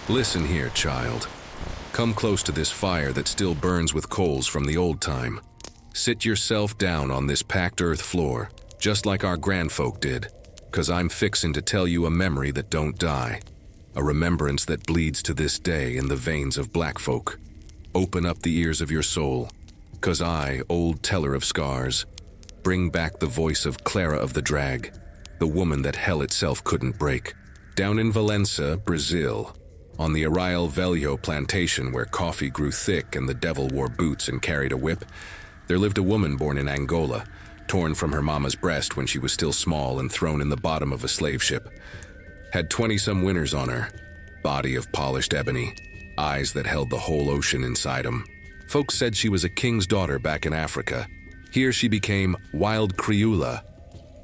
Listen here, child. Come close to this fire that still burns with coals from the old time. Sit yourself down on this packed earth floor, just like our grandfolk did, 'cause I'm fixin' to tell you a memory that don't die, a remembrance that bleeds to this day in the veins of black folk. Open up the ears of your soul, 'cause I, old teller of scars, bring back the voice of Clara of the Drag, the woman that hell itself couldn't break. Down in Valença, Brazil, on the Arraial Velho plantation where coffee grew thick and the devil wore boots and carried a whip, there lived a woman born in Angola, torn from her mama's breast when she was still small and thrown in the bottom of a slave ship. Had 20-some winters on her, body of polished ebony, eyes that held the whole ocean inside 'em. Folks said she was a king's daughter back in Africa. Here she became wild Crioula,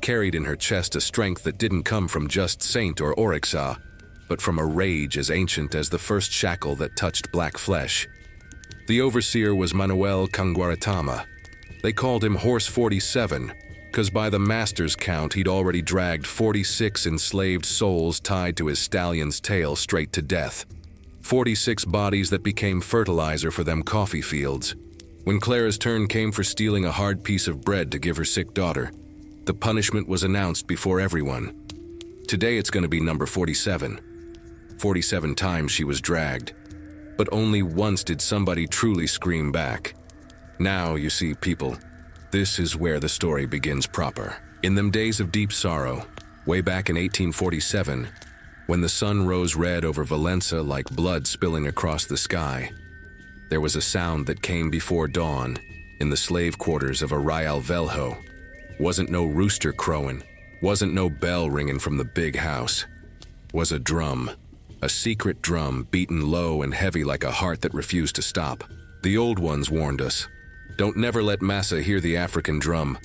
carried in her chest a strength that didn't come from just saint or oryxa, but from a rage as ancient as the first shackle that touched black flesh. The overseer was Manuel Canguaratama. They called him Horse 47, 'cause by the master's count he'd already dragged 46 enslaved souls tied to his stallion's tail straight to death. 46 bodies that became fertilizer for them coffee fields. When Clara's turn came for stealing a hard piece of bread to give her sick daughter, the punishment was announced before everyone. Today it's going to be number 47. 47 times she was dragged, but only once did somebody truly scream back. Now, you see, people, this is where the story begins proper. In them days of deep sorrow, way back in 1847, when the sun rose red over Valença like blood spilling across the sky, there was a sound that came before dawn in the slave quarters of Arraial Velho. Wasn't no rooster crowing, wasn't no bell ringing from the big house. Was a drum, a secret drum beaten low and heavy like a heart that refused to stop. The old ones warned us, don't never let massa hear the African drum,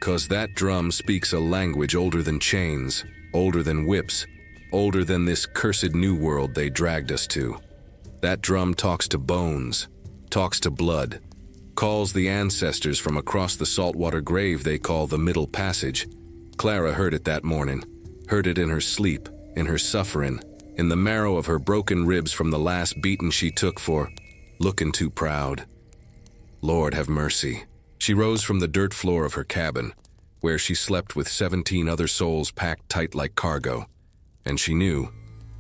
'cause that drum speaks a language older than chains, older than whips, older than this cursed new world they dragged us to. That drum talks to bones, talks to blood, calls the ancestors from across the saltwater grave they call the Middle Passage. Clara heard it that morning, heard it in her sleep, in her suffering, in the marrow of her broken ribs from the last beating she took for looking too proud. Lord have mercy. She rose from the dirt floor of her cabin, where she slept with 17 other souls packed tight like cargo, and she knew,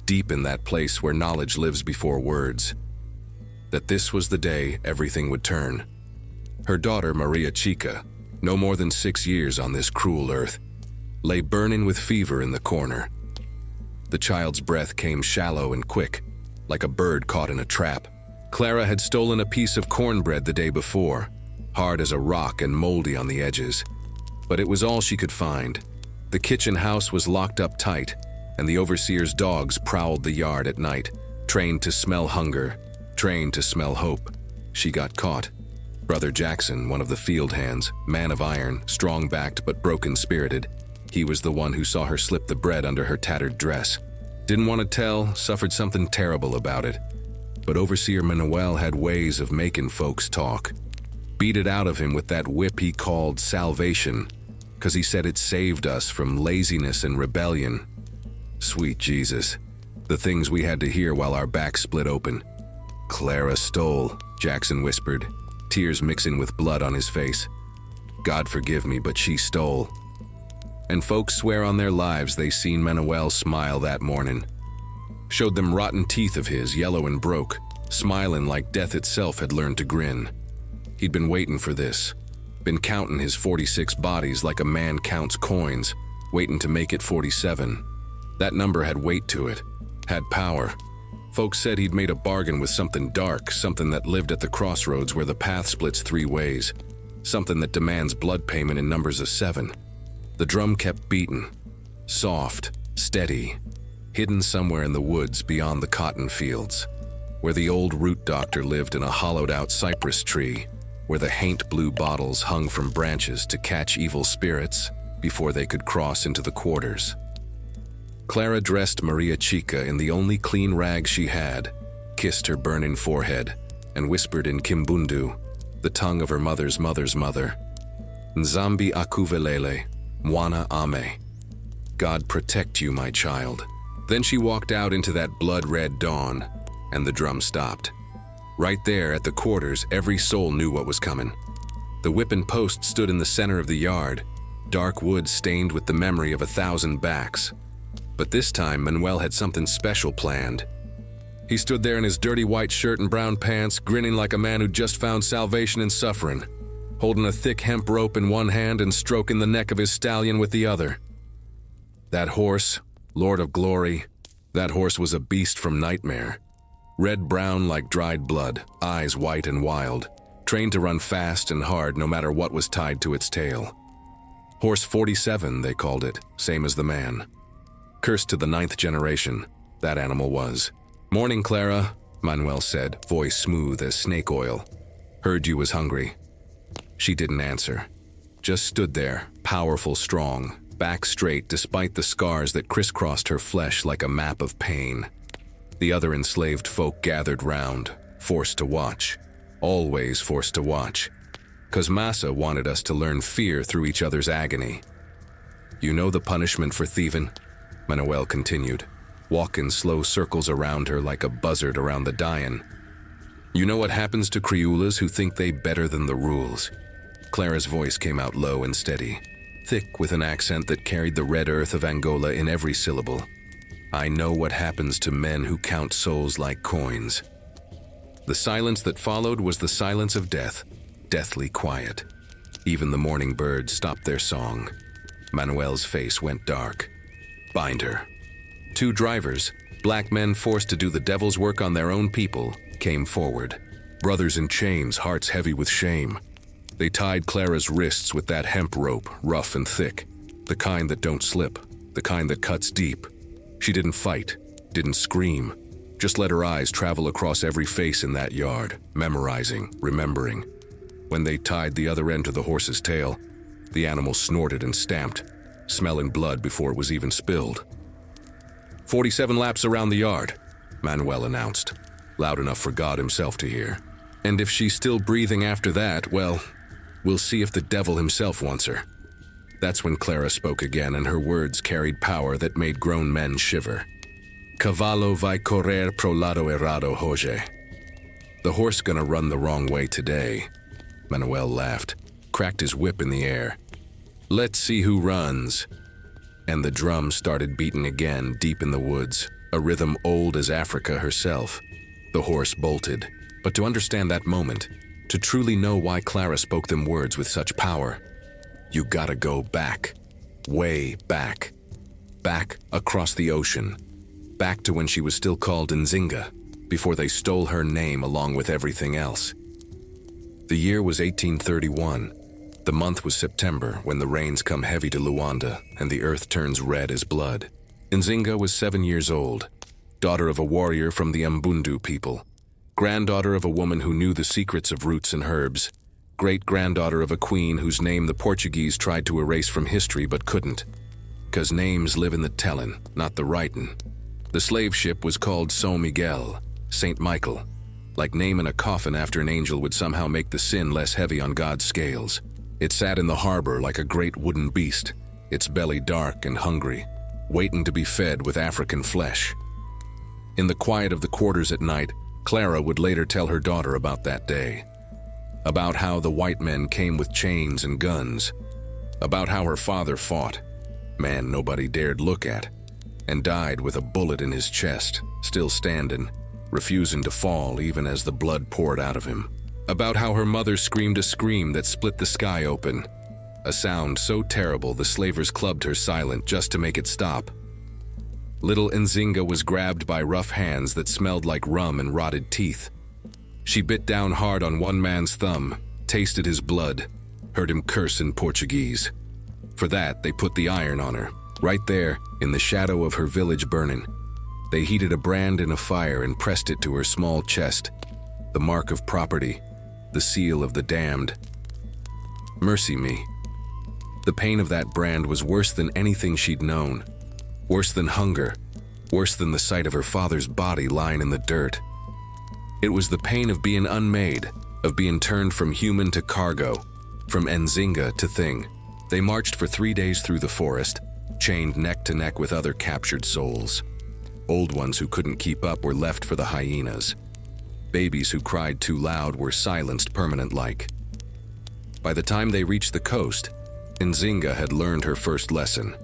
deep in that place where knowledge lives before words, that this was the day everything would turn. Her daughter, Maria Chica, no more than 6 years on this cruel earth, lay burning with fever in the corner. The child's breath came shallow and quick, like a bird caught in a trap. Clara had stolen a piece of cornbread the day before, hard as a rock and moldy on the edges. But it was all she could find. The kitchen house was locked up tight, and the overseer's dogs prowled the yard at night, trained to smell hunger, trained to smell hope. She got caught. Brother Jackson, one of the field hands, man of iron, strong-backed but broken-spirited, he was the one who saw her slip the bread under her tattered dress. Didn't want to tell, suffered something terrible about it. But Overseer Manuel had ways of making folks talk. Beat it out of him with that whip he called salvation, 'cause he said it saved us from laziness and rebellion. Sweet Jesus, the things we had to hear while our backs split open. Clara stole, Jackson whispered, tears mixing with blood on his face. God forgive me, but she stole. And folks swear on their lives they seen Manuel smile that morning. Showed them rotten teeth of his, yellow and broke, smiling like death itself had learned to grin. He'd been waiting for this, been counting his 46 bodies like a man counts coins, waiting to make it 47. That number had weight to it, had power. Folks said he'd made a bargain with something dark, something that lived at the crossroads where the path splits 3 ways, something that demands blood payment in numbers of 7. The drum kept beating, soft, steady, hidden somewhere in the woods beyond the cotton fields, where the old root doctor lived in a hollowed-out cypress tree, where the haint blue bottles hung from branches to catch evil spirits before they could cross into the quarters. Clara dressed Maria Chica in the only clean rag she had, kissed her burning forehead, and whispered in Kimbundu, the tongue of her mother's mother's mother, Nzambi akuvelele, mwana ame. God protect you, my child. Then she walked out into that blood-red dawn, and the drum stopped. Right there at the quarters, every soul knew what was coming. The whip and post stood in the center of the yard, dark wood stained with the memory of 1,000 backs. But this time, Manuel had something special planned. He stood there in his dirty white shirt and brown pants, grinning like a man who'd just found salvation in suffering, holding a thick hemp rope in one hand and stroking the neck of his stallion with the other. That horse, Lord of Glory, that horse was a beast from nightmare. Red-brown like dried blood, eyes white and wild, trained to run fast and hard no matter what was tied to its tail. Horse 47, they called it, same as the man. Cursed to the 9th generation, that animal was. "Morning, Clara," Manuel said, voice smooth as snake oil. "Heard you was hungry." She didn't answer, just stood there, powerful, strong, back straight despite the scars that crisscrossed her flesh like a map of pain. The other enslaved folk gathered round, forced to watch, always forced to watch, 'cause Massa wanted us to learn fear through each other's agony. "You know the punishment for thieving?" Manuel continued, walking slow circles around her like a buzzard around the dying. "You know what happens to crioulas who think they better than the rules?" Clara's voice came out low and steady, thick with an accent that carried the red earth of Angola in every syllable. "I know what happens to men who count souls like coins." The silence that followed was the silence of death, deathly quiet. Even the morning birds stopped their song. Manuel's face went dark. "Bind her." 2 drivers, black men forced to do the devil's work on their own people, came forward. Brothers in chains, hearts heavy with shame. They tied Clara's wrists with that hemp rope, rough and thick, the kind that don't slip, the kind that cuts deep. She didn't fight, didn't scream, just let her eyes travel across every face in that yard, memorizing, remembering. When they tied the other end to the horse's tail, the animal snorted and stamped, smelling blood before it was even spilled. 47 laps around the yard, Manuel announced, loud enough for God himself to hear. And if she's still breathing after that, well, we'll see if the devil himself wants her. That's when Clara spoke again, and her words carried power that made grown men shiver. "Cavallo vai correr pro lado errado hoje." The horse gonna run the wrong way today. Manuel laughed, cracked his whip in the air. "Let's see who runs." And the drum started beating again deep in the woods, a rhythm old as Africa herself. The horse bolted. But to understand that moment, to truly know why Clara spoke them words with such power, you gotta go back, way back. Back across the ocean, back to when she was still called Nzinga, before they stole her name along with everything else. The year was 1831. The month was September, when the rains come heavy to Luanda and the earth turns red as blood. Nzinga was 7 years old, daughter of a warrior from the Mbundu people, granddaughter of a woman who knew the secrets of roots and herbs, great-granddaughter of a queen whose name the Portuguese tried to erase from history but couldn't. 'Cause names live in the tellin', not the writin'. The slave ship was called São Miguel, Saint Michael, like naming a coffin after an angel would somehow make the sin less heavy on God's scales. It sat in the harbor like a great wooden beast, its belly dark and hungry, waiting to be fed with African flesh. In the quiet of the quarters at night, Clara would later tell her daughter about that day. About how the white men came with chains and guns. About how her father fought, man nobody dared look at, and died with a bullet in his chest, still standing, refusing to fall even as the blood poured out of him. About how her mother screamed a scream that split the sky open, a sound so terrible the slavers clubbed her silent just to make it stop. Little Nzinga was grabbed by rough hands that smelled like rum and rotted teeth. She bit down hard on one man's thumb, tasted his blood, heard him curse in Portuguese. For that, they put the iron on her, right there, in the shadow of her village burning. They heated a brand in a fire and pressed it to her small chest, the mark of property, the seal of the damned. Mercy me. The pain of that brand was worse than anything she'd known, worse than hunger, worse than the sight of her father's body lying in the dirt. It was the pain of being unmade, of being turned from human to cargo, from Nzinga to thing. They marched for 3 days through the forest, chained neck to neck with other captured souls. Old ones who couldn't keep up were left for the hyenas. Babies who cried too loud were silenced permanent-like. By the time they reached the coast, Nzinga had learned her first lesson.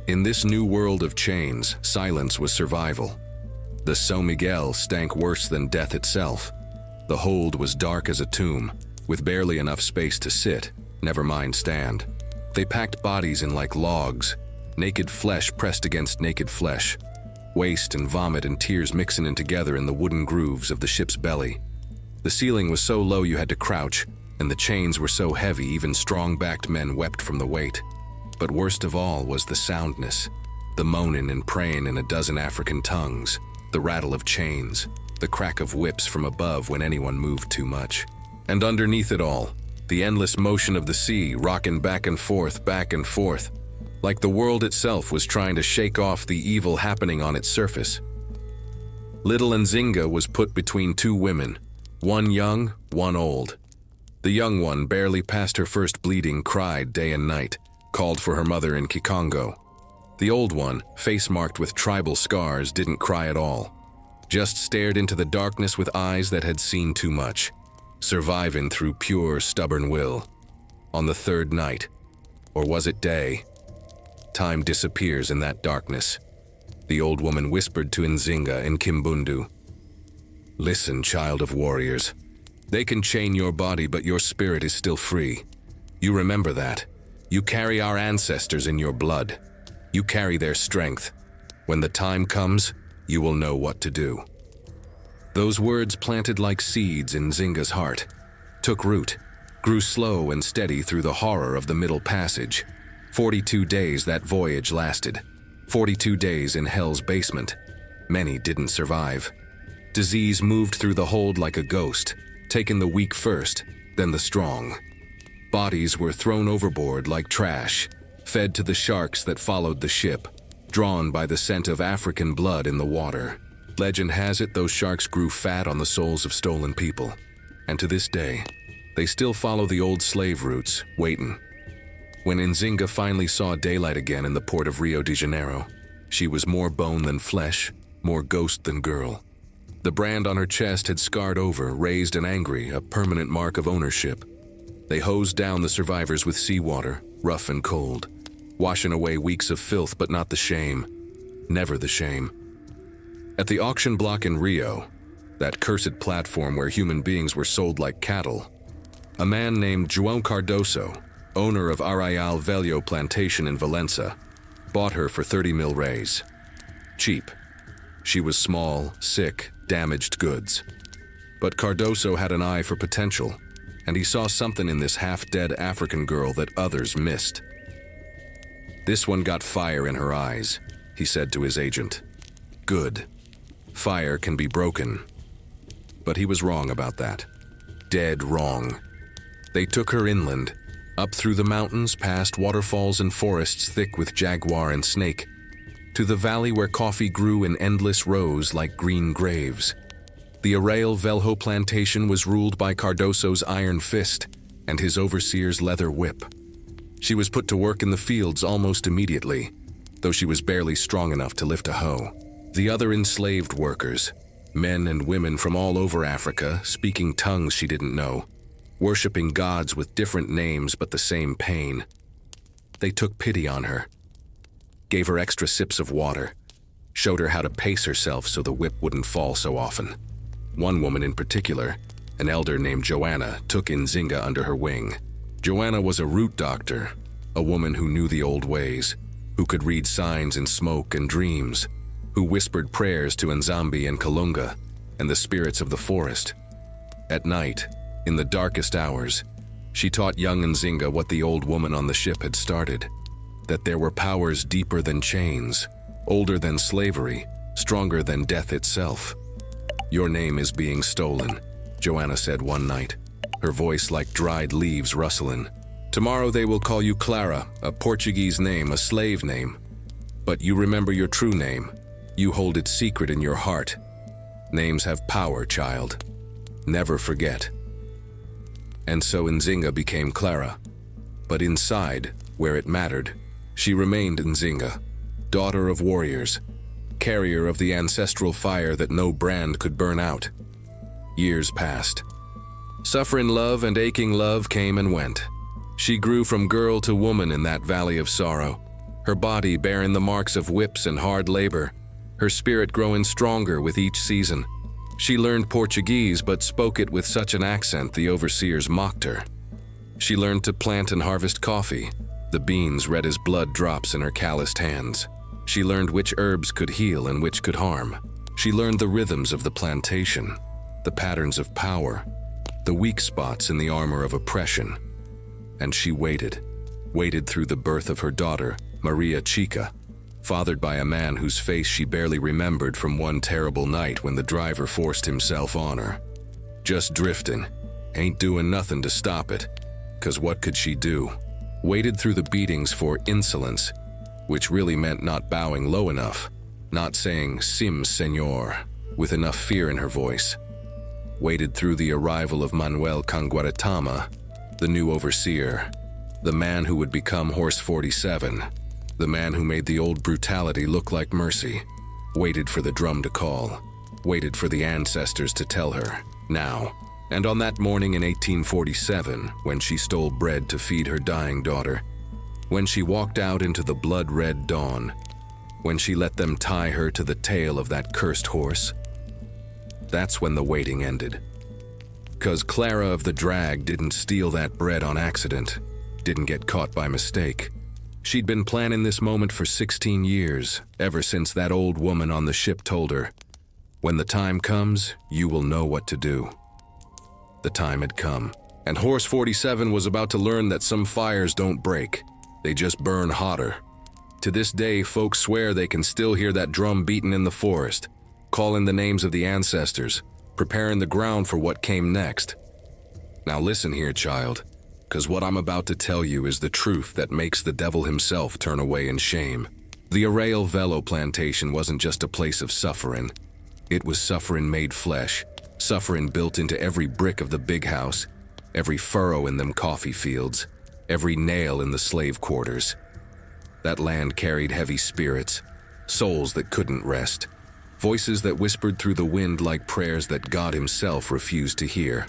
In this new world of chains, silence was survival. The São Miguel stank worse than death itself. The hold was dark as a tomb, with barely enough space to sit, never mind stand. They packed bodies in like logs, naked flesh pressed against naked flesh, waste and vomit and tears mixing in together in the wooden grooves of the ship's belly. The ceiling was so low you had to crouch, and the chains were so heavy even strong-backed men wept from the weight. But worst of all was the soundness, the moaning and praying in a dozen African tongues, the rattle of chains, the crack of whips from above when anyone moved too much. And underneath it all, the endless motion of the sea rocking back and forth, like the world itself was trying to shake off the evil happening on its surface. Little Nzinga was put between two women, one young, one old. The young one, barely past her first bleeding, cried day and night, called for her mother in Kikongo. The old one, face marked with tribal scars, didn't cry at all, just stared into the darkness with eyes that had seen too much, surviving through pure, stubborn will. On the third night, or was it day? Time disappears in that darkness. The old woman whispered to Nzinga in Kimbundu, "Listen, child of warriors. They can chain your body, but your spirit is still free. You remember that. You carry our ancestors in your blood. You carry their strength. When the time comes, you will know what to do." Those words planted like seeds in Nzinga's heart, took root, grew slow and steady through the horror of the Middle Passage. 42 days that voyage lasted. 42 days in hell's basement. Many didn't survive. Disease moved through the hold like a ghost, taking the weak first, then the strong. Bodies were thrown overboard like trash, fed to the sharks that followed the ship, drawn by the scent of African blood in the water. Legend has it those sharks grew fat on the souls of stolen people. And to this day, they still follow the old slave routes, waiting. When Nzinga finally saw daylight again in the port of Rio de Janeiro, she was more bone than flesh, more ghost than girl. The brand on her chest had scarred over, raised and angry, a permanent mark of ownership. They hosed down the survivors with seawater, rough and cold, washing away weeks of filth but not the shame. Never the shame. At the auction block in Rio, that cursed platform where human beings were sold like cattle, a man named João Cardoso, owner of Arraial Velho plantation in Valença, bought her for 30 mil reis. Cheap. She was small, sick, damaged goods. But Cardoso had an eye for potential, and he saw something in this half-dead African girl that others missed. "This one got fire in her eyes," he said to his agent. "Good. Fire can be broken." But he was wrong about that. Dead wrong. They took her inland, up through the mountains, past waterfalls and forests thick with jaguar and snake, to the valley where coffee grew in endless rows like green graves. The Arraial Velho plantation was ruled by Cardoso's iron fist and his overseer's leather whip. She was put to work in the fields almost immediately, though she was barely strong enough to lift a hoe. The other enslaved workers, men and women from all over Africa, speaking tongues she didn't know, worshipping gods with different names but the same pain. They took pity on her, gave her extra sips of water, showed her how to pace herself so the whip wouldn't fall so often. One woman in particular, an elder named Joanna, took Nzinga under her wing. Joanna was a root doctor, a woman who knew the old ways, who could read signs in smoke and dreams, who whispered prayers to Nzambi and Kalunga and the spirits of the forest. At night, in the darkest hours, she taught young Nzinga what the old woman on the ship had started, that there were powers deeper than chains, older than slavery, stronger than death itself. "Your name is being stolen," Joanna said one night, her voice like dried leaves rustling. "Tomorrow they will call you Clara, a Portuguese name, a slave name. But you remember your true name. You hold it secret in your heart. Names have power, child. Never forget." And so Nzinga became Clara. But inside, where it mattered, she remained Nzinga, daughter of warriors, carrier of the ancestral fire that no brand could burn out. Years passed. Suffering love and aching love came and went. She grew from girl to woman in that valley of sorrow, her body bearing the marks of whips and hard labor, her spirit growing stronger with each season. She learned Portuguese but spoke it with such an accent the overseers mocked her. She learned to plant and harvest coffee, the beans red as blood drops in her calloused hands. She learned which herbs could heal and which could harm. She learned the rhythms of the plantation, the patterns of power, the weak spots in the armor of oppression. And she waited through the birth of her daughter, Maria Chica, fathered by a man whose face she barely remembered from one terrible night when the driver forced himself on her. Just drifting, ain't doing nothing to stop it, 'cause what could she do? Waited through the beatings for insolence, which really meant not bowing low enough, not saying "Sim, Señor," with enough fear in her voice. Waited through the arrival of Manuel Canguaratama, the new overseer, the man who would become Horse 47, the man who made the old brutality look like mercy. Waited for the drum to call, waited for the ancestors to tell her, now. And on that morning in 1847, when she stole bread to feed her dying daughter, when she walked out into the blood-red dawn, when she let them tie her to the tail of that cursed horse, that's when the waiting ended. 'Cause Clara of the drag didn't steal that bread on accident, didn't get caught by mistake. She'd been planning this moment for 16 years, ever since that old woman on the ship told her, "When the time comes, you will know what to do." The time had come, and Horse 47 was about to learn that some fires don't break, they just burn hotter. To this day, folks swear they can still hear that drum beating in the forest, calling the names of the ancestors, preparing the ground for what came next. Now listen here, child, 'cause what I'm about to tell you is the truth that makes the devil himself turn away in shame. The Arrayal Velo plantation wasn't just a place of suffering. It was suffering made flesh, suffering built into every brick of the big house, every furrow in them coffee fields, every nail in the slave quarters. That land carried heavy spirits, souls that couldn't rest, voices that whispered through the wind like prayers that God himself refused to hear.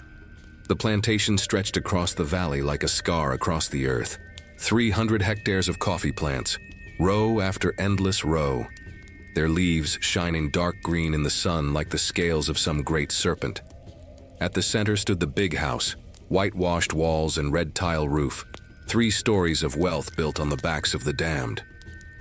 The plantation stretched across the valley like a scar across the earth. 300 hectares of coffee plants, row after endless row, their leaves shining dark green in the sun like the scales of some great serpent. At the center stood the big house, whitewashed walls and red tile roof, 3 stories of wealth built on the backs of the damned.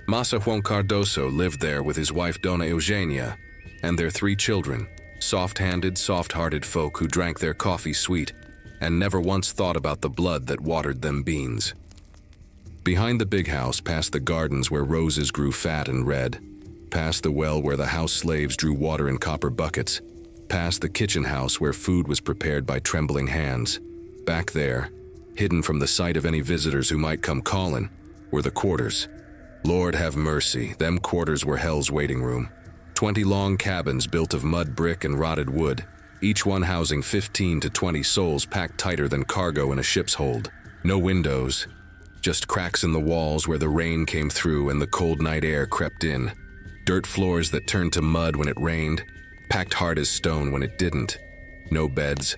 Masa Juan Cardoso lived there with his wife Dona Eugenia and their 3 children, soft-handed, soft-hearted folk who drank their coffee sweet and never once thought about the blood that watered them beans. Behind the big house, past the gardens where roses grew fat and red, past the well where the house slaves drew water in copper buckets, past the kitchen house where food was prepared by trembling hands, back there, hidden from the sight of any visitors who might come calling, were the quarters. Lord have mercy, them quarters were hell's waiting room. 20 long cabins built of mud brick and rotted wood, each one housing 15 to 20 souls packed tighter than cargo in a ship's hold. No windows, just cracks in the walls where the rain came through and the cold night air crept in. Dirt floors that turned to mud when it rained, packed hard as stone when it didn't. No beds,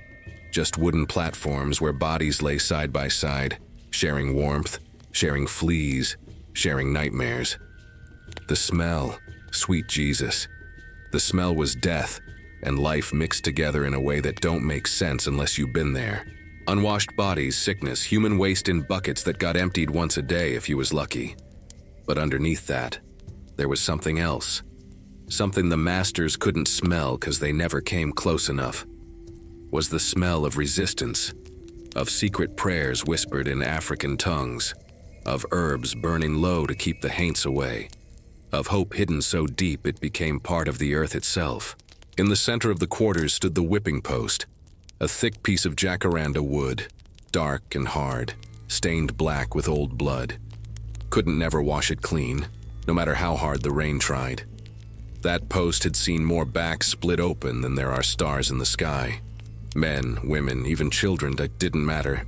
just wooden platforms where bodies lay side by side, sharing warmth, sharing fleas, sharing nightmares. The smell, sweet Jesus. The smell was death and life mixed together in a way that don't make sense unless you've been there. Unwashed bodies, sickness, human waste in buckets that got emptied once a day if you was lucky. But underneath that, there was something else. Something the masters couldn't smell because they never came close enough. Was the smell of resistance, of secret prayers whispered in African tongues, of herbs burning low to keep the haints away, of hope hidden so deep it became part of the earth itself. In the center of the quarters stood the whipping post, a thick piece of jacaranda wood, dark and hard, stained black with old blood. Couldn't never wash it clean, no matter how hard the rain tried. That post had seen more backs split open than there are stars in the sky. Men, women, even children, that didn't matter.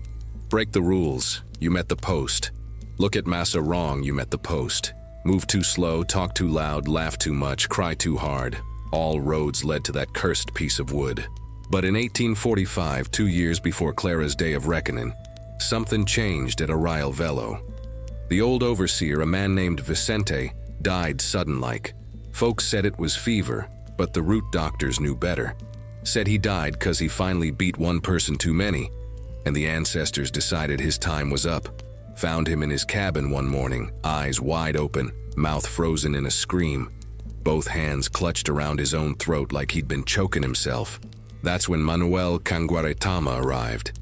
Break the rules, you met the post. Look at Massa wrong, you met the post. Move too slow, talk too loud, laugh too much, cry too hard. All roads led to that cursed piece of wood. But in 1845, 2 years before Clara's day of reckoning, something changed at Arroyo Velo. The old overseer, a man named Vicente, died sudden-like. Folks said it was fever, but the root doctors knew better. Said he died 'cause he finally beat one person too many, and the ancestors decided his time was up. Found him in his cabin one morning, eyes wide open, mouth frozen in a scream, both hands clutched around his own throat like he'd been choking himself. That's when Manuel Canguaretama arrived.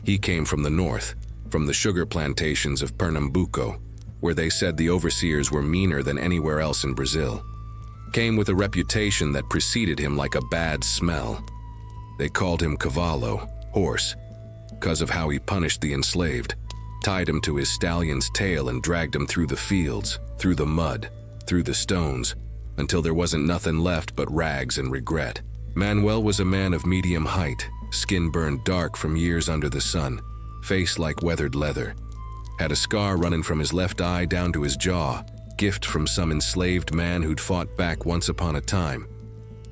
He came from the north, from the sugar plantations of Pernambuco, where they said the overseers were meaner than anywhere else in Brazil. Came with a reputation that preceded him like a bad smell. They called him Cavallo, horse, 'cause of how he punished the enslaved. Tied him to his stallion's tail and dragged him through the fields, through the mud, through the stones, until there wasn't nothing left but rags and regret. Manuel was a man of medium height, skin burned dark from years under the sun, face like weathered leather. Had a scar running from his left eye down to his jaw, gift from some enslaved man who'd fought back once upon a time.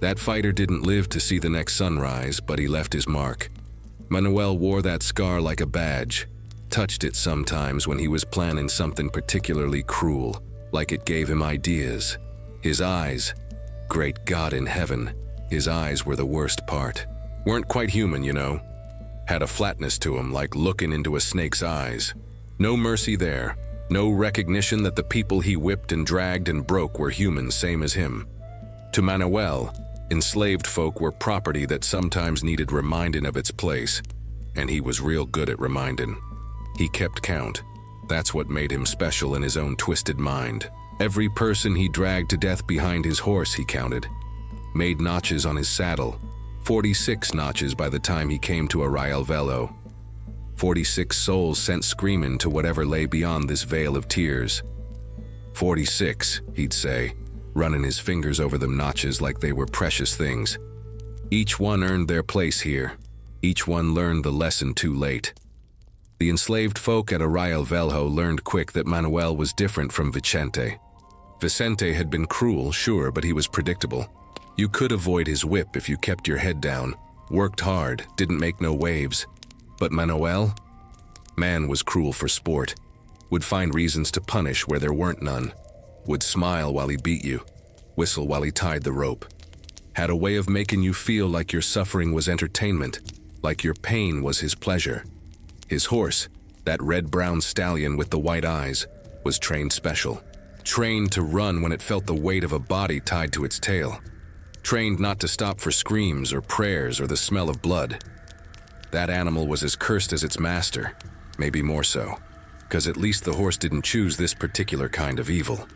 That fighter didn't live to see the next sunrise, but he left his mark. Manuel wore that scar like a badge, touched it sometimes when he was planning something particularly cruel, like it gave him ideas. His eyes, great God in heaven, his eyes were the worst part. Weren't quite human, you know. Had a flatness to them, like looking into a snake's eyes. No mercy there, no recognition that the people he whipped and dragged and broke were humans same as him. To Manuel, enslaved folk were property that sometimes needed reminding of its place, and he was real good at reminding. He kept count. That's what made him special in his own twisted mind. Every person he dragged to death behind his horse he counted. Made notches on his saddle. 46 notches by the time he came to Arroyo Velo. 46 souls sent screaming to whatever lay beyond this veil of tears. 46, he'd say, running his fingers over them notches like they were precious things. Each one earned their place here. Each one learned the lesson too late. The enslaved folk at Arroyo Velo learned quick that Manuel was different from Vicente. Vicente had been cruel, sure, but he was predictable. You could avoid his whip if you kept your head down, worked hard, didn't make no waves. But Manuel? Man was cruel for sport. Would find reasons to punish where there weren't none. Would smile while he beat you, whistle while he tied the rope. Had a way of making you feel like your suffering was entertainment, like your pain was his pleasure. His horse, that red-brown stallion with the white eyes, was trained special. Trained to run when it felt the weight of a body tied to its tail. Trained not to stop for screams or prayers or the smell of blood. That animal was as cursed as its master, maybe more so, because at least the horse didn't choose this particular kind of evil.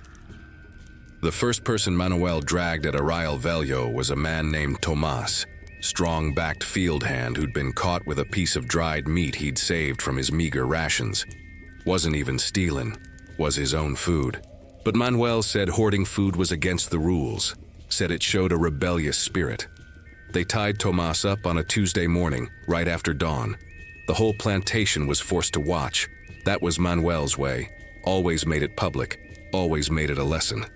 The first person Manuel dragged at Arroyo Velo was a man named Tomas, strong-backed field hand who'd been caught with a piece of dried meat he'd saved from his meager rations. Wasn't even stealing, was his own food. But Manuel said hoarding food was against the rules, said it showed a rebellious spirit. They tied Tomas up on a Tuesday morning, right after dawn. The whole plantation was forced to watch. That was Manuel's way. Always made it public, always made it a lesson.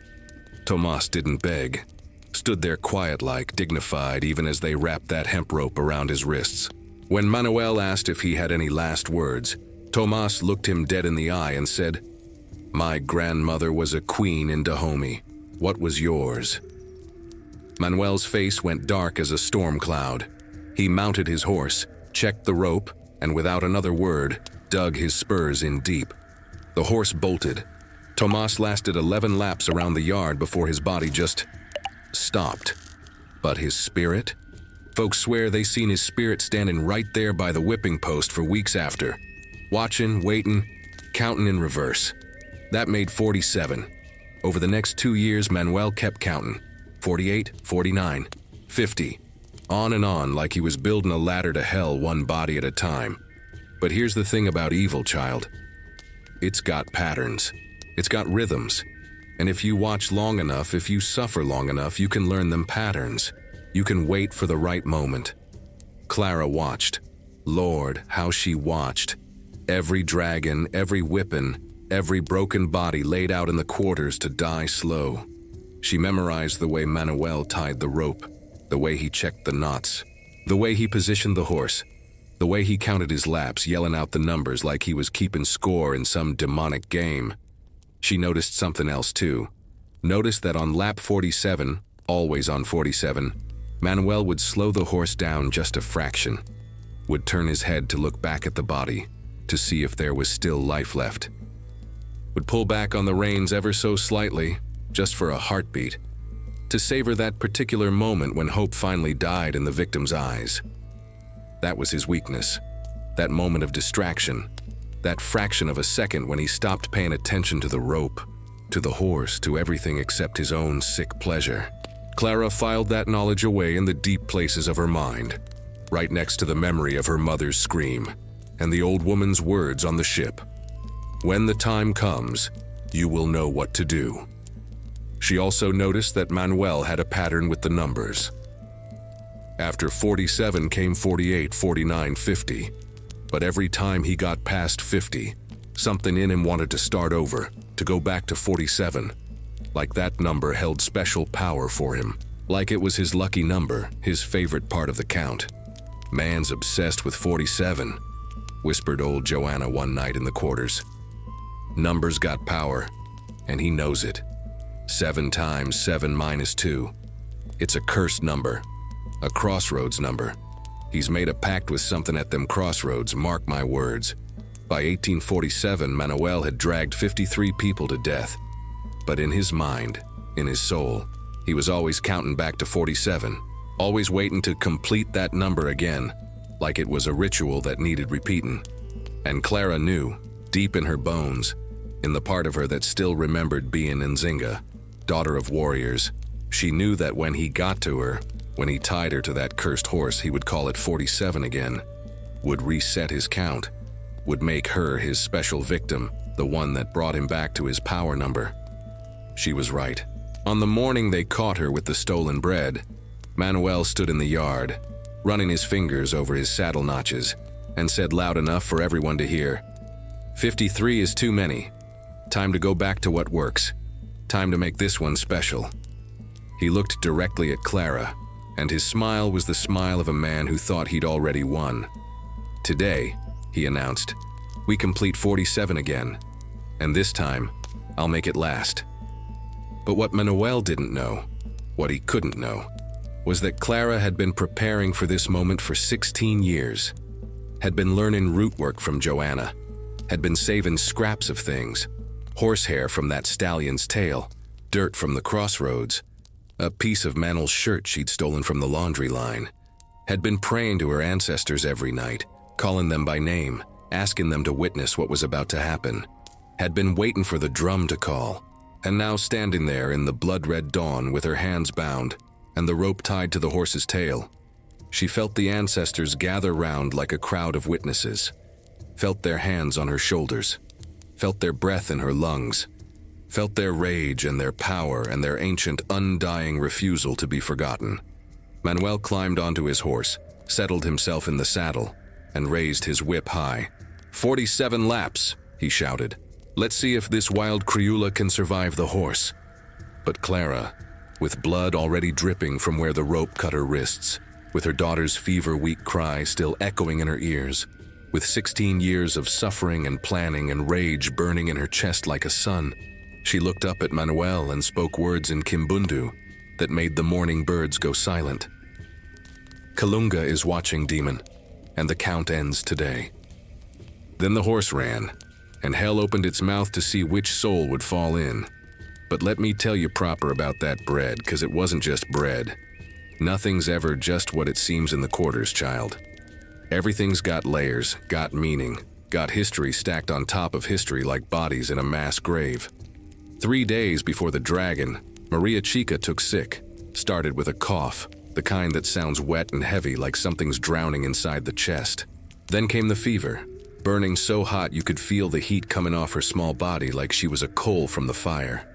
Tomas didn't beg. Stood there quiet-like, dignified, even as they wrapped that hemp rope around his wrists. When Manuel asked if he had any last words, Tomas looked him dead in the eye and said, "My grandmother was a queen in Dahomey. What was yours?" Manuel's face went dark as a storm cloud. He mounted his horse, checked the rope, and without another word, dug his spurs in deep. The horse bolted. Tomas lasted 11 laps around the yard before his body just stopped. But his spirit? Folks swear they seen his spirit standing right there by the whipping post for weeks after. Watching, waiting, counting in reverse. That made 47. Over the next 2 years, Manuel kept counting. 48, 49, 50. On and on like he was building a ladder to hell one body at a time. But here's the thing about evil, child. It's got patterns. It's got rhythms. And if you watch long enough, if you suffer long enough, you can learn them patterns. You can wait for the right moment. Clara watched. Lord, how she watched. Every dragging, every whipping, every broken body laid out in the quarters to die slow. She memorized the way Manuel tied the rope, the way he checked the knots, the way he positioned the horse, the way he counted his laps, yelling out the numbers like he was keeping score in some demonic game. She noticed something else too. Noticed that on lap 47, always on 47, Manuel would slow the horse down just a fraction, would turn his head to look back at the body, to see if there was still life left, would pull back on the reins ever so slightly, just for a heartbeat, to savor that particular moment when hope finally died in the victim's eyes. That was his weakness, that moment of distraction, that fraction of a second when he stopped paying attention to the rope, to the horse, to everything except his own sick pleasure. Clara filed that knowledge away in the deep places of her mind, right next to the memory of her mother's scream and the old woman's words on the ship. When the time comes, you will know what to do. She also noticed that Manuel had a pattern with the numbers. After 47 came 48, 49, 50. But every time he got past 50, something in him wanted to start over, to go back to 47. Like that number held special power for him. Like it was his lucky number, his favorite part of the count. "Man's obsessed with 47, whispered old Joanna one night in the quarters. Numbers got power, and he knows it. 7 times 7 minus 2. It's a cursed number, a crossroads number. He's made a pact with something at them crossroads, mark my words. By 1847, Manuel had dragged 53 people to death. But in his mind, in his soul, he was always counting back to 47, always waiting to complete that number again, like it was a ritual that needed repeating. And Clara knew, deep in her bones, in the part of her that still remembered being Nzinga, daughter of warriors, she knew that when he got to her, when he tied her to that cursed horse, he would call it 47 again, would reset his count, would make her his special victim, the one that brought him back to his power number. She was right. On the morning they caught her with the stolen bread, Manuel stood in the yard, running his fingers over his saddle notches, and said loud enough for everyone to hear, 53 is too many. Time to go back to what works. Time to make this one special. He looked directly at Clara, and his smile was the smile of a man who thought he'd already won. Today, he announced, we complete 47 again, and this time, I'll make it last. But what Manuel didn't know, what he couldn't know, was that Clara had been preparing for this moment for 16 years, had been learning root work from Joanna, had been saving scraps of things, horsehair from that stallion's tail, dirt from the crossroads, a piece of Manel's shirt she'd stolen from the laundry line, had been praying to her ancestors every night, calling them by name, asking them to witness what was about to happen, had been waiting for the drum to call, and now standing there in the blood-red dawn with her hands bound and the rope tied to the horse's tail, she felt the ancestors gather round like a crowd of witnesses, felt their hands on her shoulders, felt their breath in her lungs, felt their rage and their power and their ancient, undying refusal to be forgotten. Manuel climbed onto his horse, settled himself in the saddle, and raised his whip high. 47 laps, he shouted. Let's see if this wild Criula can survive the horse. But Clara, with blood already dripping from where the rope cut her wrists, with her daughter's fever-weak cry still echoing in her ears, with 16 years of suffering and planning and rage burning in her chest like a sun, she looked up at Manuel and spoke words in Kimbundu that made the morning birds go silent. Kalunga is watching, demon, and the count ends today. Then the horse ran, and hell opened its mouth to see which soul would fall in. But let me tell you proper about that bread, 'cause it wasn't just bread. Nothing's ever just what it seems in the quarters, child. Everything's got layers, got meaning, got history stacked on top of history like bodies in a mass grave. 3 days before the dragon, Maria Chica took sick, started with a cough, the kind that sounds wet and heavy like something's drowning inside the chest. Then came the fever, burning so hot you could feel the heat coming off her small body like she was a coal from the fire.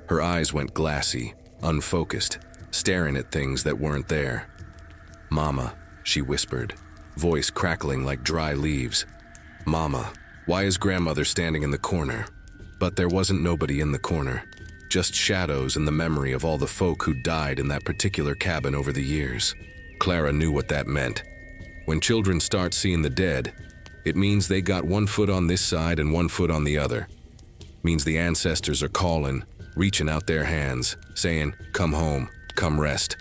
Her eyes went glassy, unfocused, staring at things that weren't there. "Mama," she whispered, voice crackling like dry leaves. "Mama, why is grandmother standing in the corner? But there wasn't nobody in the corner, just shadows and the memory of all the folk who died in that particular cabin over the years. Clara knew what that meant. When children start seeing the dead, it means they got one foot on this side and one foot on the other. Means the ancestors are calling, reaching out their hands, saying, "Come home, come rest."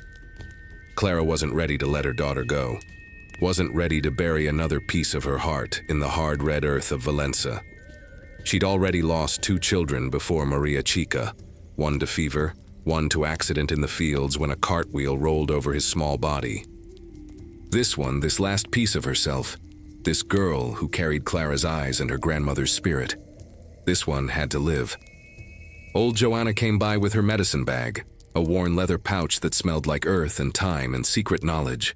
Clara wasn't ready to let her daughter go. Wasn't ready to bury another piece of her heart in the hard red earth of Valencia. She'd already lost 2 children before Maria Chica, one to fever, one to accident in the fields when a cartwheel rolled over his small body. This one, this last piece of herself, this girl who carried Clara's eyes and her grandmother's spirit, this one had to live. Old Joanna came by with her medicine bag, a worn leather pouch that smelled like earth and time and secret knowledge.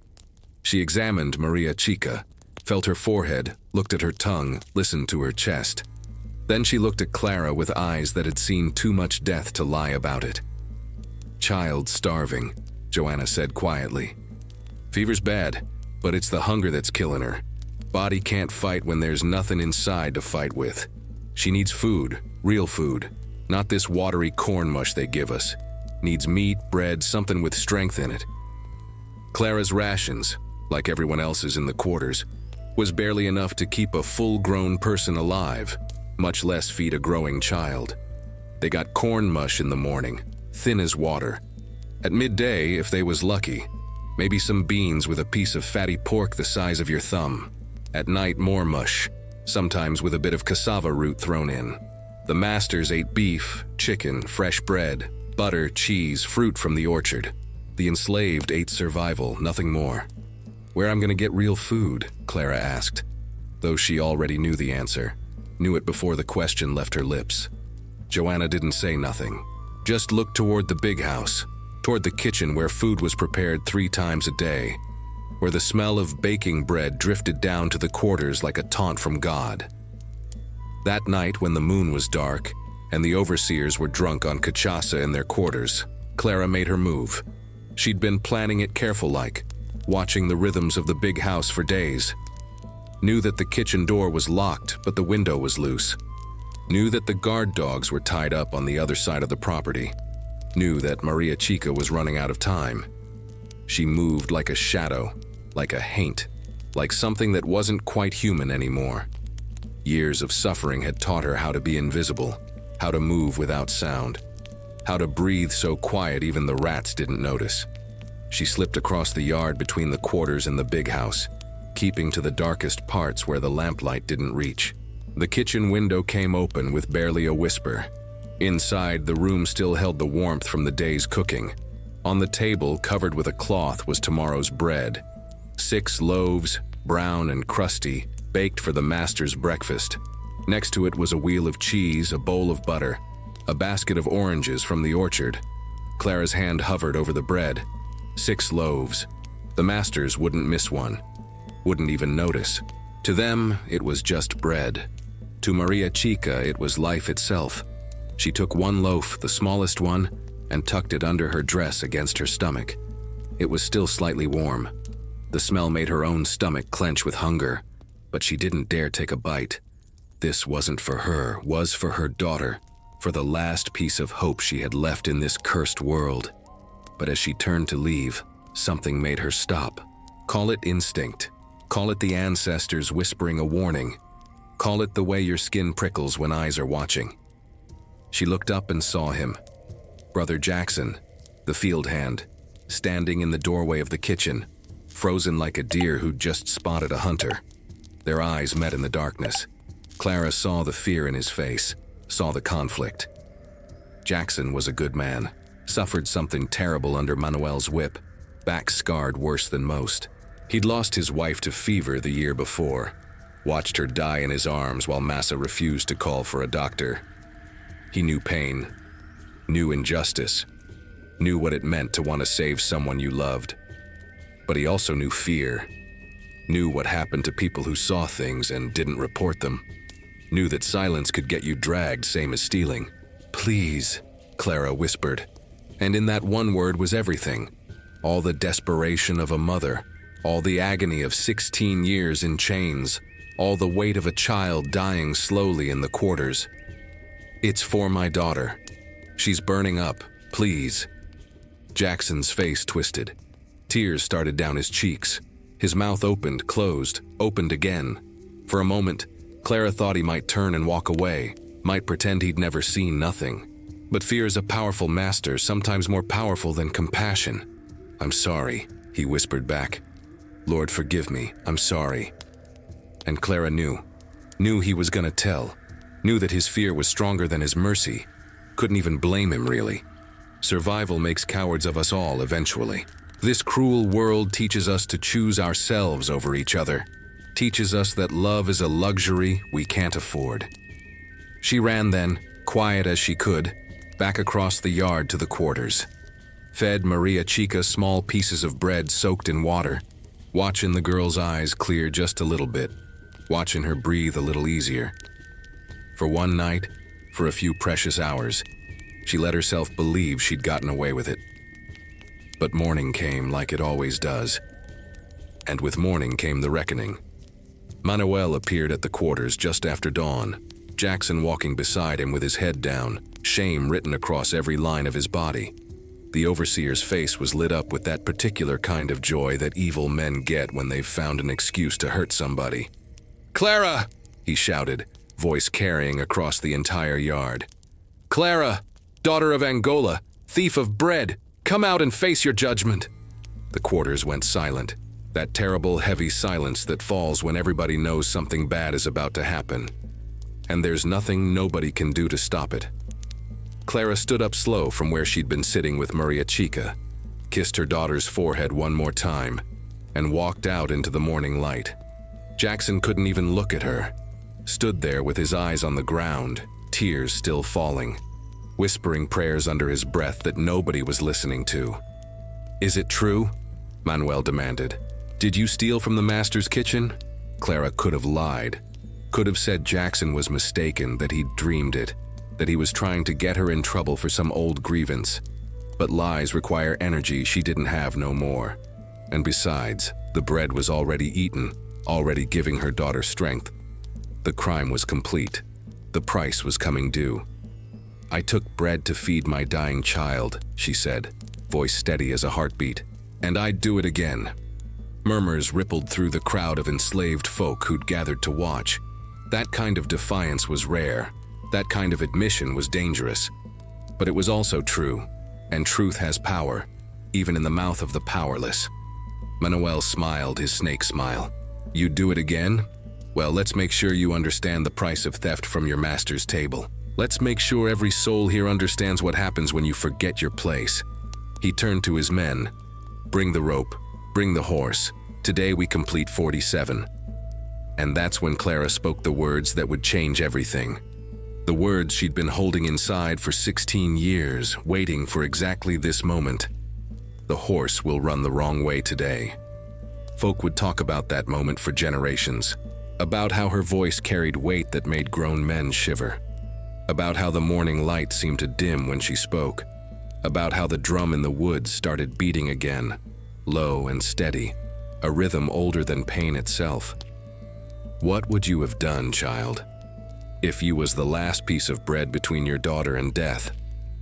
She examined Maria Chica, felt her forehead, looked at her tongue, listened to her chest. Then she looked at Clara with eyes that had seen too much death to lie about it. "Child starving," Joanna said quietly. "Fever's bad, but it's the hunger that's killing her. Body can't fight when there's nothing inside to fight with. She needs food, real food, not this watery corn mush they give us. Needs meat, bread, something with strength in it." Clara's rations, like everyone else's in the quarters, was barely enough to keep a full-grown person alive, much less feed a growing child. They got corn mush in the morning, thin as water. At midday, if they was lucky, maybe some beans with a piece of fatty pork the size of your thumb. At night, more mush, sometimes with a bit of cassava root thrown in. The masters ate beef, chicken, fresh bread, butter, cheese, fruit from the orchard. The enslaved ate survival, nothing more. "Where I'm gonna get real food?" Clara asked, though she already knew the answer, knew it before the question left her lips. Joanna didn't say nothing, just looked toward the big house, toward the kitchen where food was prepared 3 times a day, where the smell of baking bread drifted down to the quarters like a taunt from God. That night when the moon was dark and the overseers were drunk on cachaça in their quarters, Clara made her move. She'd been planning it careful-like, watching the rhythms of the big house for days. Knew that the kitchen door was locked, but the window was loose. Knew that the guard dogs were tied up on the other side of the property. Knew that Maria Chica was running out of time. She moved like a shadow, like a haint, like something that wasn't quite human anymore. Years of suffering had taught her how to be invisible, how to move without sound, how to breathe so quiet even the rats didn't notice. She slipped across the yard between the quarters and the big house, keeping to the darkest parts where the lamplight didn't reach. The kitchen window came open with barely a whisper. Inside, the room still held the warmth from the day's cooking. On the table, covered with a cloth, was tomorrow's bread. 6 loaves, brown and crusty, baked for the master's breakfast. Next to it was a wheel of cheese, a bowl of butter, a basket of oranges from the orchard. Clara's hand hovered over the bread. 6 loaves. The masters wouldn't miss one, wouldn't even notice. To them, it was just bread. To Maria Chica, it was life itself. She took 1 loaf, the smallest one, and tucked it under her dress against her stomach. It was still slightly warm. The smell made her own stomach clench with hunger, but she didn't dare take a bite. This wasn't for her, was for her daughter, for the last piece of hope she had left in this cursed world. But as she turned to leave, something made her stop. Call it instinct. Call it the ancestors whispering a warning. Call it the way your skin prickles when eyes are watching. She looked up and saw him. Brother Jackson, the field hand, standing in the doorway of the kitchen, frozen like a deer who'd just spotted a hunter. Their eyes met in the darkness. Clara saw the fear in his face, saw the conflict. Jackson was a good man, suffered something terrible under Manuel's whip, back scarred worse than most. He'd lost his wife to fever the year before, watched her die in his arms while Massa refused to call for a doctor. He knew pain, knew injustice, knew what it meant to want to save someone you loved. But he also knew fear, knew what happened to people who saw things and didn't report them, knew that silence could get you dragged, same as stealing. "Please," Clara whispered, and in that one word was everything. All the desperation of a mother, all the agony of 16 years in chains, all the weight of a child dying slowly in the quarters. It's for my daughter. She's burning up, please." Jackson's face twisted. Tears started down his cheeks. His mouth opened, closed, opened again. For a moment, Clara thought he might turn and walk away, might pretend he'd never seen nothing. But fear is a powerful master, sometimes more powerful than compassion. "I'm sorry," he whispered back. "Lord, forgive me, I'm sorry." And Clara knew he was gonna tell, knew that his fear was stronger than his mercy. Couldn't even blame him, really. Survival makes cowards of us all eventually. This cruel world teaches us to choose ourselves over each other, teaches us that love is a luxury we can't afford. She ran then, quiet as she could, back across the yard to the quarters. Fed Maria Chica small pieces of bread soaked in water, watching the girl's eyes clear just a little bit, watching her breathe a little easier. For one night, for a few precious hours, she let herself believe she'd gotten away with it. But morning came like it always does. And with morning came the reckoning. Manuel appeared at the quarters just after dawn, Jackson walking beside him with his head down, shame written across every line of his body. The overseer's face was lit up with that particular kind of joy that evil men get when they've found an excuse to hurt somebody. "Clara!" he shouted, voice carrying across the entire yard. "Clara, daughter of Angola, thief of bread, come out and face your judgment." The quarters went silent, that terrible heavy silence that falls when everybody knows something bad is about to happen. And there's nothing nobody can do to stop it. Clara stood up slow from where she'd been sitting with Maria Chica, kissed her daughter's forehead one more time, and walked out into the morning light. Jackson couldn't even look at her, stood there with his eyes on the ground, tears still falling, whispering prayers under his breath that nobody was listening to. "Is it true?" Manuel demanded. "Did you steal from the master's kitchen?" Clara could have lied, could have said Jackson was mistaken, that he'd dreamed it, that he was trying to get her in trouble for some old grievance. But lies require energy she didn't have no more. And besides, the bread was already eaten, already giving her daughter strength. The crime was complete. The price was coming due. "I took bread to feed my dying child," she said, voice steady as a heartbeat. "And I'd do it again." Murmurs rippled through the crowd of enslaved folk who'd gathered to watch. That kind of defiance was rare. That kind of admission was dangerous. But it was also true, and truth has power, even in the mouth of the powerless. Manuel smiled his snake smile. "You'd do it again? Well, let's make sure you understand the price of theft from your master's table. Let's make sure every soul here understands what happens when you forget your place." He turned to his men. "Bring the rope, bring the horse. Today we complete 47. And that's when Clara spoke the words that would change everything. The words she'd been holding inside for 16 years, waiting for exactly this moment. The horse will run the wrong way today. Folk would talk about that moment for generations, about how her voice carried weight that made grown men shiver, about how the morning light seemed to dim when she spoke, about how the drum in the woods started beating again, low and steady, a rhythm older than pain itself. What would you have done, child? If you was the last piece of bread between your daughter and death,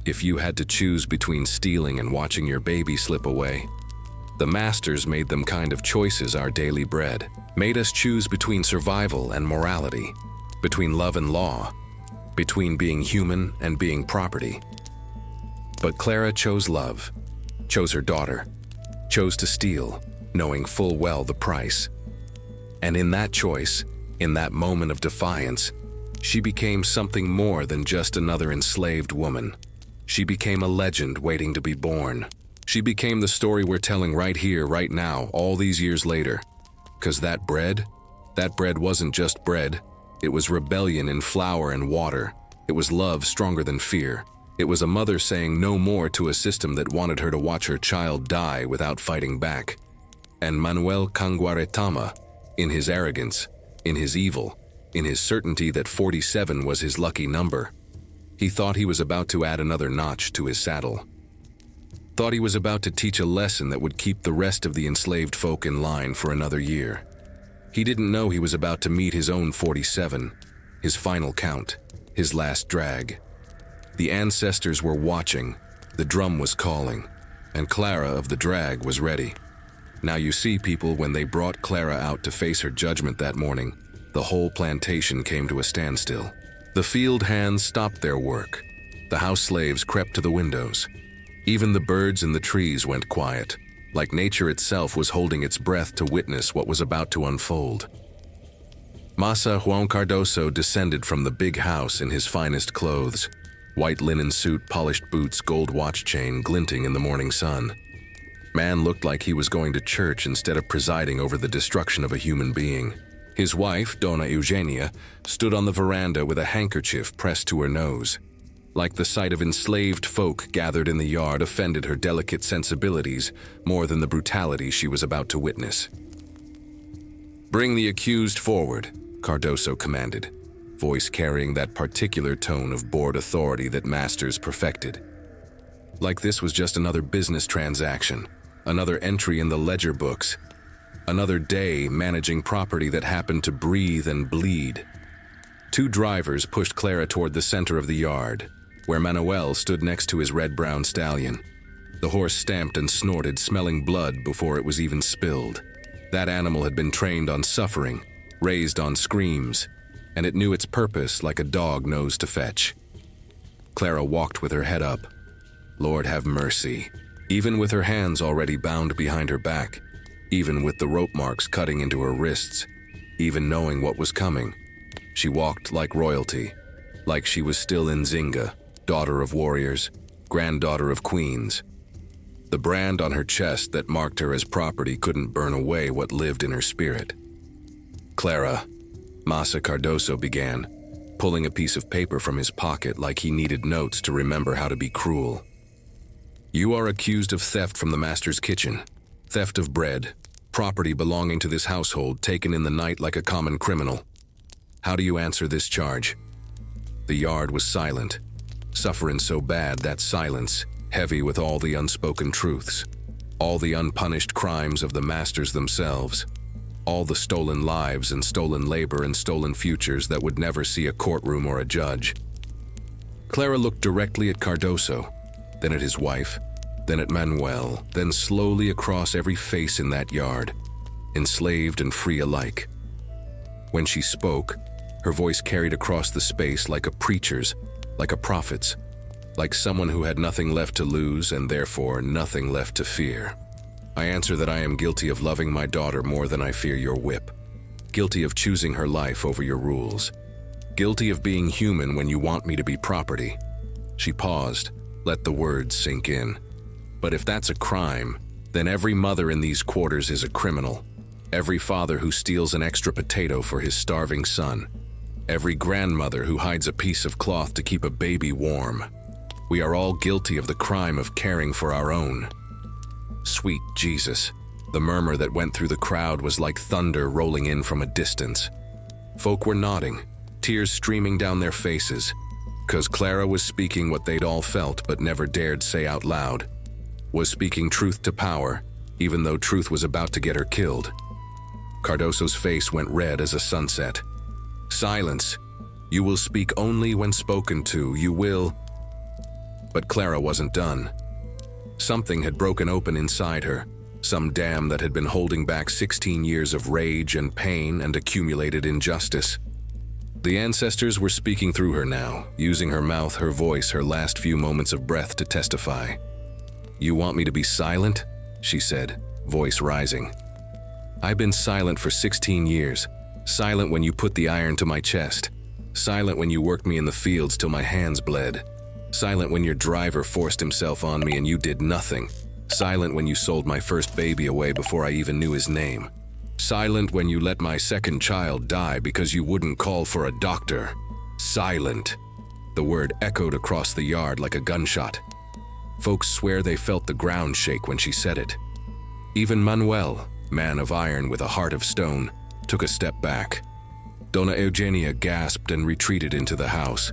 if you had to choose between stealing and watching your baby slip away? The masters made them kind of choices our daily bread, made us choose between survival and morality, between love and law, between being human and being property. But Clara chose love, chose her daughter, chose to steal, knowing full well the price. And in that choice, in that moment of defiance, she became something more than just another enslaved woman. She became a legend waiting to be born. She became the story we're telling right here, right now, all these years later. 'Cause that bread wasn't just bread. It was rebellion in flour and water. It was love stronger than fear. It was a mother saying no more to a system that wanted her to watch her child die without fighting back. And Manuel Canguaretama, in his arrogance, in his evil, in his certainty that 47 was his lucky number, he thought he was about to add another notch to his saddle. Thought he was about to teach a lesson that would keep the rest of the enslaved folk in line for another year. He didn't know he was about to meet his own 47, his final count, his last drag. The ancestors were watching, the drum was calling, and Clara of the drag was ready. Now you see, people, when they brought Clara out to face her judgment that morning, the whole plantation came to a standstill. The field hands stopped their work. The house slaves crept to the windows. Even the birds in the trees went quiet, like nature itself was holding its breath to witness what was about to unfold. Massa Juan Cardoso descended from the big house in his finest clothes, white linen suit, polished boots, gold watch chain glinting in the morning sun. Man looked like he was going to church instead of presiding over the destruction of a human being. His wife, Donna Eugenia, stood on the veranda with a handkerchief pressed to her nose. Like the sight of enslaved folk gathered in the yard offended her delicate sensibilities more than the brutality she was about to witness. "Bring the accused forward," Cardoso commanded, voice carrying that particular tone of bored authority that masters perfected. Like this was just another business transaction, another entry in the ledger books, another day managing property that happened to breathe and bleed. Two drivers pushed Clara toward the center of the yard, where Manuel stood next to his red-brown stallion. The horse stamped and snorted, smelling blood before it was even spilled. That animal had been trained on suffering, raised on screams, and it knew its purpose like a dog knows to fetch. Clara walked with her head up. Lord have mercy. Even with her hands already bound behind her back, even with the rope marks cutting into her wrists, even knowing what was coming, she walked like royalty, like she was still Nzinga, daughter of warriors, granddaughter of queens. The brand on her chest that marked her as property couldn't burn away what lived in her spirit. "Clara," Massa Cardoso began, pulling a piece of paper from his pocket like he needed notes to remember how to be cruel. "You are accused of theft from the master's kitchen, theft of bread, property belonging to this household taken in the night like a common criminal. How do you answer this charge?" The yard was silent, suffering so bad that silence, heavy with all the unspoken truths, all the unpunished crimes of the masters themselves, all the stolen lives and stolen labor and stolen futures that would never see a courtroom or a judge. Clara looked directly at Cardoso, then at his wife, then at Manuel, then slowly across every face in that yard, enslaved and free alike. When she spoke, her voice carried across the space like a preacher's, like a prophet's, like someone who had nothing left to lose and therefore nothing left to fear. "I answer that I am guilty of loving my daughter more than I fear your whip, guilty of choosing her life over your rules, guilty of being human when you want me to be property." She paused, let the words sink in. "But if that's a crime, then every mother in these quarters is a criminal. Every father who steals an extra potato for his starving son. Every grandmother who hides a piece of cloth to keep a baby warm. We are all guilty of the crime of caring for our own." Sweet Jesus, the murmur that went through the crowd was like thunder rolling in from a distance. Folk were nodding, tears streaming down their faces, 'cause Clara was speaking what they'd all felt but never dared say out loud, was speaking truth to power, even though truth was about to get her killed. Cardoso's face went red as a sunset. "Silence. You will speak only when spoken to. You will—" But Clara wasn't done. Something had broken open inside her, some dam that had been holding back 16 years of rage and pain and accumulated injustice. The ancestors were speaking through her now, using her mouth, her voice, her last few moments of breath to testify. "You want me to be silent?" she said, voice rising. "I've been silent for 16 years, silent when you put the iron to my chest, silent when you worked me in the fields till my hands bled, silent when your driver forced himself on me and you did nothing, silent when you sold my first baby away before I even knew his name, silent when you let my second child die because you wouldn't call for a doctor. Silent." The word echoed across the yard like a gunshot. Folks swear they felt the ground shake when she said it. Even Manuel, man of iron with a heart of stone, took a step back. Donna Eugenia gasped and retreated into the house.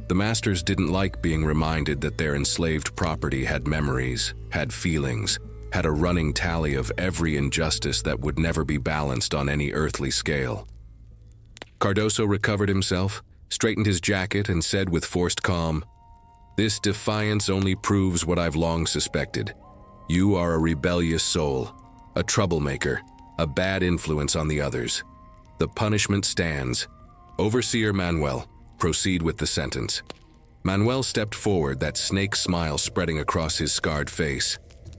The masters didn't like being reminded that their enslaved property had memories, had feelings, had a running tally of every injustice that would never be balanced on any earthly scale. Cardoso recovered himself, straightened his jacket, and said with forced calm, This defiance only proves what I've long suspected. You are a rebellious soul, a troublemaker, a bad influence on the others. The punishment stands. Overseer Manuel, proceed with the sentence." Manuel stepped forward, that snake smile spreading across his scarred face.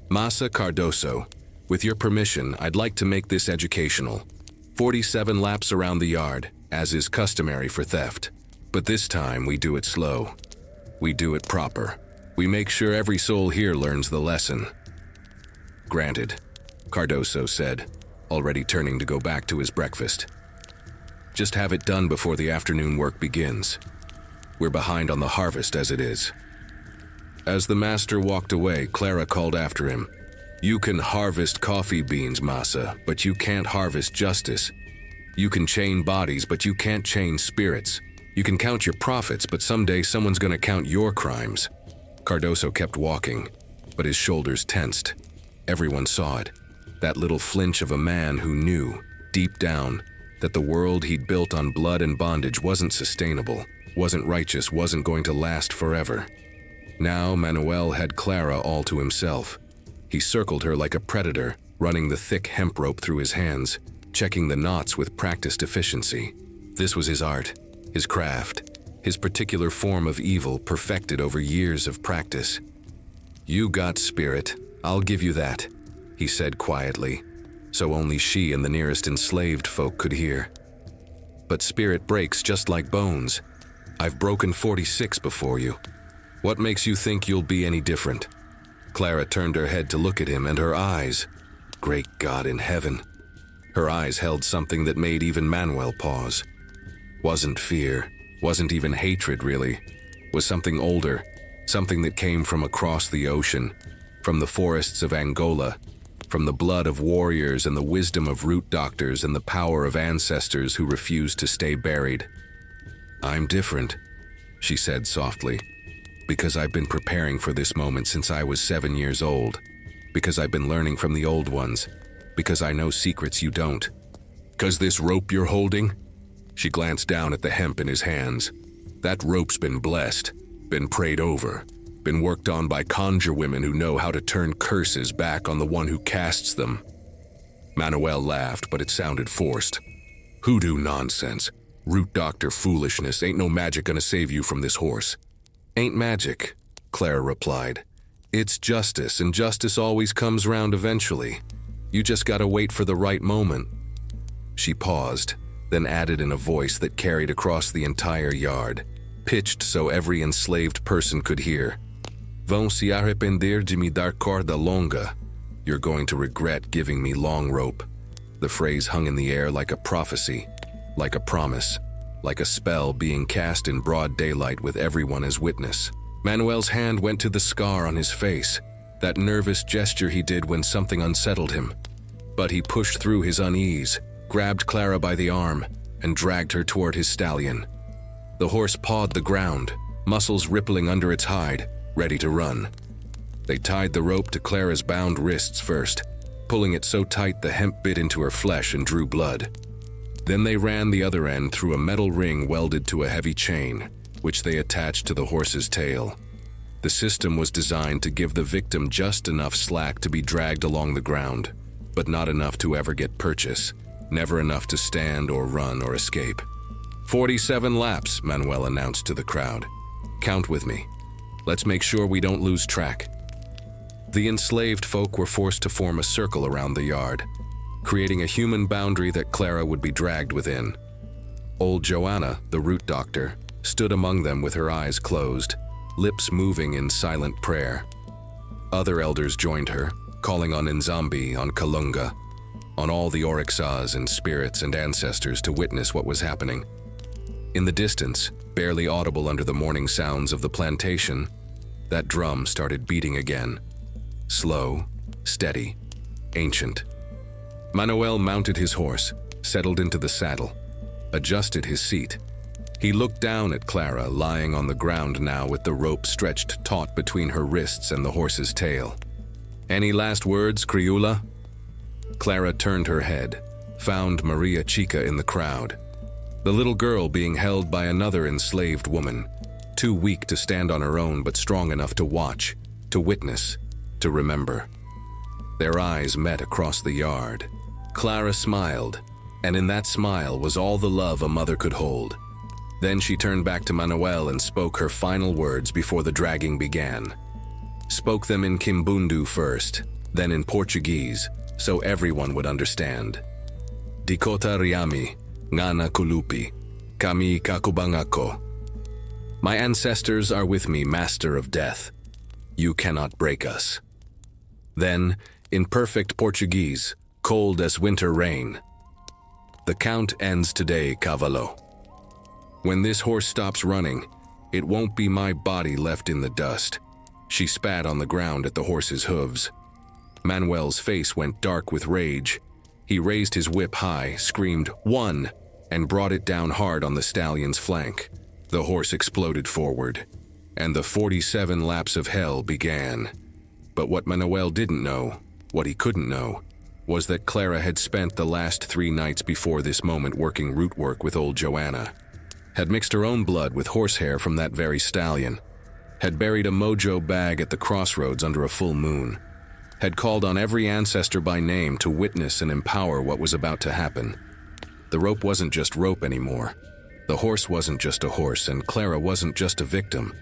"Masa Cardoso, with your permission, I'd like to make this educational. 47 laps around the yard, as is customary for theft. But this time we do it slow. We do it proper. We make sure every soul here learns the lesson." "Granted," Cardoso said, already turning to go back to his breakfast. "Just have it done before the afternoon work begins. We're behind on the harvest as it is." As the master walked away, Clara called after him. "You can harvest coffee beans, Masa, but you can't harvest justice. You can chain bodies, but you can't chain spirits. You can count your profits, but someday someone's gonna count your crimes." Cardoso kept walking, but his shoulders tensed. Everyone saw it. That little flinch of a man who knew, deep down, that the world he'd built on blood and bondage wasn't sustainable, wasn't righteous, wasn't going to last forever. Now Manuel had Clara all to himself. He circled her like a predator, running the thick hemp rope through his hands, checking the knots with practiced efficiency. This was his art, his craft, his particular form of evil perfected over years of practice. "You got spirit, I'll give you that," he said quietly, so only she and the nearest enslaved folk could hear. "But spirit breaks just like bones. I've broken 46 before you. What makes you think you'll be any different?" Clara turned her head to look at him, and her eyes, great God in heaven, her eyes held something that made even Manuel pause. Wasn't fear, wasn't even hatred really, was something older, something that came from across the ocean, from the forests of Angola, from the blood of warriors and the wisdom of root doctors and the power of ancestors who refused to stay buried. "I'm different," she said softly, "because I've been preparing for this moment since I was 7 years old, because I've been learning from the old ones, because I know secrets you don't." "'Cause this rope you're holding?" She glanced down at the hemp in his hands. "That rope's been blessed, been prayed over, been worked on by conjure women who know how to turn curses back on the one who casts them." Manuel laughed, but it sounded forced. "Hoodoo nonsense. Root doctor foolishness. Ain't no magic gonna save you from this horse." "Ain't magic," Clara replied. "It's justice, and justice always comes round eventually. You just gotta wait for the right moment." She paused, then added in a voice that carried across the entire yard, pitched so every enslaved person could hear. "Vão se arrepender de me dar corda longa." You're going to regret giving me long rope. The phrase hung in the air like a prophecy, like a promise, like a spell being cast in broad daylight with everyone as witness. Manuel's hand went to the scar on his face, that nervous gesture he did when something unsettled him. But he pushed through his unease, grabbed Clara by the arm, and dragged her toward his stallion. The horse pawed the ground, muscles rippling under its hide, ready to run. They tied the rope to Clara's bound wrists first, pulling it so tight the hemp bit into her flesh and drew blood. Then they ran the other end through a metal ring welded to a heavy chain, which they attached to the horse's tail. The system was designed to give the victim just enough slack to be dragged along the ground, but not enough to ever get purchase, never enough to stand or run or escape. 47 laps, Manuel announced to the crowd. "Count with me. Let's make sure we don't lose track." The enslaved folk were forced to form a circle around the yard, creating a human boundary that Clara would be dragged within. Old Joanna, the root doctor, stood among them with her eyes closed, lips moving in silent prayer. Other elders joined her, calling on Nzambi, on Kalunga, on all the Oryxas and spirits and ancestors to witness what was happening. In the distance, barely audible under the morning sounds of the plantation, that drum started beating again. Slow, steady, ancient. Manuel mounted his horse, settled into the saddle, adjusted his seat. He looked down at Clara, lying on the ground now with the rope stretched taut between her wrists and the horse's tail. "Any last words, Criula?" Clara turned her head, found Maria Chica in the crowd, the little girl being held by another enslaved woman, too weak to stand on her own but strong enough to watch, to witness, to remember. Their eyes met across the yard. Clara smiled, and in that smile was all the love a mother could hold. Then she turned back to Manuel and spoke her final words before the dragging began. Spoke them in Kimbundu first, then in Portuguese, so everyone would understand. Dikota riami, ngana kulupi, kami kakubangako. My ancestors are with me, master of death. You cannot break us. Then, in perfect Portuguese, cold as winter rain. The count ends today, Cavallo. When this horse stops running, it won't be my body left in the dust. She spat on the ground at the horse's hooves. Manuel's face went dark with rage. He raised his whip high, screamed, "One!" and brought it down hard on the stallion's flank. The horse exploded forward, and the 47 laps of hell began. But what Manuel didn't know, what he couldn't know, was that Clara had spent the last 3 nights before this moment working root work with old Joanna, had mixed her own blood with horsehair from that very stallion, had buried a mojo bag at the crossroads under a full moon, had called on every ancestor by name to witness and empower what was about to happen. The rope wasn't just rope anymore. The horse wasn't just a horse, and Clara wasn't just a victim.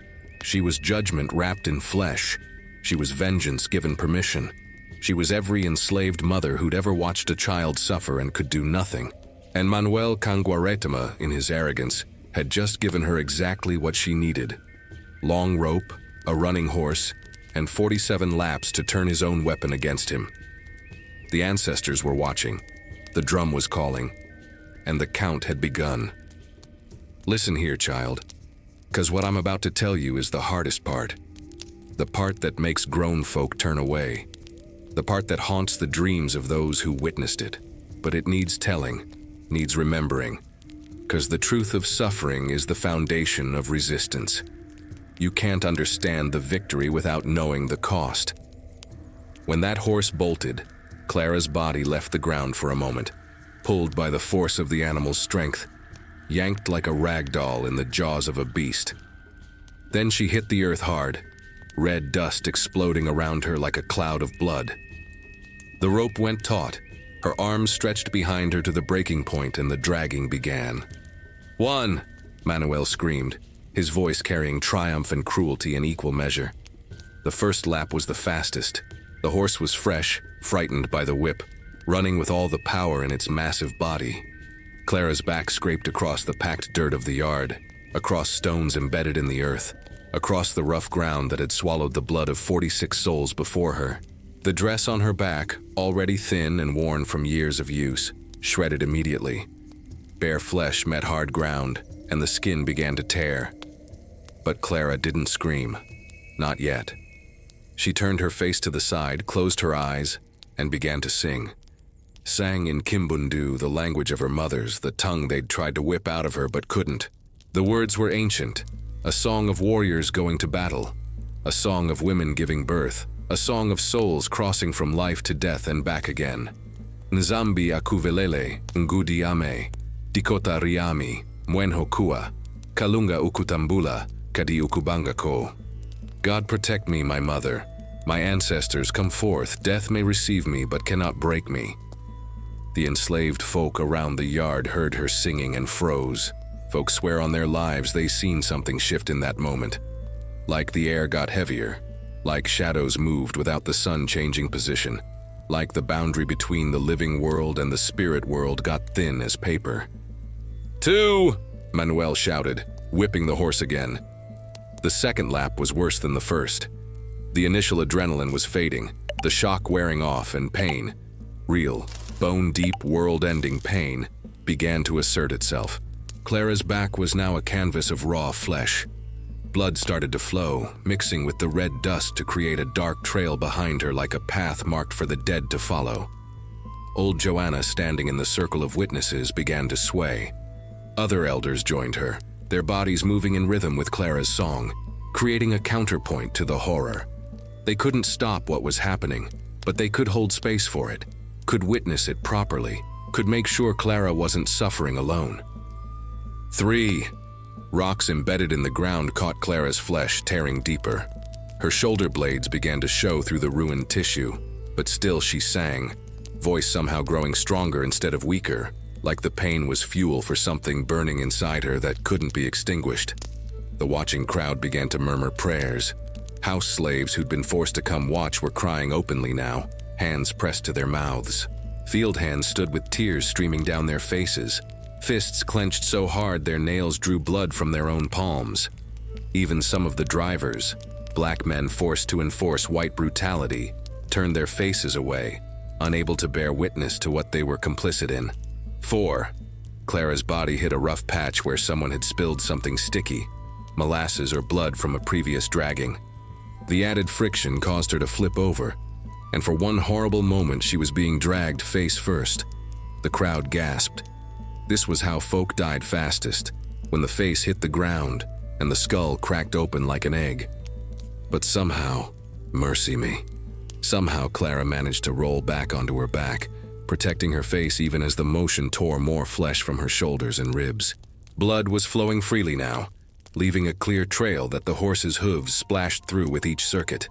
She was judgment wrapped in flesh. She was vengeance given permission. She was every enslaved mother who'd ever watched a child suffer and could do nothing. And Manuel Canguaretama, in his arrogance, had just given her exactly what she needed. Long rope, a running horse, and 47 laps to turn his own weapon against him. The ancestors were watching. The drum was calling. And the count had begun. Listen here, child, 'cause what I'm about to tell you is the hardest part. The part that makes grown folk turn away. The part that haunts the dreams of those who witnessed it. But it needs telling, needs remembering, 'cause the truth of suffering is the foundation of resistance. You can't understand the victory without knowing the cost. When that horse bolted, Clara's body left the ground for a moment, pulled by the force of the animal's strength, yanked like a rag doll in the jaws of a beast. Then she hit the earth hard, red dust exploding around her like a cloud of blood. The rope went taut, her arms stretched behind her to the breaking point, and the dragging began. "One!" Manuel screamed, his voice carrying triumph and cruelty in equal measure. The first lap was the fastest. The horse was fresh, frightened by the whip, running with all the power in its massive body. Clara's back scraped across the packed dirt of the yard, across stones embedded in the earth, across the rough ground that had swallowed the blood of 46 souls before her. The dress on her back, already thin and worn from years of use, shredded immediately. Bare flesh met hard ground, and the skin began to tear. But Clara didn't scream. Not yet. She turned her face to the side, closed her eyes, and began to sing. Sang in Kimbundu, the language of her mother's, the tongue they'd tried to whip out of her but couldn't. The words were ancient, a song of warriors going to battle, a song of women giving birth, a song of souls crossing from life to death and back again. Nzambi akuvelele, ngudiame, dikota riami, mwenho kua, kalunga ukutambula, kadi ukubanga ko. God protect me, my mother. My ancestors, come forth. Death may receive me, but cannot break me. The enslaved folk around the yard heard her singing and froze. Folks swear on their lives they seen something shift in that moment. Like the air got heavier, like shadows moved without the sun changing position, like the boundary between the living world and the spirit world got thin as paper. "Two!" Manuel shouted, whipping the horse again. The second lap was worse than the first. The initial adrenaline was fading, the shock wearing off, and pain, real, bone-deep, world-ending pain, began to assert itself. Clara's back was now a canvas of raw flesh. Blood started to flow, mixing with the red dust to create a dark trail behind her like a path marked for the dead to follow. Old Joanna, standing in the circle of witnesses, began to sway. Other elders joined her, their bodies moving in rhythm with Clara's song, creating a counterpoint to the horror. They couldn't stop what was happening, but they could hold space for it, could witness it properly, could make sure Clara wasn't suffering alone. 3. Rocks embedded in the ground caught Clara's flesh, tearing deeper. Her shoulder blades began to show through the ruined tissue, but still she sang, voice somehow growing stronger instead of weaker, like the pain was fuel for something burning inside her that couldn't be extinguished. The watching crowd began to murmur prayers. House slaves who'd been forced to come watch were crying openly now, hands pressed to their mouths. Field hands stood with tears streaming down their faces, fists clenched so hard their nails drew blood from their own palms. Even some of the drivers, black men forced to enforce white brutality, turned their faces away, unable to bear witness to what they were complicit in. 4. Clara's body hit a rough patch where someone had spilled something sticky, molasses or blood from a previous dragging. The added friction caused her to flip over, and for one horrible moment she was being dragged face first. The crowd gasped. This was how folk died fastest, when the face hit the ground and the skull cracked open like an egg. But somehow, mercy me, somehow Clara managed to roll back onto her back, protecting her face even as the motion tore more flesh from her shoulders and ribs. Blood was flowing freely now, leaving a clear trail that the horse's hooves splashed through with each circuit.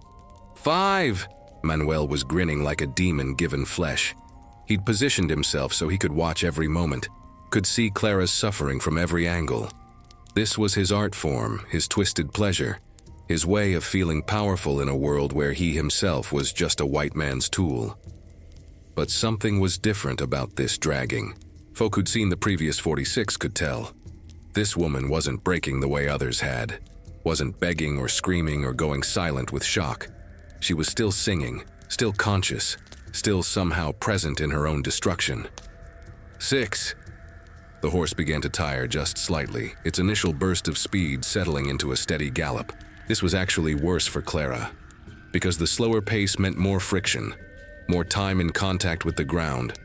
5! Manuel was grinning like a demon given flesh. He'd positioned himself so he could watch every moment, could see Clara's suffering from every angle. This was his art form, his twisted pleasure, his way of feeling powerful in a world where he himself was just a white man's tool. But something was different about this dragging. Folk who'd seen the previous 46 could tell. This woman wasn't breaking the way others had, wasn't begging or screaming or going silent with shock. She was still singing, still conscious, still somehow present in her own destruction. 6. The horse began to tire just slightly, its initial burst of speed settling into a steady gallop. This was actually worse for Clara, because the slower pace meant more friction, more time in contact with the ground,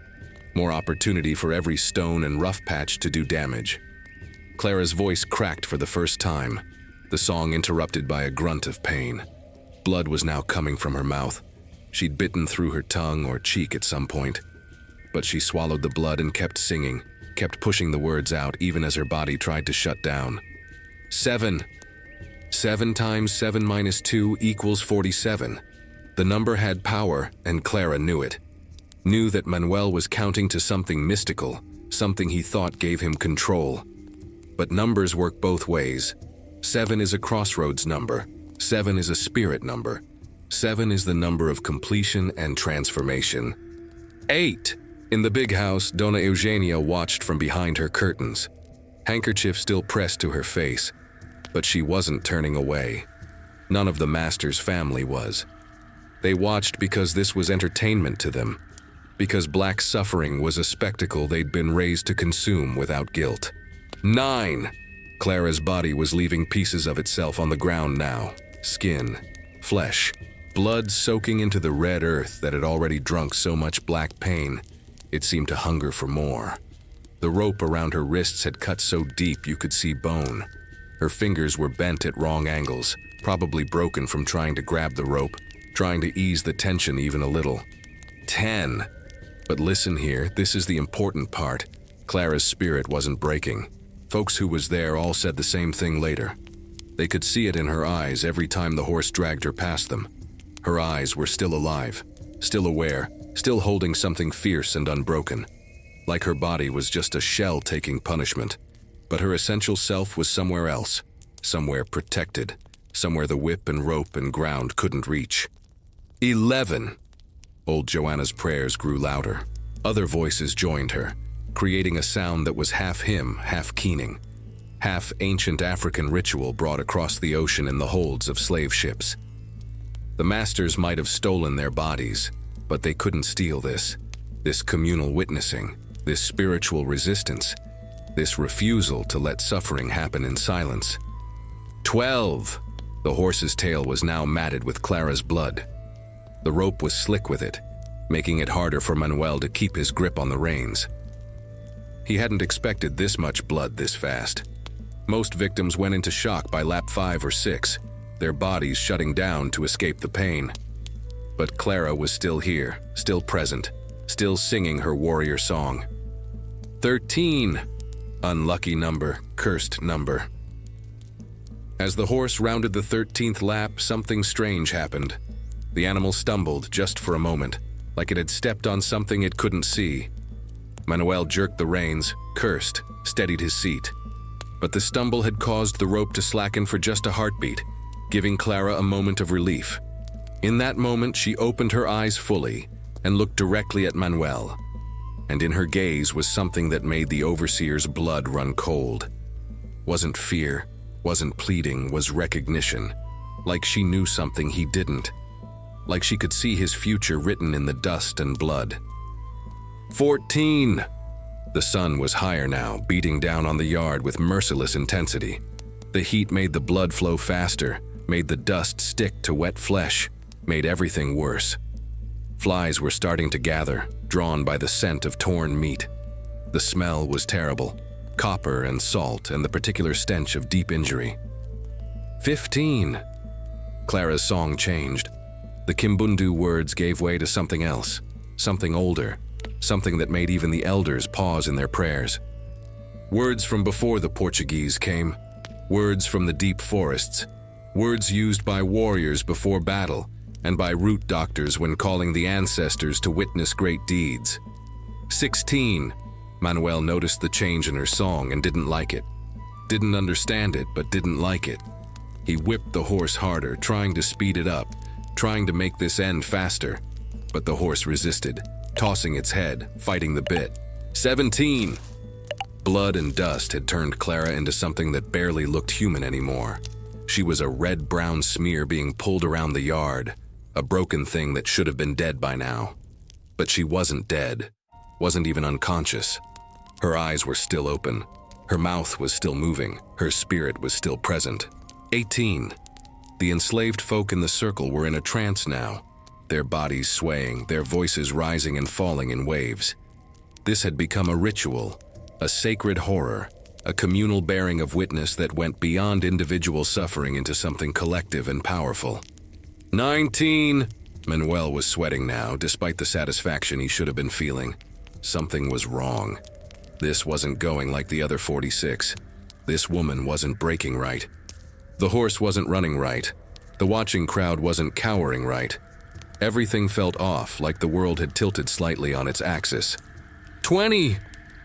more opportunity for every stone and rough patch to do damage. Clara's voice cracked for the first time, the song interrupted by a grunt of pain. Blood was now coming from her mouth. She'd bitten through her tongue or cheek at some point, but she swallowed the blood and kept singing, kept pushing the words out even as her body tried to shut down. 7. 7 times 7 minus 2 equals 47. The number had power, and Clara knew it. Knew that Manuel was counting to something mystical, something he thought gave him control. But numbers work both ways. 7 is a crossroads number. 7 is a spirit number. 7 is the number of completion and transformation. 8. In the big house, Dona Eugenia watched from behind her curtains, handkerchief still pressed to her face, but she wasn't turning away. None of the master's family was. They watched because this was entertainment to them, because black suffering was a spectacle they'd been raised to consume without guilt. 9. Clara's body was leaving pieces of itself on the ground now. Skin, flesh, blood soaking into the red earth that had already drunk so much black pain. It seemed to hunger for more. The rope around her wrists had cut so deep you could see bone. Her fingers were bent at wrong angles, probably broken from trying to grab the rope, trying to ease the tension even a little. 10. But listen here, this is the important part. Clara's spirit wasn't breaking. Folks who was there all said the same thing later. They could see it in her eyes every time the horse dragged her past them. Her eyes were still alive, still aware, still holding something fierce and unbroken. Like her body was just a shell taking punishment. But her essential self was somewhere else, somewhere protected, somewhere the whip and rope and ground couldn't reach. 11. Old Joanna's prayers grew louder. Other voices joined her, creating a sound that was half hymn, half keening, half ancient African ritual brought across the ocean in the holds of slave ships. The masters might have stolen their bodies, but they couldn't steal this communal witnessing, this spiritual resistance, this refusal to let suffering happen in silence. 12. The horse's tail was now matted with Clara's blood. The rope was slick with it, making it harder for Manuel to keep his grip on the reins. He hadn't expected this much blood this fast. Most victims went into shock by lap 5 or 6, their bodies shutting down to escape the pain. But Clara was still here, still present, still singing her warrior song. 13. Unlucky number, cursed number. As the horse rounded the 13th lap, something strange happened. The animal stumbled just for a moment, like it had stepped on something it couldn't see. Manuel jerked the reins, cursed, steadied his seat. But the stumble had caused the rope to slacken for just a heartbeat, giving Clara a moment of relief. In that moment, she opened her eyes fully and looked directly at Manuel. And in her gaze was something that made the overseer's blood run cold. Wasn't fear, wasn't pleading, was recognition. Like she knew something he didn't. Like she could see his future written in the dust and blood. 14! The sun was higher now, beating down on the yard with merciless intensity. The heat made the blood flow faster, made the dust stick to wet flesh, made everything worse. Flies were starting to gather, drawn by the scent of torn meat. The smell was terrible, copper and salt and the particular stench of deep injury. 15! Clara's song changed. The Kimbundu words gave way to something else, something older, something that made even the elders pause in their prayers. Words from before the Portuguese came, words from the deep forests, words used by warriors before battle and by root doctors when calling the ancestors to witness great deeds. 16. Manuel noticed the change in her song and didn't like it. Didn't understand it, but didn't like it. He whipped the horse harder, trying to speed it up, trying to make this end faster. But the horse resisted, tossing its head, fighting the bit. 17! Blood and dust had turned Clara into something that barely looked human anymore. She was a red-brown smear being pulled around the yard, a broken thing that should have been dead by now. But she wasn't dead, wasn't even unconscious. Her eyes were still open, her mouth was still moving, her spirit was still present. 18. The enslaved folk in the circle were in a trance now, their bodies swaying, their voices rising and falling in waves. This had become a ritual, a sacred horror, a communal bearing of witness that went beyond individual suffering into something collective and powerful. 19! Manuel was sweating now, despite the satisfaction he should have been feeling. Something was wrong. This wasn't going like the other 46. This woman wasn't breaking right. The horse wasn't running right. The watching crowd wasn't cowering right. Everything felt off, like the world had tilted slightly on its axis. 20!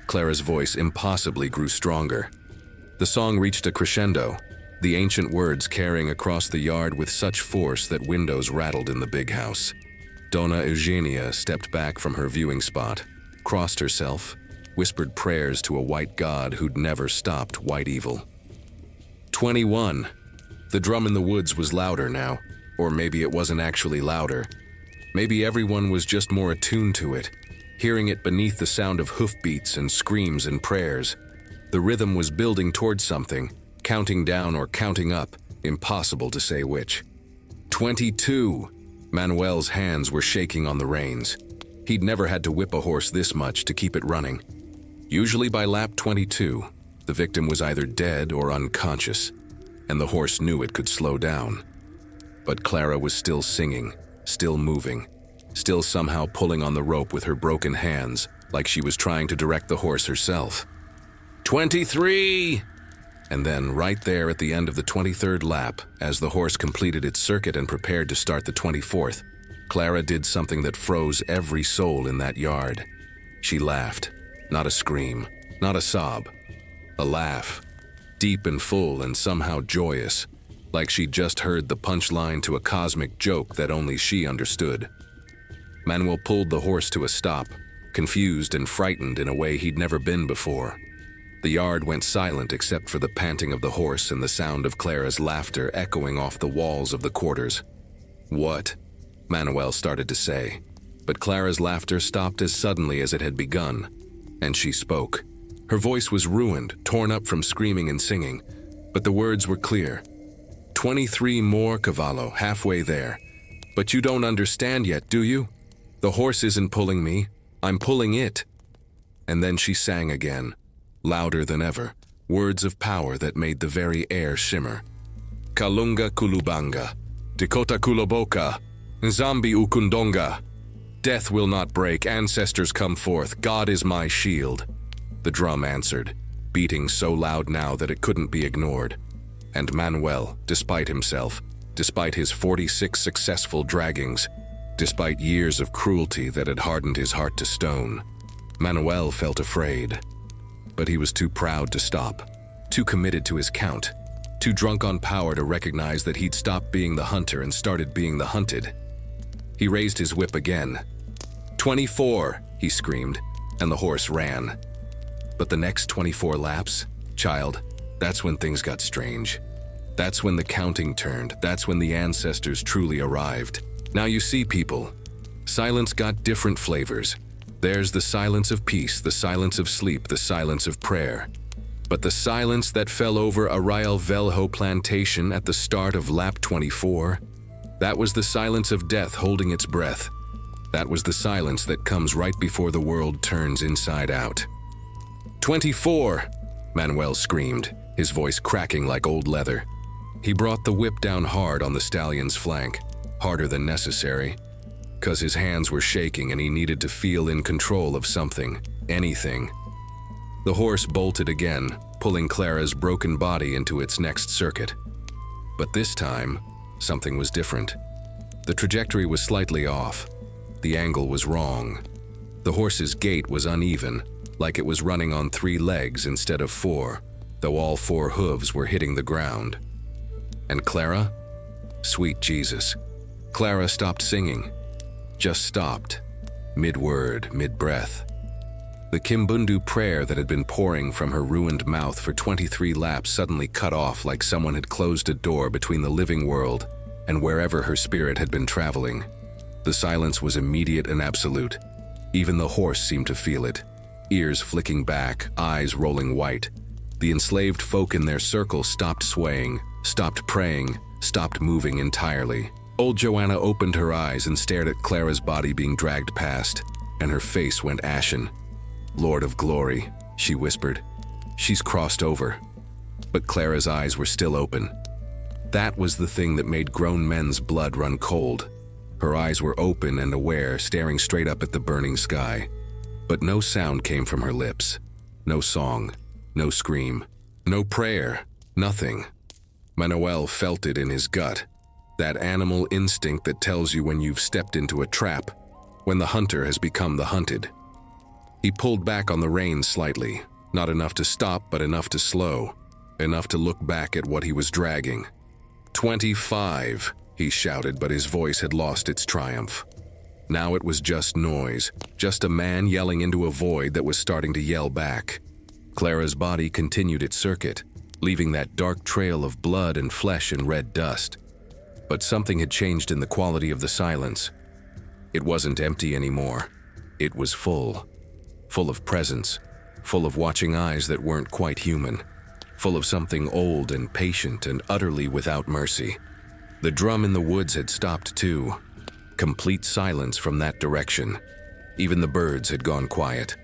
Clara's voice impossibly grew stronger. The song reached a crescendo, the ancient words carrying across the yard with such force that windows rattled in the big house. Dona Eugenia stepped back from her viewing spot, crossed herself, whispered prayers to a white god who'd never stopped white evil. 21. The drum in the woods was louder now, or maybe it wasn't actually louder. Maybe everyone was just more attuned to it, hearing it beneath the sound of hoofbeats and screams and prayers. The rhythm was building towards something, counting down or counting up, impossible to say which. 22. Manuel's hands were shaking on the reins. He'd never had to whip a horse this much to keep it running. Usually by lap 22, the victim was either dead or unconscious, and the horse knew it could slow down. But Clara was still singing, still moving, still somehow pulling on the rope with her broken hands, like she was trying to direct the horse herself. 23! And then, right there at the end of the 23rd lap, as the horse completed its circuit and prepared to start the 24th, Clara did something that froze every soul in that yard. She laughed. Not a scream, not a sob. A laugh. Deep and full and somehow joyous, like she'd just heard the punchline to a cosmic joke that only she understood. Manuel pulled the horse to a stop, confused and frightened in a way he'd never been before. The yard went silent except for the panting of the horse and the sound of Clara's laughter echoing off the walls of the quarters. "What?" Manuel started to say, but Clara's laughter stopped as suddenly as it had begun, and she spoke. Her voice was ruined, torn up from screaming and singing, but the words were clear. 23 more, cavallo, halfway there. But you don't understand yet, do you? The horse isn't pulling me, I'm pulling it. And then she sang again, louder than ever, words of power that made the very air shimmer. Kalunga kulubanga, Dakota kuloboka, Nzambi ukundonga. Death will not break, ancestors come forth, God is my shield. The drum answered, beating so loud now that it couldn't be ignored. And Manuel, despite himself, despite his 46 successful draggings, despite years of cruelty that had hardened his heart to stone, Manuel felt afraid. But he was too proud to stop, too committed to his count, too drunk on power to recognize that he'd stopped being the hunter and started being the hunted. He raised his whip again. 24, he screamed, and the horse ran. But the next 24 laps, child, that's when things got strange. That's when the counting turned. That's when the ancestors truly arrived. Now you see, people, silence got different flavors. There's the silence of peace, the silence of sleep, the silence of prayer. But the silence that fell over Arrayal Velho plantation at the start of lap 24, that was the silence of death holding its breath. That was the silence that comes right before the world turns inside out. 24, Manuel screamed, his voice cracking like old leather. He brought the whip down hard on the stallion's flank, harder than necessary, 'cause his hands were shaking and he needed to feel in control of something, anything. The horse bolted again, pulling Clara's broken body into its next circuit. But this time, something was different. The trajectory was slightly off. The angle was wrong. The horse's gait was uneven, like it was running on 3 legs instead of 4, though all 4 hooves were hitting the ground. And Clara? Sweet Jesus. Clara stopped singing. Just stopped. Mid-word, mid-breath. The Kimbundu prayer that had been pouring from her ruined mouth for 23 laps suddenly cut off like someone had closed a door between the living world and wherever her spirit had been traveling. The silence was immediate and absolute. Even the horse seemed to feel it, ears flicking back, eyes rolling white. The enslaved folk in their circle stopped swaying, stopped praying, stopped moving entirely. Old Joanna opened her eyes and stared at Clara's body being dragged past, and her face went ashen. "Lord of glory," she whispered. "She's crossed over." But Clara's eyes were still open. That was the thing that made grown men's blood run cold. Her eyes were open and aware, staring straight up at the burning sky. But no sound came from her lips. No song, no scream, no prayer, nothing. Manuel felt it in his gut. That animal instinct that tells you when you've stepped into a trap, when the hunter has become the hunted. He pulled back on the reins slightly, not enough to stop but enough to slow, enough to look back at what he was dragging. 25, he shouted, but his voice had lost its triumph. Now it was just noise, just a man yelling into a void that was starting to yell back. Clara's body continued its circuit, leaving that dark trail of blood and flesh and red dust. But something had changed in the quality of the silence. It wasn't empty anymore. It was full. Full of presence, full of watching eyes that weren't quite human, full of something old and patient and utterly without mercy. The drum in the woods had stopped too. Complete silence from that direction. Even the birds had gone quiet.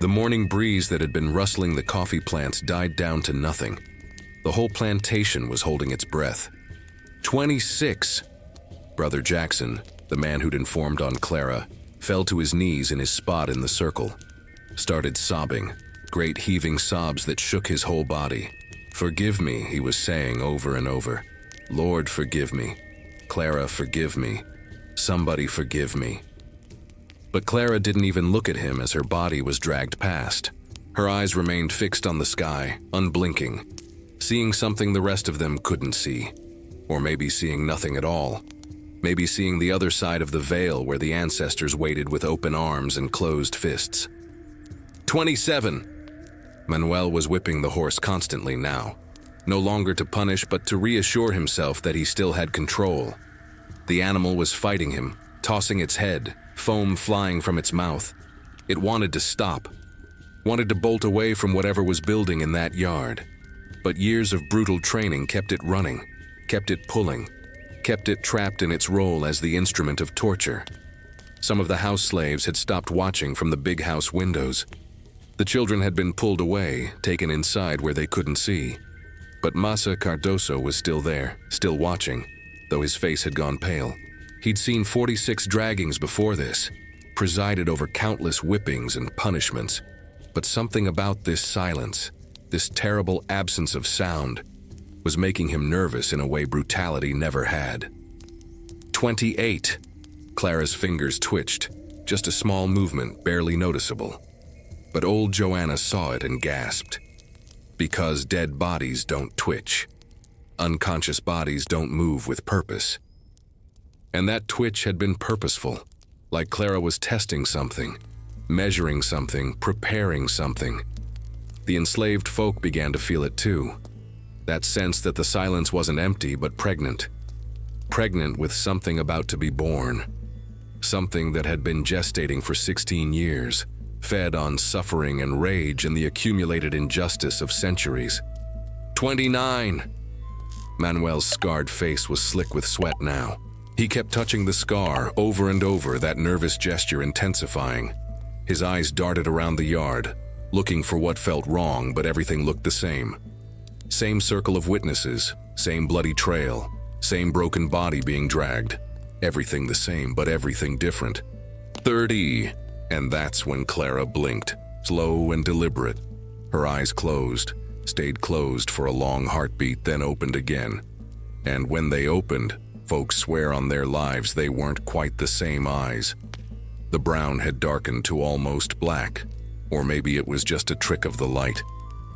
The morning breeze that had been rustling the coffee plants died down to nothing. The whole plantation was holding its breath. 26! Brother Jackson, the man who'd informed on Clara, fell to his knees in his spot in the circle. Started sobbing, great heaving sobs that shook his whole body. "Forgive me," he was saying over and over. "Lord, forgive me. Clara, forgive me. Somebody forgive me." But Clara didn't even look at him as her body was dragged past. Her eyes remained fixed on the sky, unblinking, seeing something the rest of them couldn't see. Or maybe seeing nothing at all. Maybe seeing the other side of the veil where the ancestors waited with open arms and closed fists. 27! Manuel was whipping the horse constantly now, no longer to punish but to reassure himself that he still had control. The animal was fighting him, tossing its head, foam flying from its mouth. It wanted to stop, wanted to bolt away from whatever was building in that yard. But years of brutal training kept it running, kept it pulling, kept it trapped in its role as the instrument of torture. Some of the house slaves had stopped watching from the big house windows. The children had been pulled away, taken inside where they couldn't see. But Massa Cardoso was still there, still watching, though his face had gone pale. He'd seen 46 draggings before this, presided over countless whippings and punishments. But something about this silence, this terrible absence of sound, was making him nervous in a way brutality never had. 28. Clara's fingers twitched, just a small movement, barely noticeable. But old Joanna saw it and gasped. Because dead bodies don't twitch. Unconscious bodies don't move with purpose. And that twitch had been purposeful, like Clara was testing something, measuring something, preparing something. The enslaved folk began to feel it too. That sense that the silence wasn't empty but pregnant. Pregnant with something about to be born. Something that had been gestating for 16 years, fed on suffering and rage and the accumulated injustice of centuries. 29! Manuel's scarred face was slick with sweat now. He kept touching the scar over and over, that nervous gesture intensifying. His eyes darted around the yard, looking for what felt wrong, but everything looked the same. Same circle of witnesses, same bloody trail, same broken body being dragged. Everything the same, but everything different. 30! And that's when Clara blinked, slow and deliberate. Her eyes closed, stayed closed for a long heartbeat, then opened again. And when they opened, folks swear on their lives they weren't quite the same eyes. The brown had darkened to almost black. Or maybe it was just a trick of the light.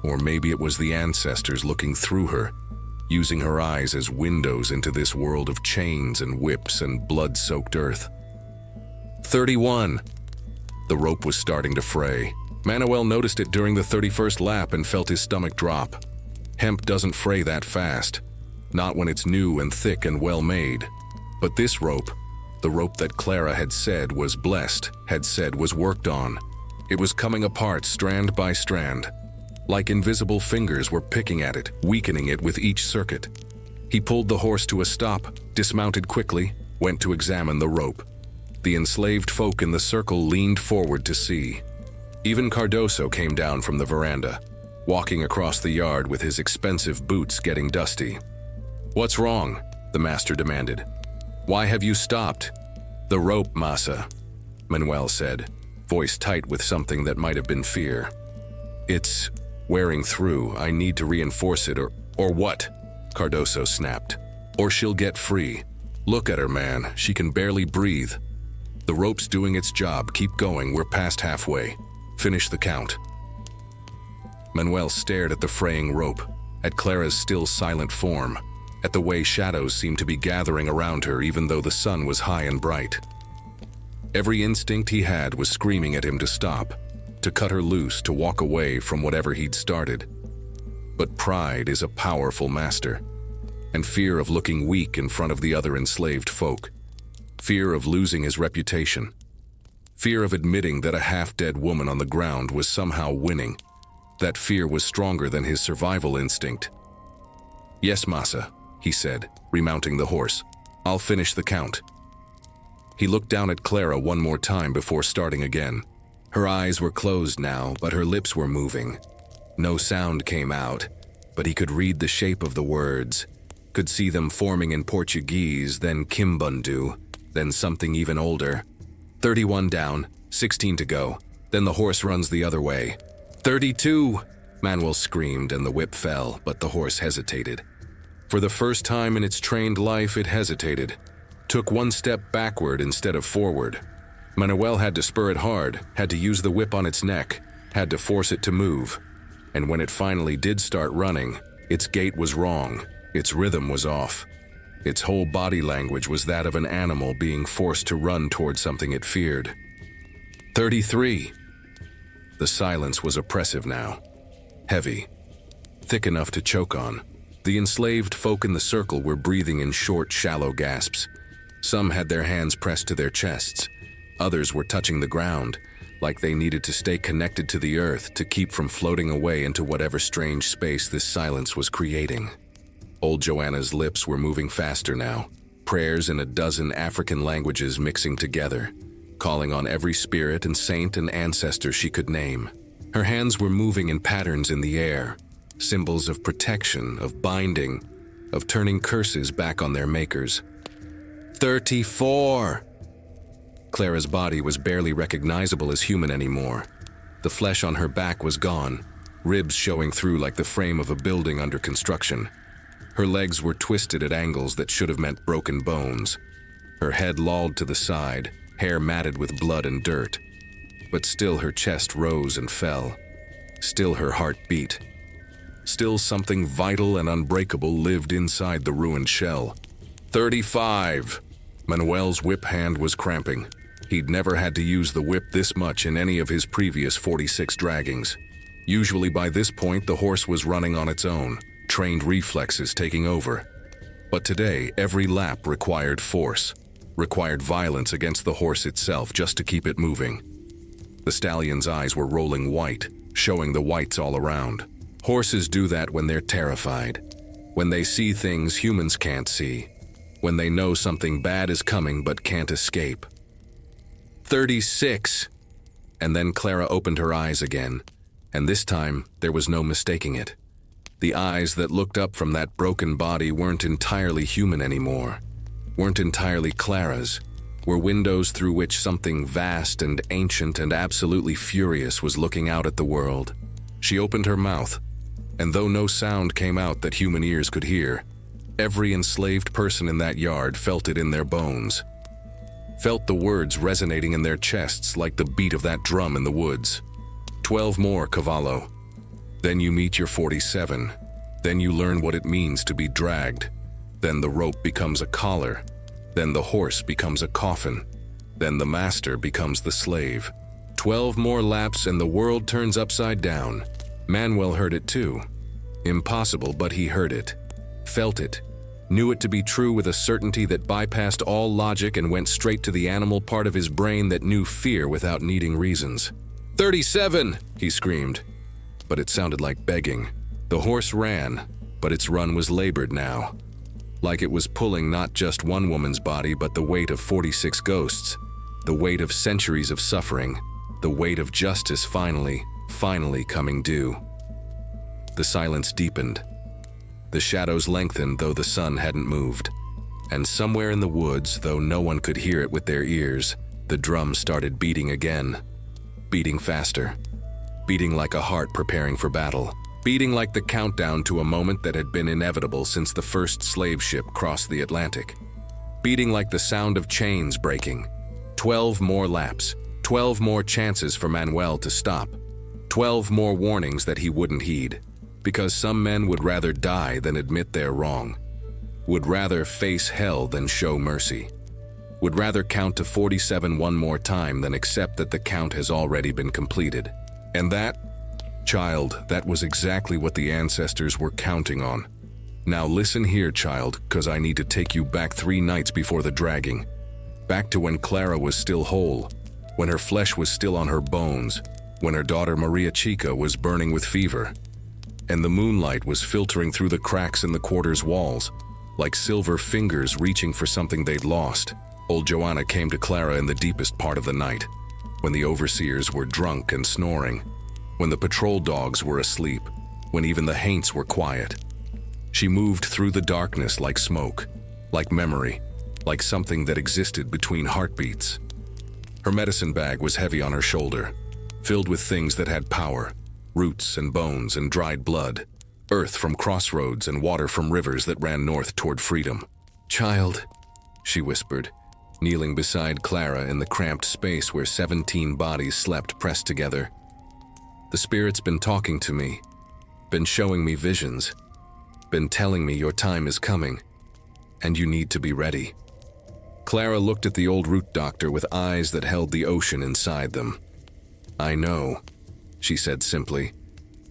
Or maybe it was the ancestors looking through her, using her eyes as windows into this world of chains and whips and blood-soaked earth. 31! The rope was starting to fray. Manuel noticed it during the 31st lap and felt his stomach drop. Hemp doesn't fray that fast. Not when it's new and thick and well-made. But this rope, the rope that Clara had said was blessed, had said was worked on, it was coming apart strand by strand. Like invisible fingers were picking at it, weakening it with each circuit. He pulled the horse to a stop, dismounted quickly, went to examine the rope. The enslaved folk in the circle leaned forward to see. Even Cardoso came down from the veranda, walking across the yard with his expensive boots getting dusty. "What's wrong?" the master demanded. "Why have you stopped?" "The rope, Massa," Manuel said, voice tight with something that might have been fear. "It's wearing through. I need to reinforce it or what?" Cardoso snapped. "Or she'll get free. Look at her, man. She can barely breathe. The rope's doing its job. Keep going. We're past halfway. Finish the count." Manuel stared at the fraying rope, at Clara's still silent form, at the way shadows seemed to be gathering around her even though the sun was high and bright. Every instinct he had was screaming at him to stop, to cut her loose, to walk away from whatever he'd started. But pride is a powerful master, and fear of looking weak in front of the other enslaved folk, fear of losing his reputation, fear of admitting that a half-dead woman on the ground was somehow winning. That fear was stronger than his survival instinct. "Yes, Massa," he said, remounting the horse. "I'll finish the count." He looked down at Clara one more time before starting again. Her eyes were closed now, but her lips were moving. No sound came out, but he could read the shape of the words, could see them forming in Portuguese, then Kimbundu, then something even older. 31 down, 16 to go, then the horse runs the other way. 32! Manuel screamed and the whip fell, but the horse hesitated. For the first time in its trained life, it hesitated. Took one step backward instead of forward. Manuel had to spur it hard, had to use the whip on its neck, had to force it to move. And when it finally did start running, its gait was wrong, its rhythm was off. Its whole body language was that of an animal being forced to run toward something it feared. 33! The silence was oppressive now. Heavy. Thick enough to choke on. The enslaved folk in the circle were breathing in short, shallow gasps. Some had their hands pressed to their chests. Others were touching the ground, like they needed to stay connected to the earth to keep from floating away into whatever strange space this silence was creating. Old Joanna's lips were moving faster now, prayers in a dozen African languages mixing together, calling on every spirit and saint and ancestor she could name. Her hands were moving in patterns in the air, symbols of protection, of binding, of turning curses back on their makers. 34! Clara's body was barely recognizable as human anymore. The flesh on her back was gone, ribs showing through like the frame of a building under construction. Her legs were twisted at angles that should have meant broken bones. Her head lolled to the side, hair matted with blood and dirt. But still her chest rose and fell. Still her heart beat. Still something vital and unbreakable lived inside the ruined shell. 35! Manuel's whip hand was cramping. He'd never had to use the whip this much in any of his previous 46 draggings. Usually by this point, the horse was running on its own, trained reflexes taking over. But today, every lap required force, required violence against the horse itself just to keep it moving. The stallion's eyes were rolling white, showing the whites all around. Horses do that when they're terrified, when they see things humans can't see, when they know something bad is coming but can't escape. 36! And then Clara opened her eyes again, and this time there was no mistaking it. The eyes that looked up from that broken body weren't entirely human anymore, weren't entirely Clara's, were windows through which something vast and ancient and absolutely furious was looking out at the world. She opened her mouth, and though no sound came out that human ears could hear, every enslaved person in that yard felt it in their bones, felt the words resonating in their chests like the beat of that drum in the woods. 12 more, cavallo. Then you meet your 47. Then you learn what it means to be dragged. Then the rope becomes a collar. Then the horse becomes a coffin. Then the master becomes the slave. 12 more laps and the world turns upside down. Manuel heard it too. Impossible, but he heard it. Felt it. Knew it to be true with a certainty that bypassed all logic and went straight to the animal part of his brain that knew fear without needing reasons. 37! He screamed. But it sounded like begging. The horse ran, but its run was labored now. Like it was pulling not just one woman's body, but the weight of 46 ghosts, the weight of centuries of suffering, the weight of justice finally coming due. The silence deepened. The shadows lengthened, though the sun hadn't moved. And somewhere in the woods, though no one could hear it with their ears, the drum started beating again. Beating faster. Beating like a heart preparing for battle. Beating like the countdown to a moment that had been inevitable since the first slave ship crossed the Atlantic. Beating like the sound of chains breaking. 12 more laps. 12 more chances for Manuel to stop. 12 more warnings that he wouldn't heed. Because some men would rather die than admit they're wrong. Would rather face hell than show mercy. Would rather count to 47 one more time than accept that the count has already been completed. And that, child, that was exactly what the ancestors were counting on. Now listen here, child, 'cause I need to take you back 3 nights before the dragging. Back to when Clara was still whole, when her flesh was still on her bones, when her daughter Maria Chica was burning with fever, and the moonlight was filtering through the cracks in the quarter's walls, like silver fingers reaching for something they'd lost. Old Joanna came to Clara in the deepest part of the night, when the overseers were drunk and snoring, when the patrol dogs were asleep, when even the haints were quiet. She moved through the darkness like smoke, like memory, like something that existed between heartbeats. Her medicine bag was heavy on her shoulder, filled with things that had power, roots and bones and dried blood, earth from crossroads and water from rivers that ran north toward freedom. "Child," she whispered, kneeling beside Clara in the cramped space where 17 bodies slept pressed together. "The Spirit's been talking to me, been showing me visions, been telling me your time is coming, and you need to be ready." Clara looked at the old root doctor with eyes that held the ocean inside them. "I know," she said simply.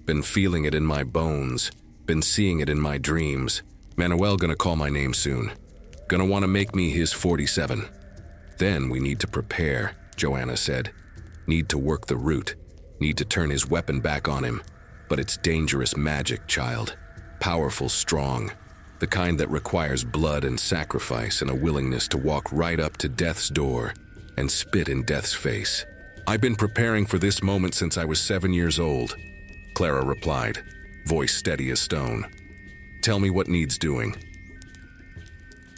"Been feeling it in my bones, been seeing it in my dreams. Manuel gonna call my name soon. Gonna want to make me his 47. Then we need to prepare," Joanna said. "Need to work the root. Need to turn his weapon back on him. But it's dangerous magic, child. Powerful, strong. The kind that requires blood and sacrifice and a willingness to walk right up to death's door and spit in death's face. I've been preparing for this moment since I was 7 years old," Clara replied, voice steady as stone. "Tell me what needs doing."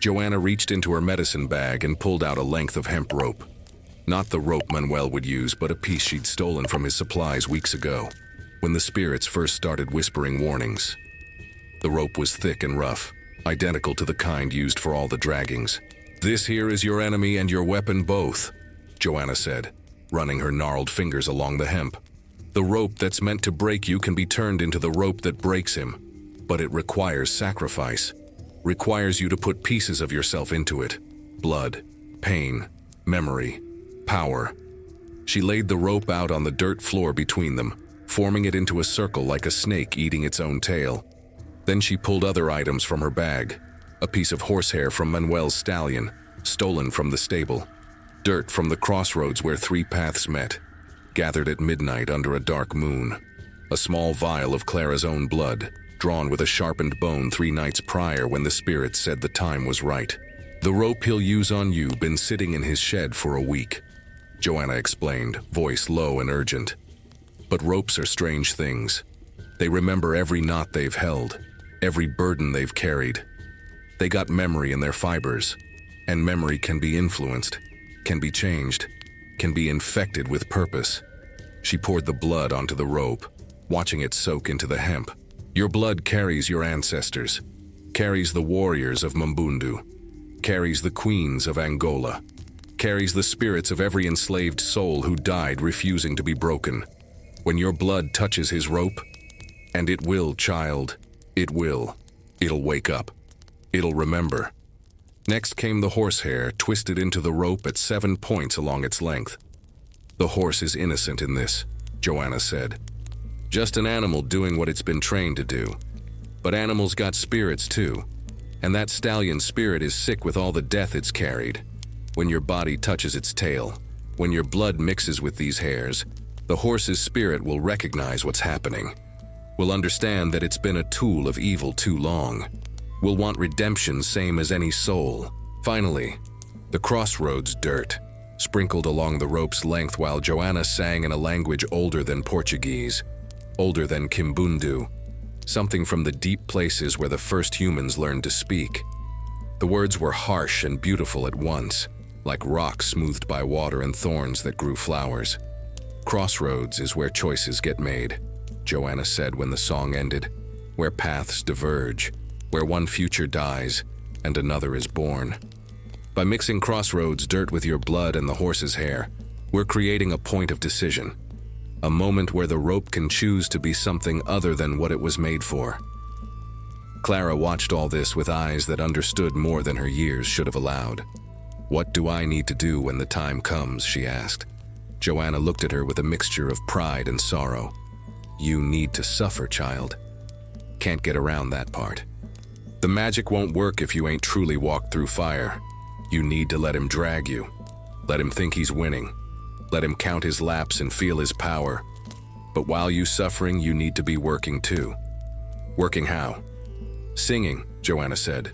Joanna reached into her medicine bag and pulled out a length of hemp rope. Not the rope Manuel would use, but a piece she'd stolen from his supplies weeks ago, when the spirits first started whispering warnings. The rope was thick and rough, identical to the kind used for all the draggings. "This here is your enemy and your weapon both," Joanna said, running her gnarled fingers along the hemp. "The rope that's meant to break you can be turned into the rope that breaks him, but it requires sacrifice. Requires you to put pieces of yourself into it. Blood, pain, memory, power." She laid the rope out on the dirt floor between them, forming it into a circle like a snake eating its own tail. Then she pulled other items from her bag, a piece of horsehair from Manuel's stallion, stolen from the stable, dirt from the crossroads where three paths met, gathered at midnight under a dark moon, a small vial of Clara's own blood, drawn with a sharpened bone 3 nights prior when the spirits said the time was right. "The rope he'll use on you been sitting in his shed for a week," Joanna explained, voice low and urgent. "But ropes are strange things. They remember every knot they've held, every burden they've carried. They got memory in their fibers, and memory can be influenced, can be changed, can be infected with purpose." She poured the blood onto the rope, watching it soak into the hemp. "Your blood carries your ancestors, carries the warriors of Mbundu, carries the queens of Angola, carries the spirits of every enslaved soul who died refusing to be broken. When your blood touches his rope, and it will, child, it will. It'll wake up. It'll remember." Next came the horsehair, twisted into the rope at 7 points along its length. "The horse is innocent in this," Joanna said. "Just an animal doing what it's been trained to do. But animals got spirits too, and that stallion's spirit is sick with all the death it's carried. When your body touches its tail, when your blood mixes with these hairs, the horse's spirit will recognize what's happening. Will understand that it's been a tool of evil too long. Will want redemption same as any soul." Finally, the crossroads dirt, sprinkled along the rope's length while Joanna sang in a language older than Portuguese, older than Kimbundu, something from the deep places where the first humans learned to speak. The words were harsh and beautiful at once, like rocks smoothed by water and thorns that grew flowers. "Crossroads is where choices get made," Joanna said when the song ended, "where paths diverge, where one future dies and another is born. By mixing crossroads dirt with your blood and the horse's hair, we're creating a point of decision, a moment where the rope can choose to be something other than what it was made for." Clara watched all this with eyes that understood more than her years should have allowed. "What do I need to do when the time comes?" she asked. Joanna looked at her with a mixture of pride and sorrow. "You need to suffer, child. Can't get around that part. The magic won't work if you ain't truly walked through fire. You need to let him drag you. Let him think he's winning. Let him count his laps and feel his power. But while you suffering, you need to be working too." "Working how?" "Singing," Joanna said.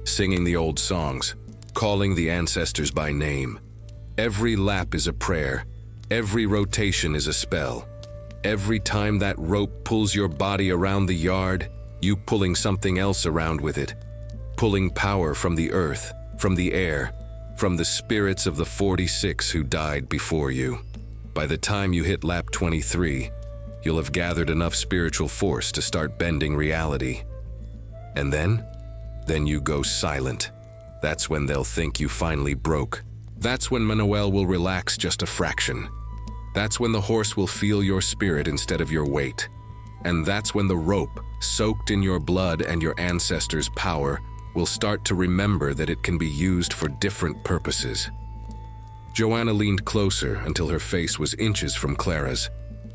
"Singing the old songs, calling the ancestors by name. Every lap is a prayer. Every rotation is a spell. Every time that rope pulls your body around the yard, you pulling something else around with it. Pulling power from the earth, from the air, from the spirits of the 46 who died before you. By the time you hit lap 23, you'll have gathered enough spiritual force to start bending reality. And then you go silent. That's when they'll think you finally broke. That's when Manuel will relax just a fraction. That's when the horse will feel your spirit instead of your weight. And that's when the rope, soaked in your blood and your ancestors' power, will start to remember that it can be used for different purposes." Joanna leaned closer until her face was inches from Clara's.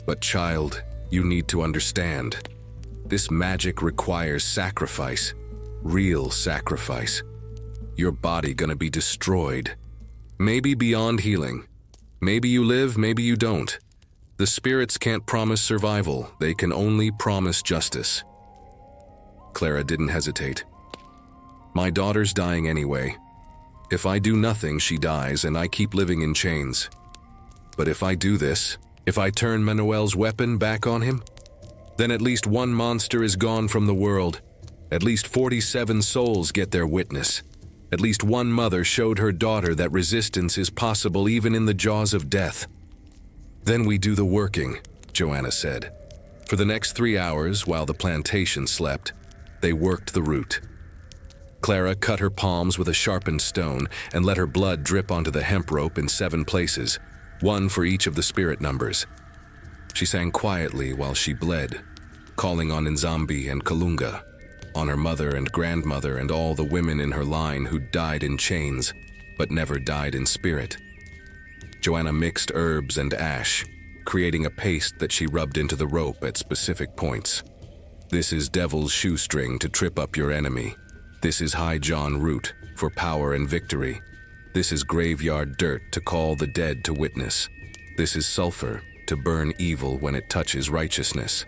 "But child, you need to understand. This magic requires sacrifice, real sacrifice. Your body gonna be destroyed. Maybe beyond healing. Maybe you live, maybe you don't. The spirits can't promise survival, they can only promise justice." Clara didn't hesitate. "My daughter's dying anyway. If I do nothing, she dies and I keep living in chains. But if I do this, if I turn Manuel's weapon back on him, then at least one monster is gone from the world. At least 47 souls get their witness. At least one mother showed her daughter that resistance is possible even in the jaws of death. Then we do the working," Joanna said. For the next 3 hours, while the plantation slept, they worked the root. Clara cut her palms with a sharpened stone and let her blood drip onto the hemp rope in 7 places, 1 for each of the spirit numbers. She sang quietly while she bled, calling on Nzambi and Kalunga, on her mother and grandmother and all the women in her line who'd died in chains, but never died in spirit. Joanna mixed herbs and ash, creating a paste that she rubbed into the rope at specific points. This is devil's shoestring to trip up your enemy. This is high John root for power and victory. This is graveyard dirt to call the dead to witness. This is sulfur to burn evil when it touches righteousness.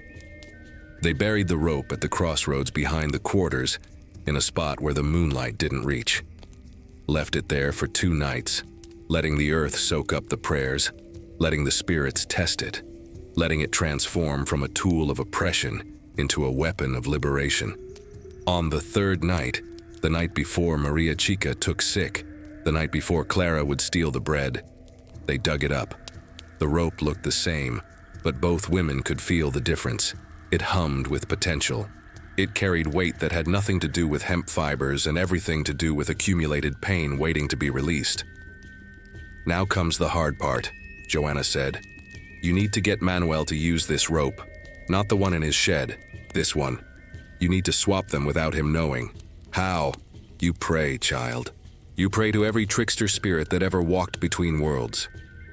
They buried the rope at the crossroads behind the quarters, in a spot where the moonlight didn't reach. Left it there for 2 nights, letting the earth soak up the prayers, letting the spirits test it, letting it transform from a tool of oppression into a weapon of liberation. On the 3rd night, the night before Maria Chica took sick, the night before Clara would steal the bread, they dug it up. The rope looked the same, but both women could feel the difference. It hummed with potential. It carried weight that had nothing to do with hemp fibers and everything to do with accumulated pain waiting to be released. "Now comes the hard part," Joanna said. "You need to get Manuel to use this rope. Not the one in his shed, this one. You need to swap them without him knowing. How? You pray, child. You pray to every trickster spirit that ever walked between worlds.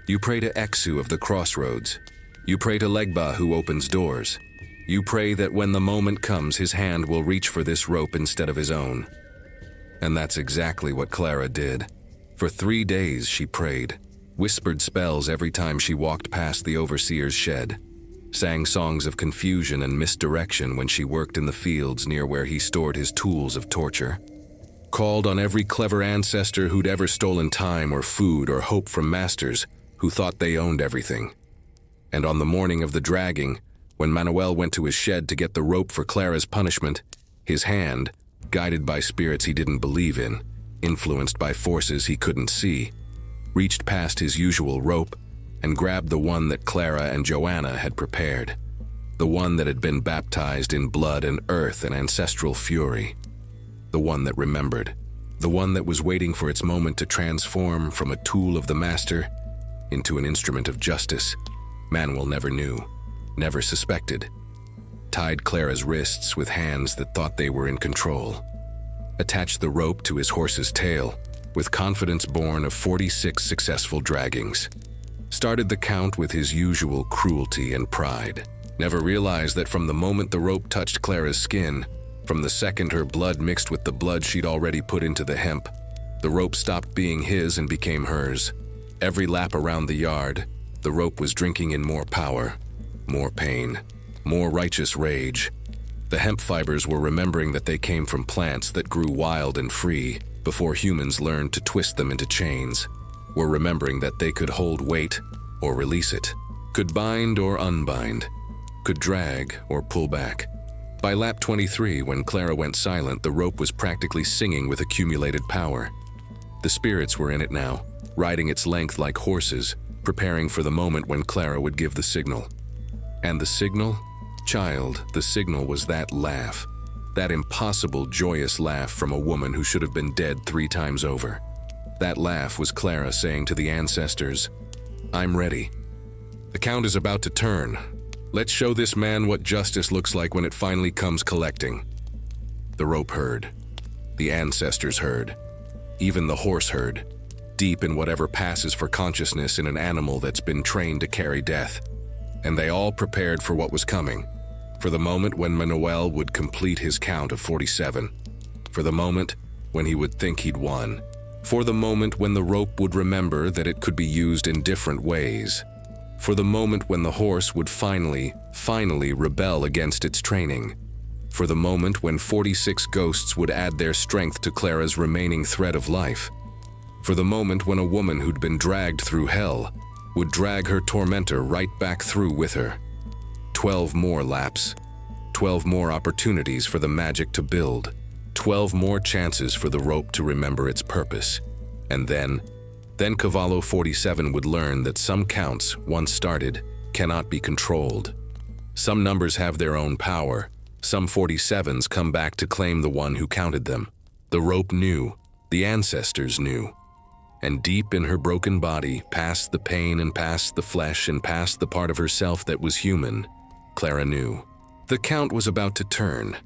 You pray to Exu of the crossroads. You pray to Legba who opens doors. You pray that when the moment comes, his hand will reach for this rope instead of his own." And that's exactly what Clara did. For 3 days she prayed, whispered spells every time she walked past the overseer's shed, sang songs of confusion and misdirection when she worked in the fields near where he stored his tools of torture, called on every clever ancestor who'd ever stolen time or food or hope from masters who thought they owned everything. And on the morning of the dragging, when Manuel went to his shed to get the rope for Clara's punishment, his hand, guided by spirits he didn't believe in, influenced by forces he couldn't see, reached past his usual rope and grabbed the one that Clara and Joanna had prepared, the one that had been baptized in blood and earth and ancestral fury, the one that remembered, the one that was waiting for its moment to transform from a tool of the master into an instrument of justice. Manuel never knew, never suspected, tied Clara's wrists with hands that thought they were in control, attached the rope to his horse's tail with confidence born of 46 successful draggings, started the count with his usual cruelty and pride, never realized that from the moment the rope touched Clara's skin, from the second her blood mixed with the blood she'd already put into the hemp, the rope stopped being his and became hers. Every lap around the yard, the rope was drinking in more power, more pain, more righteous rage. The hemp fibers were remembering that they came from plants that grew wild and free before humans learned to twist them into chains, were remembering that they could hold weight or release it, could bind or unbind, could drag or pull back. By lap 23, when Clara went silent, the rope was practically singing with accumulated power. The spirits were in it now, riding its length like horses, preparing for the moment when Clara would give the signal. And the signal? Child, the signal was that laugh. That impossible, joyous laugh from a woman who should have been dead 3 times over. That laugh was Clara saying to the ancestors, "I'm ready. The count is about to turn. Let's show this man what justice looks like when it finally comes collecting." The rope heard. The ancestors heard. Even the horse heard, deep in whatever passes for consciousness in an animal that's been trained to carry death. And they all prepared for what was coming, for the moment when Manuel would complete his count of 47, for the moment when he would think he'd won, for the moment when the rope would remember that it could be used in different ways, for the moment when the horse would finally rebel against its training, for the moment when 46 ghosts would add their strength to Clara's remaining thread of life, for the moment when a woman who'd been dragged through hell would drag her tormentor right back through with her. 12 more laps, 12 more opportunities for the magic to build, 12 more chances for the rope to remember its purpose. And then Cavallo 47 would learn that some counts, once started, cannot be controlled. Some numbers have their own power. Some 47s come back to claim the one who counted them. The rope knew, the ancestors knew. And deep in her broken body, past the pain and past the flesh and past the part of herself that was human, Clara knew. The count was about to turn,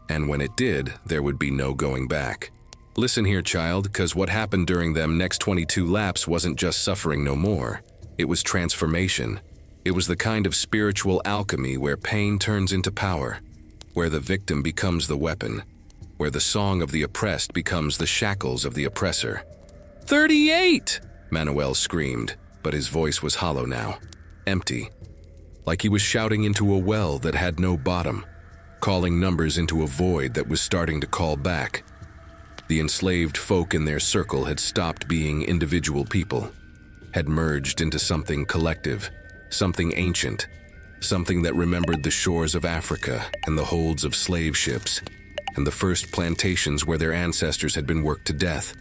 and when it did, there would be no going back. Listen here, child, 'cause what happened during them next 22 laps wasn't just suffering no more. It was transformation. It was the kind of spiritual alchemy where pain turns into power, where the victim becomes the weapon, where the song of the oppressed becomes the shackles of the oppressor. 38! Manuel screamed, but his voice was hollow now, empty, like he was shouting into a well that had no bottom, calling numbers into a void that was starting to call back. The enslaved folk in their circle had stopped being individual people, had merged into something collective, something ancient, something that remembered the shores of Africa and the holds of slave ships, and the first plantations where their ancestors had been worked to death.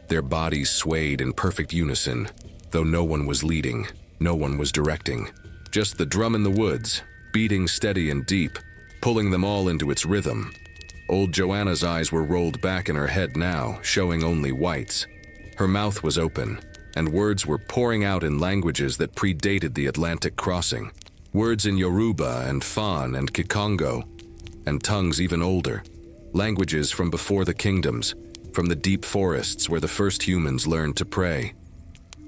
Their bodies swayed in perfect unison, though no one was leading, no one was directing. Just the drum in the woods, beating steady and deep, pulling them all into its rhythm. Old Joanna's eyes were rolled back in her head now, showing only whites. Her mouth was open, and words were pouring out in languages that predated the Atlantic crossing. Words in Yoruba and Fan and Kikongo, and tongues even older. Languages from before the kingdoms, from the deep forests where the first humans learned to pray.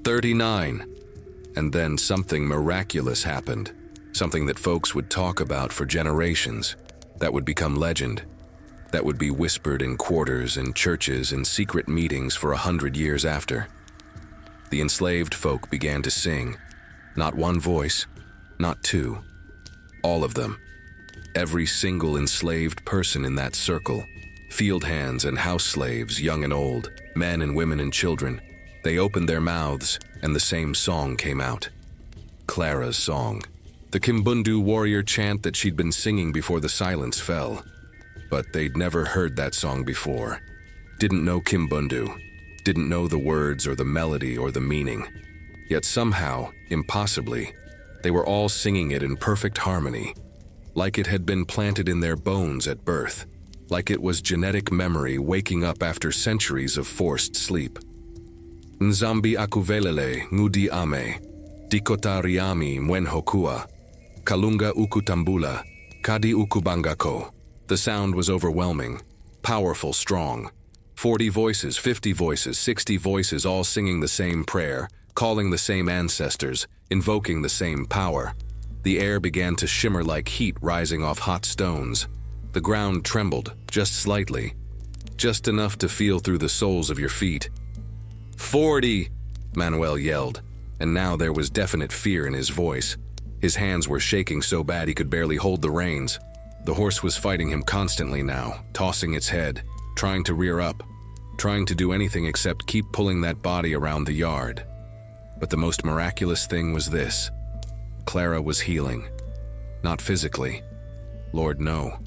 39. And then something miraculous happened. Something that folks would talk about for generations. That would become legend. That would be whispered in quarters, in churches, in secret meetings for 100 years after. The enslaved folk began to sing. Not one voice, not two. All of them. Every single enslaved person in that circle. Field hands and house slaves, young and old, men and women and children. They opened their mouths, and the same song came out. Clara's song. The Kimbundu warrior chant that she'd been singing before the silence fell. But they'd never heard that song before. Didn't know Kimbundu. Didn't know the words or the melody or the meaning. Yet somehow, impossibly, they were all singing it in perfect harmony, like it had been planted in their bones at birth. Like it was genetic memory waking up after centuries of forced sleep. Nzambi akuvelele ngudi ame, dikota riami mwenhokua, kalunga ukutambula, kadi ukubangako. The sound was overwhelming, powerful, strong. 40 voices, 50 voices, 60 voices all singing the same prayer, calling the same ancestors, invoking the same power. The air began to shimmer like heat rising off hot stones. The ground trembled, just slightly, just enough to feel through the soles of your feet. 40! Manuel yelled, and now there was definite fear in his voice. His hands were shaking so bad he could barely hold the reins. The horse was fighting him constantly now, tossing its head, trying to rear up, trying to do anything except keep pulling that body around the yard. But the most miraculous thing was this. Clara was healing. Not physically. Lord, no.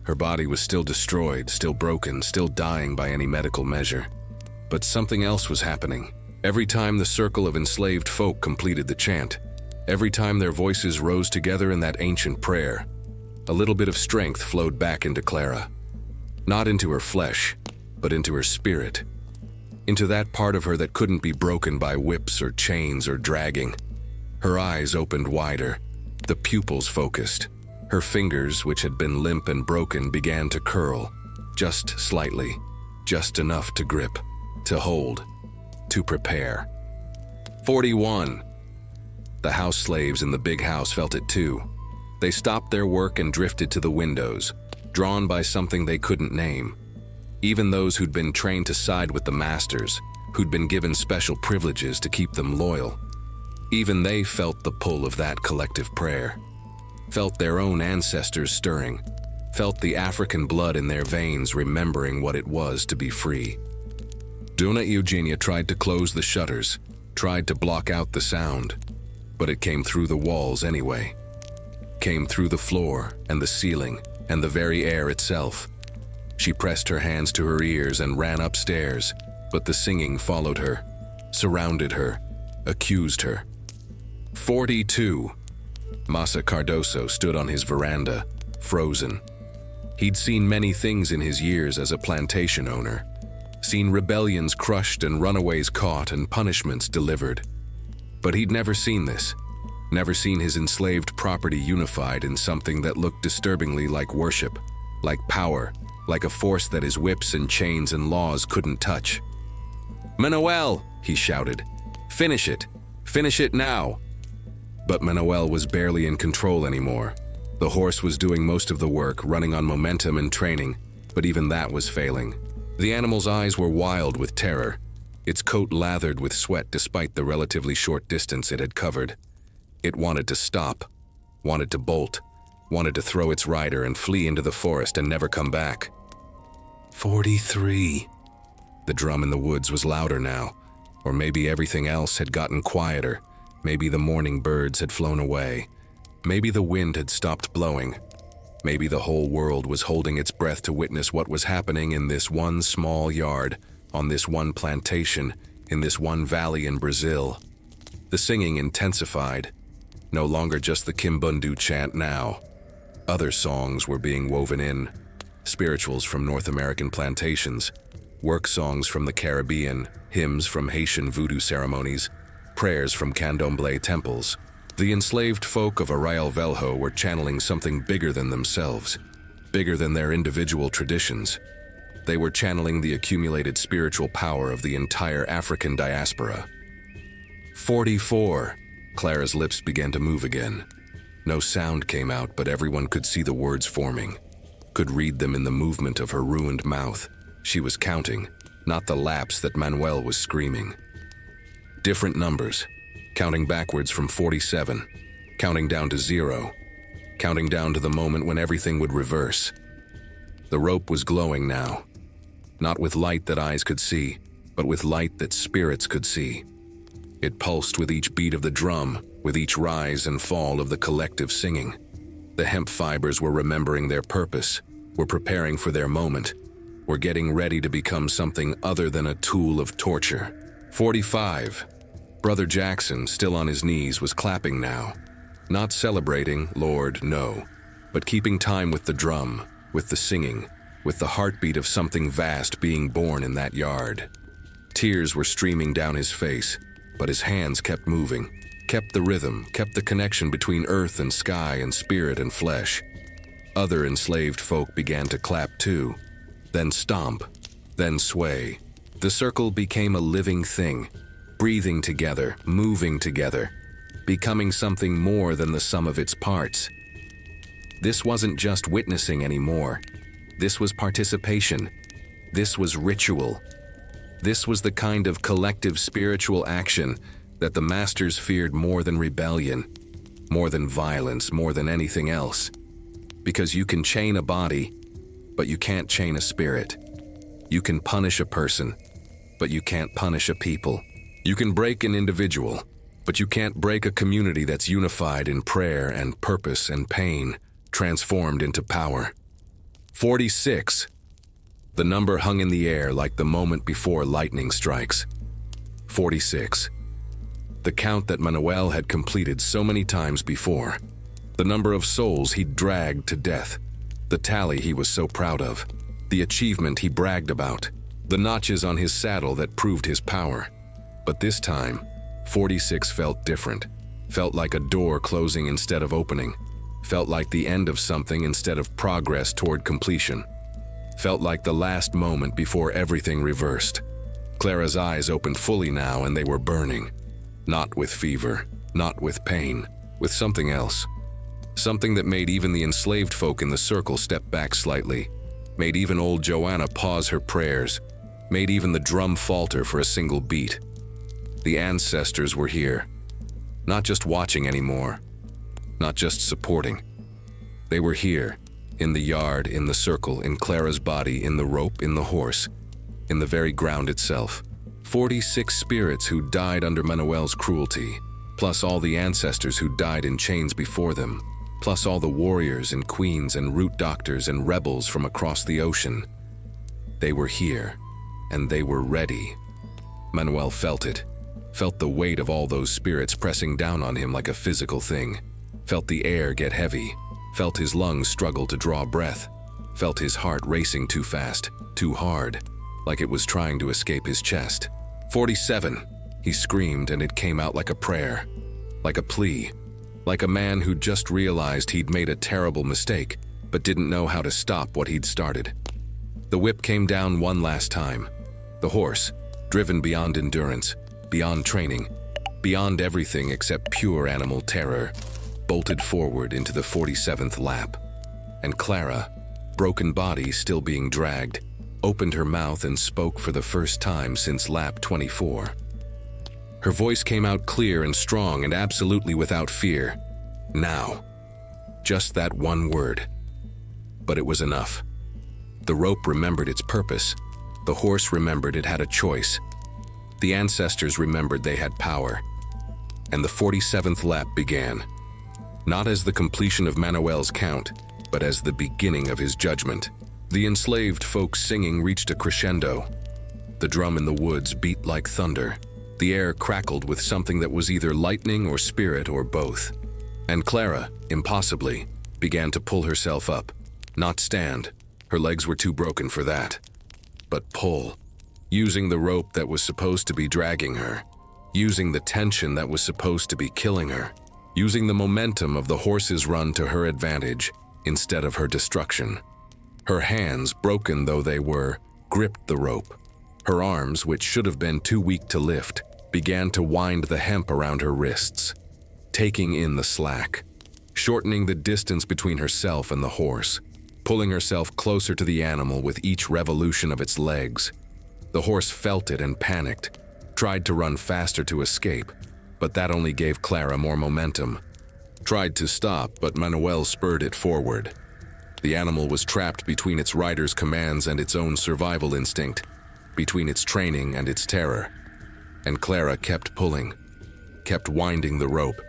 Her body was still destroyed, still broken, still dying by any medical measure. But something else was happening. Every time the circle of enslaved folk completed the chant, every time their voices rose together in that ancient prayer, a little bit of strength flowed back into Clara. Not into her flesh, but into her spirit. Into that part of her that couldn't be broken by whips or chains or dragging. Her eyes opened wider, the pupils focused. Her fingers, which had been limp and broken, began to curl, just slightly, just enough to grip, to hold, to prepare. 41. The house slaves in the big house felt it too. They stopped their work and drifted to the windows, drawn by something they couldn't name. Even those who'd been trained to side with the masters, who'd been given special privileges to keep them loyal. Even they felt the pull of that collective prayer. Felt their own ancestors stirring, felt the African blood in their veins remembering what it was to be free. Dona Eugenia tried to close the shutters, tried to block out the sound, but it came through the walls anyway. Came through the floor and the ceiling and the very air itself. She pressed her hands to her ears and ran upstairs, but the singing followed her, surrounded her, accused her. 42. Masa Cardoso stood on his veranda, frozen. He'd seen many things in his years as a plantation owner. Seen rebellions crushed and runaways caught and punishments delivered. But he'd never seen this. Never seen his enslaved property unified in something that looked disturbingly like worship, like power, like a force that his whips and chains and laws couldn't touch. "Manuel!" he shouted. "Finish it! Finish it now!" But Manuel was barely in control anymore. The horse was doing most of the work, running on momentum and training, but even that was failing. The animal's eyes were wild with terror, its coat lathered with sweat despite the relatively short distance it had covered. It wanted to stop, wanted to bolt, wanted to throw its rider and flee into the forest and never come back. 43. The drum in the woods was louder now, or maybe everything else had gotten quieter. Maybe the morning birds had flown away. Maybe the wind had stopped blowing. Maybe the whole world was holding its breath to witness what was happening in this one small yard, on this one plantation, in this one valley in Brazil. The singing intensified. No longer just the Kimbundu chant now. Other songs were being woven in. Spirituals from North American plantations, work songs from the Caribbean, hymns from Haitian voodoo ceremonies, prayers from candomblé temples. The enslaved folk of Arraial Velho were channeling something bigger than themselves, bigger than their individual traditions. They were channeling the accumulated spiritual power of the entire African diaspora. 44. Clara's lips began to move again. No sound came out, but everyone could see the words forming, could read them in the movement of her ruined mouth. She was counting, not the lapse that Manuel was screaming. Different numbers, counting backwards from 47, counting down to 0, counting down to the moment when everything would reverse. The rope was glowing now, not with light that eyes could see, but with light that spirits could see. It pulsed with each beat of the drum, with each rise and fall of the collective singing. The hemp fibers were remembering their purpose, were preparing for their moment, were getting ready to become something other than a tool of torture. 45. Brother Jackson, still on his knees, was clapping now. Not celebrating, Lord, no, but keeping time with the drum, with the singing, with the heartbeat of something vast being born in that yard. Tears were streaming down his face, but his hands kept moving, kept the rhythm, kept the connection between earth and sky and spirit and flesh. Other enslaved folk began to clap too, then stomp, then sway. The circle became a living thing, breathing together, moving together, becoming something more than the sum of its parts. This wasn't just witnessing anymore. This was participation. This was ritual. This was the kind of collective spiritual action that the masters feared more than rebellion, more than violence, more than anything else. Because you can chain a body, but you can't chain a spirit. You can punish a person, but you can't punish a people. You can break an individual, but you can't break a community that's unified in prayer and purpose and pain, transformed into power. 46. The number hung in the air like the moment before lightning strikes. 46. The count that Manuel had completed so many times before. The number of souls he'd dragged to death. The tally he was so proud of. The achievement he bragged about. The notches on his saddle that proved his power. But this time, 46 felt different. Felt like a door closing instead of opening. Felt like the end of something instead of progress toward completion. Felt like the last moment before everything reversed. Clara's eyes opened fully now and they were burning. Not with fever, not with pain, with something else. Something that made even the enslaved folk in the circle step back slightly. Made even old Joanna pause her prayers. Made even the drum falter for a single beat. The ancestors were here. Not just watching anymore. Not just supporting. They were here. In the yard, in the circle, in Clara's body, in the rope, in the horse, in the very ground itself. 46 spirits who died under Manuel's cruelty, plus all the ancestors who died in chains before them, plus all the warriors and queens and root doctors and rebels from across the ocean. They were here, and they were ready. Manuel felt it, felt the weight of all those spirits pressing down on him like a physical thing, felt the air get heavy, felt his lungs struggle to draw breath, felt his heart racing too fast, too hard, like it was trying to escape his chest. 47, he screamed, and it came out like a prayer, like a plea, like a man who just realized he'd made a terrible mistake, but didn't know how to stop what he'd started. The whip came down one last time. The horse, driven beyond endurance, beyond training, beyond everything except pure animal terror, bolted forward into the 47th lap. And Clara, broken body still being dragged, opened her mouth and spoke for the first time since lap 24. Her voice came out clear and strong and absolutely without fear. Now. Just that one word. But it was enough. The rope remembered its purpose. The horse remembered it had a choice. The ancestors remembered they had power. And the 47th lap began. Not as the completion of Manuel's count, but as the beginning of his judgment. The enslaved folks' singing reached a crescendo. The drum in the woods beat like thunder. The air crackled with something that was either lightning or spirit or both. And Clara, impossibly, began to pull herself up. Not stand. Her legs were too broken for that. But pull. Using the rope that was supposed to be dragging her. Using the tension that was supposed to be killing her. Using the momentum of the horse's run to her advantage instead of her destruction. Her hands, broken though they were, gripped the rope. Her arms, which should have been too weak to lift, began to wind the hemp around her wrists, taking in the slack, shortening the distance between herself and the horse, pulling herself closer to the animal with each revolution of its legs. The horse felt it and panicked, tried to run faster to escape, but that only gave Clara more momentum. Tried to stop, but Manuel spurred it forward. The animal was trapped between its rider's commands and its own survival instinct, between its training and its terror. And Clara kept pulling, kept winding the rope,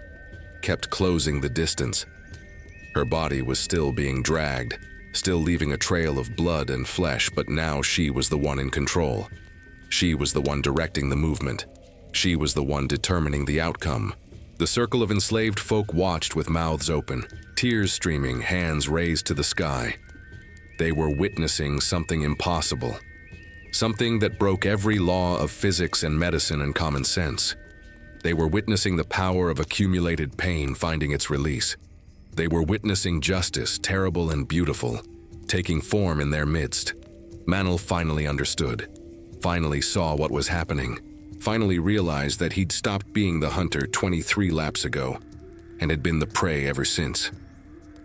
kept closing the distance. Her body was still being dragged, still leaving a trail of blood and flesh, but now she was the one in control. She was the one directing the movement. She was the one determining the outcome. The circle of enslaved folk watched with mouths open, tears streaming, hands raised to the sky. They were witnessing something impossible. Something that broke every law of physics and medicine and common sense. They were witnessing the power of accumulated pain finding its release. They were witnessing justice, terrible and beautiful, taking form in their midst. Manuel finally understood, finally saw what was happening, finally realized that he'd stopped being the hunter 23 laps ago and had been the prey ever since.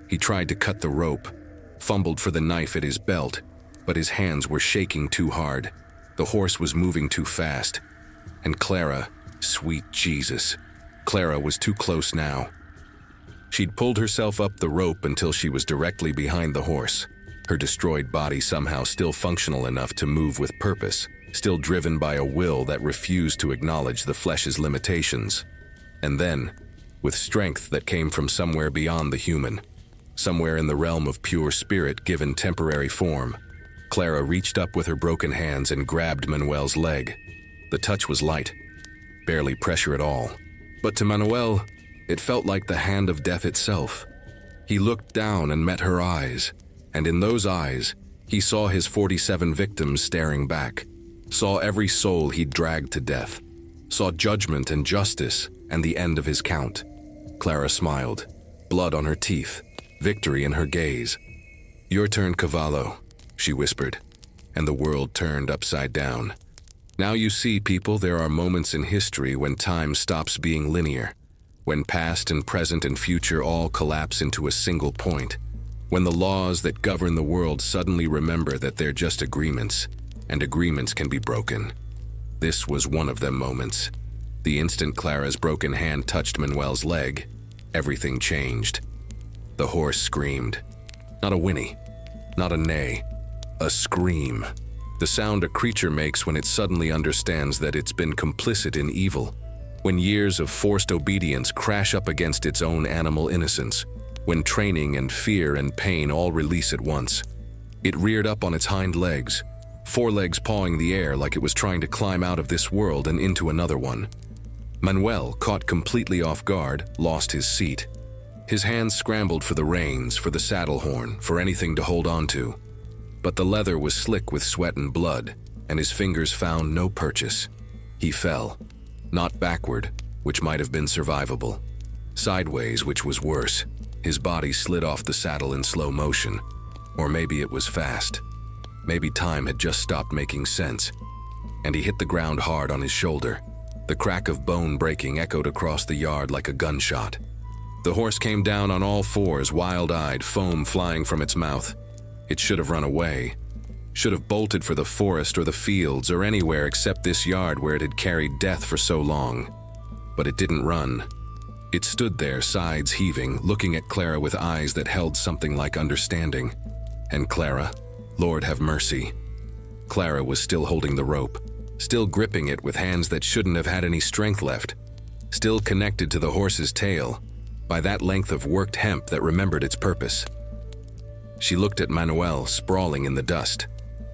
He tried to cut the rope, fumbled for the knife at his belt, but his hands were shaking too hard. The horse was moving too fast. And Clara, sweet Jesus, Clara was too close now. She'd pulled herself up the rope until she was directly behind the horse, her destroyed body somehow still functional enough to move with purpose, still driven by a will that refused to acknowledge the flesh's limitations. And then, with strength that came from somewhere beyond the human, somewhere in the realm of pure spirit given temporary form, Clara reached up with her broken hands and grabbed Manuel's leg. The touch was light, barely pressure at all. But to Manuel, it felt like the hand of death itself. He looked down and met her eyes, and in those eyes, he saw his 47 victims staring back, saw every soul he'd dragged to death, saw judgment and justice and the end of his count. Clara smiled, blood on her teeth, victory in her gaze. "Your turn, Cavallo," she whispered, and the world turned upside down. Now you see, people, there are moments in history when time stops being linear, when past and present and future all collapse into a single point, when the laws that govern the world suddenly remember that they're just agreements, and agreements can be broken. This was one of them moments. The instant Clara's broken hand touched Manuel's leg, everything changed. The horse screamed. Not a whinny, not a neigh, a scream. The sound a creature makes when it suddenly understands that it's been complicit in evil, when years of forced obedience crash up against its own animal innocence, when training and fear and pain all release at once. It reared up on its hind legs, forelegs pawing the air like it was trying to climb out of this world and into another one. Manuel, caught completely off guard, lost his seat. His hands scrambled for the reins, for the saddle horn, for anything to hold on to. but the leather was slick with sweat and blood, and his fingers found no purchase. He fell, not backward, which might have been survivable. Sideways, which was worse. His body slid off the saddle in slow motion. Or maybe it was fast. Maybe time had just stopped making sense. And he hit the ground hard on his shoulder. The crack of bone breaking echoed across the yard like a gunshot. The horse came down on all fours, wild-eyed, foam flying from its mouth. It should have run away. Should have bolted for the forest or the fields or anywhere except this yard where it had carried death for so long. But it didn't run. It stood there, sides heaving, looking at Clara with eyes that held something like understanding. And Clara, Lord have mercy. Clara was still holding the rope, still gripping it with hands that shouldn't have had any strength left, still connected to the horse's tail by that length of worked hemp that remembered its purpose. She looked at Manuel sprawling in the dust,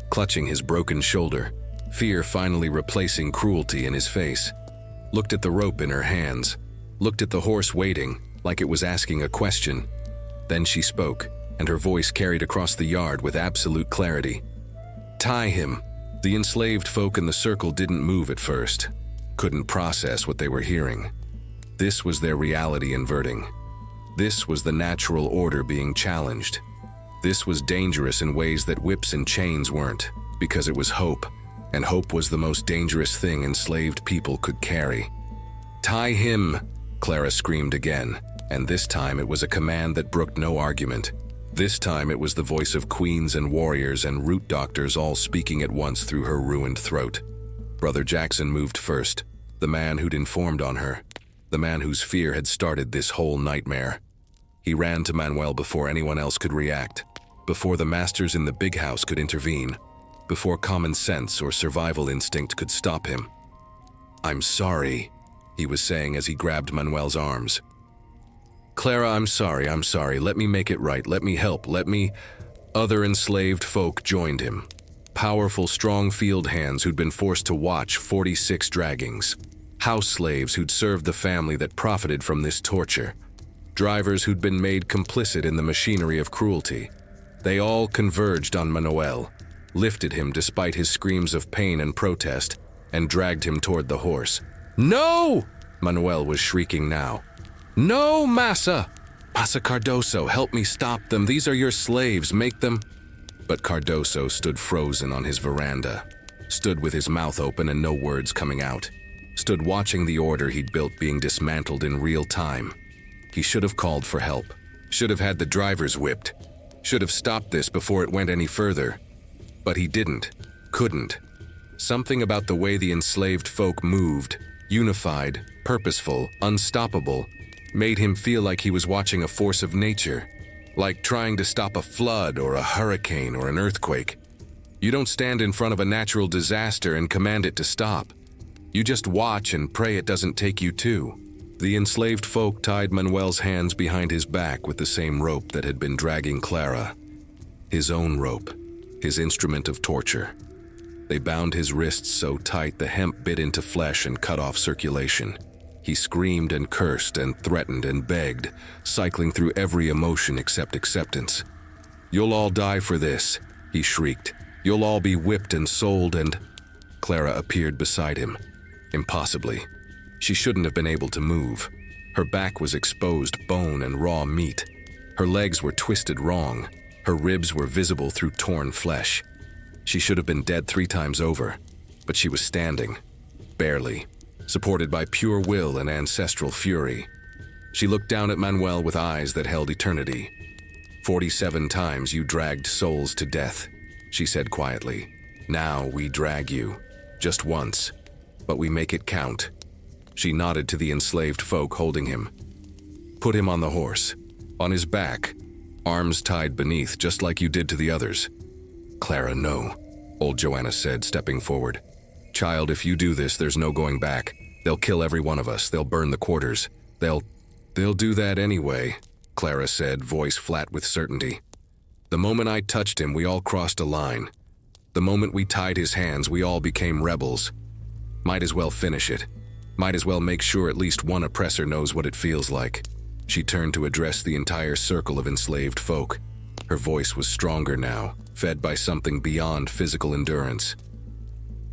clutching his broken shoulder, fear finally replacing cruelty in his face. Looked at the rope in her hands, looked at the horse waiting like it was asking a question. Then she spoke, and her voice carried across the yard with absolute clarity. Tie him. The enslaved folk in the circle didn't move at first, couldn't process what they were hearing. This was their reality inverting. This was the natural order being challenged. This was dangerous in ways that whips and chains weren't, because it was hope, and hope was the most dangerous thing enslaved people could carry. Tie him, Clara screamed again, and this time it was a command that brooked no argument. This time it was the voice of queens and warriors and root doctors all speaking at once through her ruined throat. Brother Jackson moved first, the man who'd informed on her, the man whose fear had started this whole nightmare. He ran to Manuel before anyone else could react, before the masters in the big house could intervene, before common sense or survival instinct could stop him. I'm sorry, he was saying as he grabbed Manuel's arms. Clara, I'm sorry, let me make it right, let me help, let me… Other enslaved folk joined him. Powerful, strong field hands who'd been forced to watch 46 draggings. House slaves who'd served the family that profited from this torture. Drivers who'd been made complicit in the machinery of cruelty. They all converged on Manuel, lifted him despite his screams of pain and protest, and dragged him toward the horse. No! Manuel was shrieking now. No, Massa! Massa Cardoso, help me stop them. These are your slaves, make them… But Cardoso stood frozen on his veranda, stood with his mouth open and no words coming out, stood watching the order he'd built being dismantled in real time. He should have called for help, should have had the drivers whipped, should have stopped this before it went any further. But he didn't, couldn't. Something about the way the enslaved folk moved, unified, purposeful, unstoppable, made him feel like he was watching a force of nature, like trying to stop a flood or a hurricane or an earthquake. You don't stand in front of a natural disaster and command it to stop. You just watch and pray it doesn't take you too. The enslaved folk tied Manuel's hands behind his back with the same rope that had been dragging Clara. His own rope, his instrument of torture. They bound his wrists so tight the hemp bit into flesh and cut off circulation. He screamed and cursed and threatened and begged, cycling through every emotion except acceptance. You'll all die for this, he shrieked. You'll all be whipped and sold and… Clara appeared beside him. Impossibly. She shouldn't have been able to move. Her back was exposed bone and raw meat. Her legs were twisted wrong. Her ribs were visible through torn flesh. She should have been dead 3 times over, but she was standing. Barely. Supported by pure will and ancestral fury. She looked down at Manuel with eyes that held eternity. 47 times you dragged souls to death, she said quietly. Now we drag you. Just once. But we make it count. She nodded to the enslaved folk holding him. Put him on the horse. On his back. Arms tied beneath, just like you did to the others. Clara, no, old Joanna said, stepping forward. Child, if you do this, there's no going back. They'll kill every one of us. They'll burn the quarters. They'll do that anyway, Clara said, voice flat with certainty. The moment I touched him, we all crossed a line. The moment we tied his hands, we all became rebels. Might as well finish it. Might as well make sure at least one oppressor knows what it feels like. She turned to address the entire circle of enslaved folk. Her voice was stronger now, fed by something beyond physical endurance.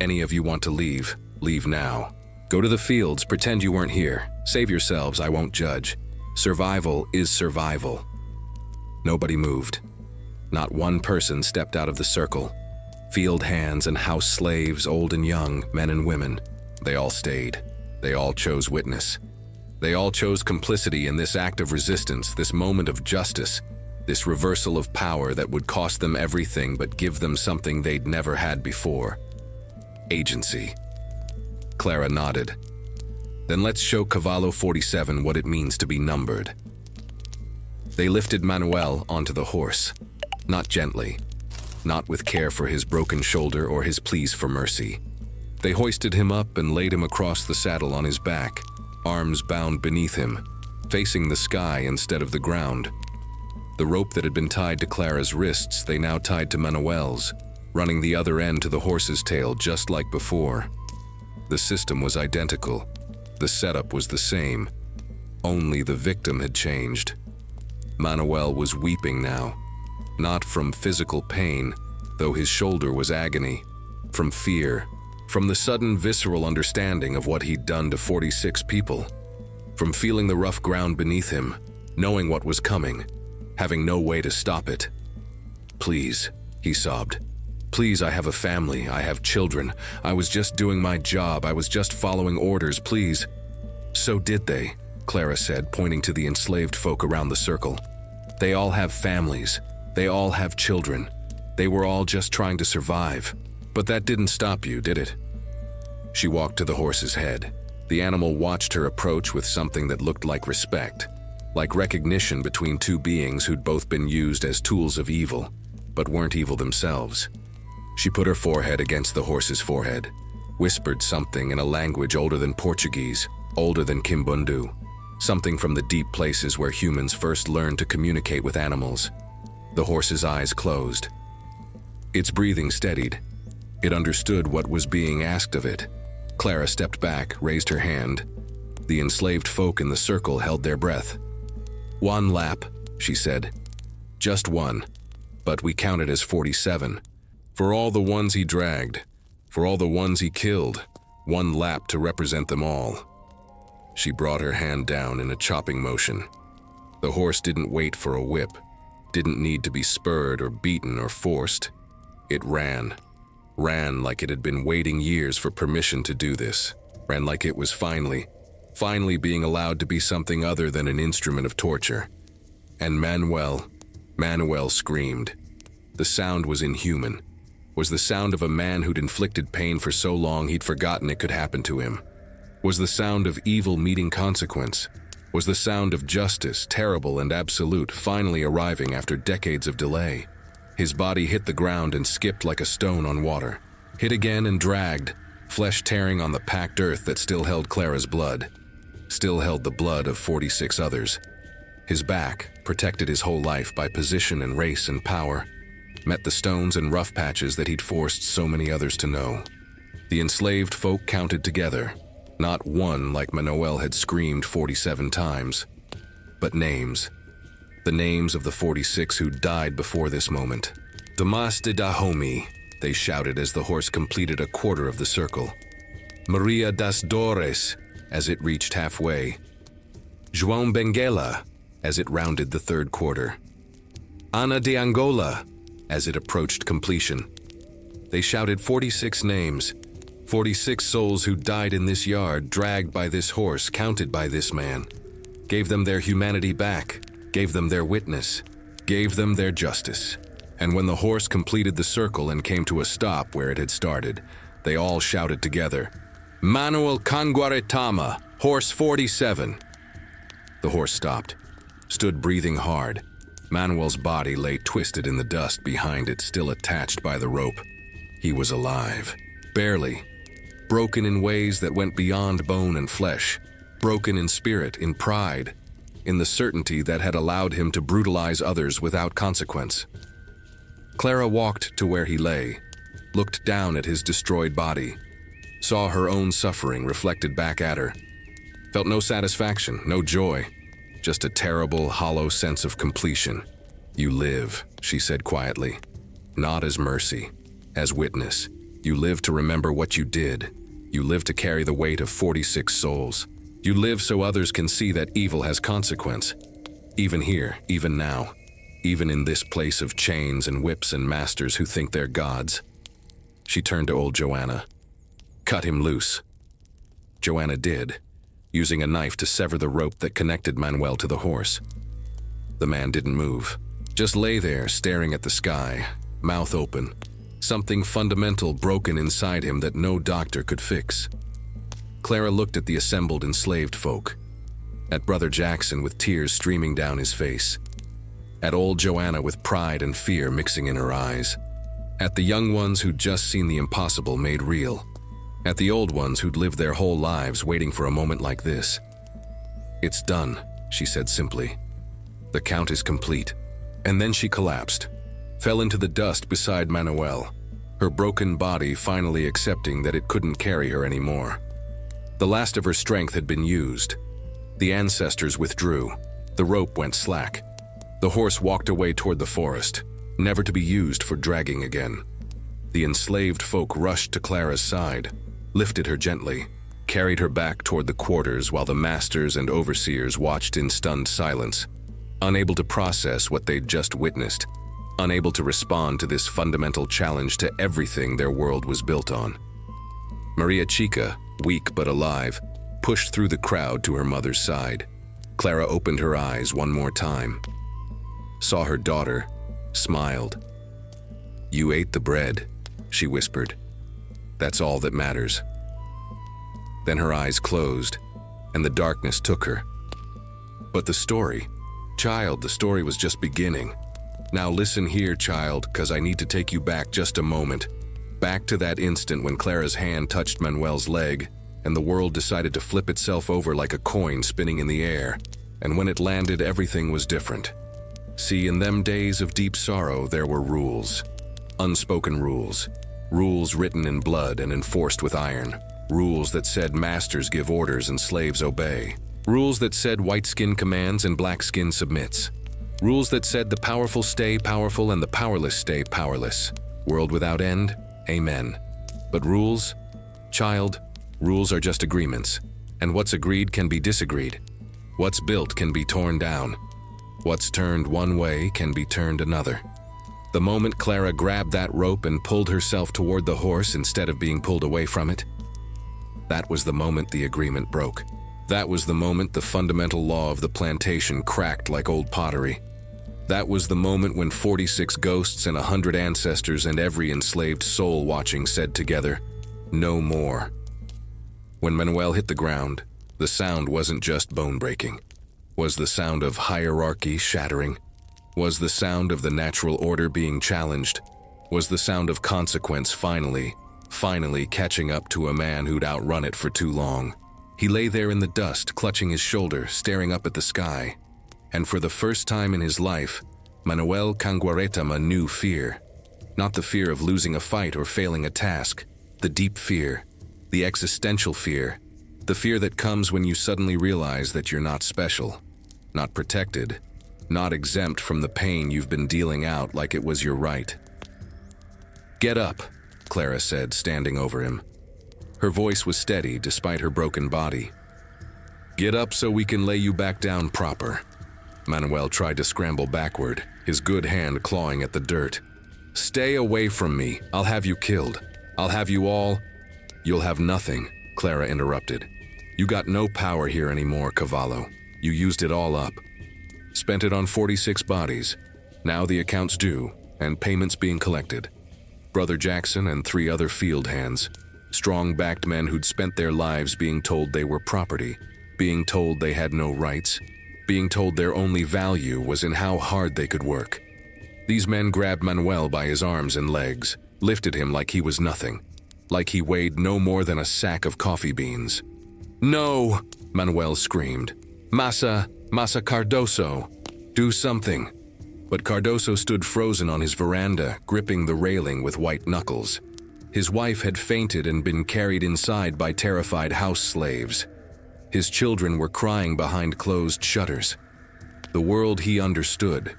Any of you want to leave, leave now. Go to the fields, pretend you weren't here. Save yourselves, I won't judge. Survival is survival. Nobody moved. Not one person stepped out of the circle. Field hands and house slaves, old and young, men and women. They all stayed. They all chose witness. They all chose complicity in this act of resistance, this moment of justice, this reversal of power that would cost them everything but give them something they'd never had before. Agency. Clara nodded. Then let's show Cavallo 47 what it means to be numbered. They lifted Manuel onto the horse, not gently, not with care for his broken shoulder or his pleas for mercy. They hoisted him up and laid him across the saddle on his back, arms bound beneath him, facing the sky instead of the ground. The rope that had been tied to Clara's wrists they now tied to Manuel's, running the other end to the horse's tail just like before. The system was identical. The setup was the same. Only the victim had changed. Manuel was weeping now, not from physical pain, though his shoulder was agony, from fear, from the sudden visceral understanding of what he'd done to 46 people, from feeling the rough ground beneath him, knowing what was coming, having no way to stop it. Please, he sobbed. Please, I have a family, I have children. I was just doing my job, I was just following orders, please. So did they, Clara said, pointing to the enslaved folk around the circle. They all have families, they all have children. They were all just trying to survive. But that didn't stop you, did it? She walked to the horse's head. The animal watched her approach with something that looked like respect, like recognition between two beings who'd both been used as tools of evil, but weren't evil themselves. She put her forehead against the horse's forehead, whispered something in a language older than Portuguese, older than Kimbundu, something from the deep places where humans first learned to communicate with animals. The horse's eyes closed. Its breathing steadied. It understood what was being asked of it. Clara stepped back, raised her hand. The enslaved folk in the circle held their breath. "One lap," she said. "Just one. But we count it as 47. For all the ones he dragged, for all the ones he killed, one lap to represent them all." She brought her hand down in a chopping motion. The horse didn't wait for a whip, didn't need to be spurred or beaten or forced. It ran like it had been waiting years for permission to do this, ran like it was finally being allowed to be something other than an instrument of torture. And Manuel screamed. The sound was inhuman, was the sound of a man who'd inflicted pain for so long he'd forgotten it could happen to him. Was the sound of evil meeting consequence. Was the sound of justice, terrible and absolute, finally arriving after decades of delay. His body hit the ground and skipped like a stone on water. Hit again and dragged, flesh tearing on the packed earth that still held Clara's blood. Still held the blood of 46 others. His back, protected his whole life by position and race and power, met the stones and rough patches that he'd forced so many others to know. The enslaved folk counted together, not one like Manuel had screamed 47 times, but names. The names of the 46 who died before this moment. "Damas de Dahomey," they shouted as the horse completed a quarter of the circle. "Maria das Dores," as it reached halfway. "João Benguela," as it rounded the third quarter. "Ana de Angola," as it approached completion. They shouted 46 names, 46 souls who died in this yard, dragged by this horse, counted by this man. Gave them their humanity back, gave them their witness, gave them their justice. And when the horse completed the circle and came to a stop where it had started, they all shouted together, "Manuel Canguaretama, horse 47. The horse stopped, stood breathing hard. Manuel's body lay twisted in the dust behind it, still attached by the rope. He was alive, barely, broken in ways that went beyond bone and flesh, broken in spirit, in pride, in the certainty that had allowed him to brutalize others without consequence. Clara walked to where he lay, looked down at his destroyed body, saw her own suffering reflected back at her, felt no satisfaction, no joy, just a terrible, hollow sense of completion. "You live," she said quietly. Not as mercy, as witness. You live to remember what you did. You live to carry the weight of 46 souls. You live so others can see that evil has consequence. Even here, even now, even in this place of chains and whips and masters who think they're gods. She turned to old Joanna. Cut him loose. Joanna did, using a knife to sever the rope that connected Manuel to the horse. The man didn't move, just lay there staring at the sky, mouth open. Something fundamental broken inside him that no doctor could fix. Clara looked at the assembled enslaved folk, at Brother Jackson with tears streaming down his face, at old Joanna with pride and fear mixing in her eyes, at the young ones who'd just seen the impossible made real, at the old ones who'd lived their whole lives waiting for a moment like this. "It's done," she said simply. "The count is complete." And then she collapsed, fell into the dust beside Manuel, her broken body finally accepting that it couldn't carry her anymore. The last of her strength had been used. The ancestors withdrew. The rope went slack. The horse walked away toward the forest, never to be used for dragging again. The enslaved folk rushed to Clara's side, lifted her gently, carried her back toward the quarters while the masters and overseers watched in stunned silence, unable to process what they'd just witnessed, unable to respond to this fundamental challenge to everything their world was built on. Maria Chica, weak but alive, pushed through the crowd to her mother's side. Clara opened her eyes one more time, saw her daughter, smiled. "You ate the bread," she whispered. "That's all that matters." Then her eyes closed, and the darkness took her. But the story, child, the story was just beginning. Now listen here, child, 'cause I need to take you back just a moment. Back to that instant when Clara's hand touched Manuel's leg, and the world decided to flip itself over like a coin spinning in the air. And when it landed, everything was different. See, in them days of deep sorrow, there were rules. Unspoken rules. Rules written in blood and enforced with iron. Rules that said masters give orders and slaves obey. Rules that said white skin commands and black skin submits. Rules that said the powerful stay powerful and the powerless stay powerless. World without end? Amen. But rules? Child, rules are just agreements. And what's agreed can be disagreed. What's built can be torn down. What's turned one way can be turned another. The moment Clara grabbed that rope and pulled herself toward the horse instead of being pulled away from it, that was the moment the agreement broke. That was the moment the fundamental law of the plantation cracked like old pottery. That was the moment when 46 ghosts and 100 ancestors and every enslaved soul watching said together, "No more." When Manuel hit the ground, the sound wasn't just bone-breaking. Was the sound of hierarchy shattering? Was the sound of the natural order being challenged? Was the sound of consequence finally catching up to a man who'd outrun it for too long? He lay there in the dust, clutching his shoulder, staring up at the sky. And for the first time in his life, Manuel Canguaretama knew fear. Not the fear of losing a fight or failing a task. The deep fear. The existential fear. The fear that comes when you suddenly realize that you're not special. Not protected. Not exempt from the pain you've been dealing out like it was your right. "Get up," Clara said, standing over him. Her voice was steady despite her broken body. "Get up so we can lay you back down proper." Manuel tried to scramble backward, his good hand clawing at the dirt. "Stay away from me. I'll have you killed. I'll have you all—" "You'll have nothing," Clara interrupted. "You got no power here anymore, Cavallo. You used it all up. Spent it on 46 bodies. Now the account's due, and payments being collected. Brother Jackson and 3 other field hands. Strong-backed men who'd spent their lives being told they were property, being told they had no rights, being told their only value was in how hard they could work. These men grabbed Manuel by his arms and legs, lifted him like he was nothing, like he weighed no more than a sack of coffee beans. "No!" Manuel screamed. Massa Cardoso, do something." But Cardoso stood frozen on his veranda, gripping the railing with white knuckles. His wife had fainted and been carried inside by terrified house slaves. His children were crying behind closed shutters. The world he understood,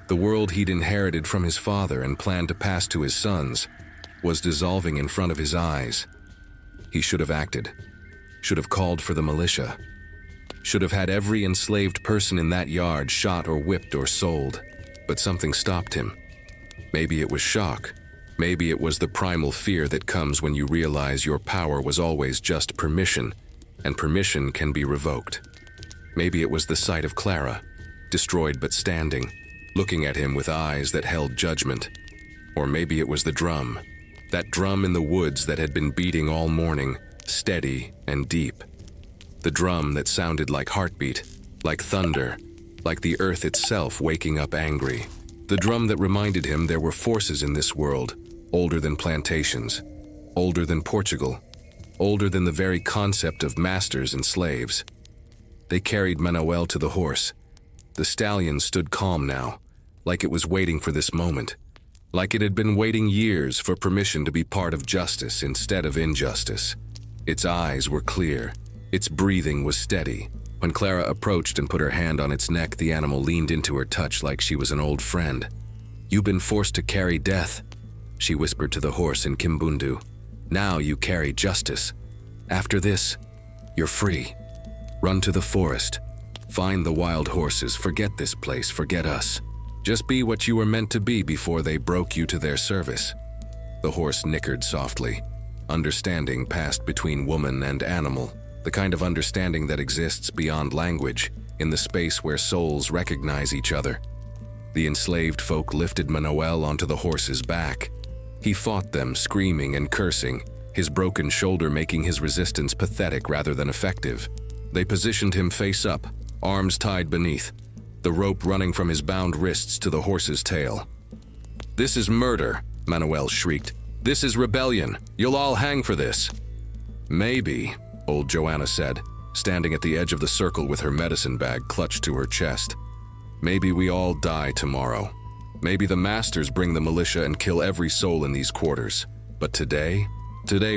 The world he'd inherited from his father and planned to pass to his sons was dissolving in front of his eyes. He should have acted, should have called for the militia, should have had every enslaved person in that yard shot or whipped or sold, but something stopped him. Maybe it was shock. Maybe it was the primal fear that comes when you realize your power was always just permission, and permission can be revoked. Maybe it was the sight of Clara, destroyed but standing, looking at him with eyes that held judgment. Or maybe it was the drum, that drum in the woods that had been beating all morning, steady and deep. The drum that sounded like heartbeat, like thunder, like the earth itself waking up angry. The drum that reminded him there were forces in this world, older than plantations, older than Portugal, older than the very concept of masters and slaves. They carried Manuel to the horse. The stallion stood calm now, like it was waiting for this moment, like it had been waiting years for permission to be part of justice instead of injustice. Its eyes were clear. Its breathing was steady. When Clara approached and put her hand on its neck, the animal leaned into her touch like she was an old friend. "You've been forced to carry death," she whispered to the horse in Kimbundu. "Now you carry justice. After this, you're free. Run to the forest. Find the wild horses. Forget this place. Forget us. Just be what you were meant to be before they broke you to their service." The horse nickered softly. Understanding passed between woman and animal, the kind of understanding that exists beyond language, in the space where souls recognize each other. The enslaved folk lifted Manuel onto the horse's back. He fought them, screaming and cursing, his broken shoulder making his resistance pathetic rather than effective. They positioned him face up, arms tied beneath, the rope running from his bound wrists to the horse's tail. "This is murder," Manuel shrieked. "This is rebellion. You'll all hang for this." "Maybe," old Joanna said, standing at the edge of the circle with her medicine bag clutched to her chest. "Maybe we all die tomorrow. Maybe the masters bring the militia and kill every soul in these quarters. But today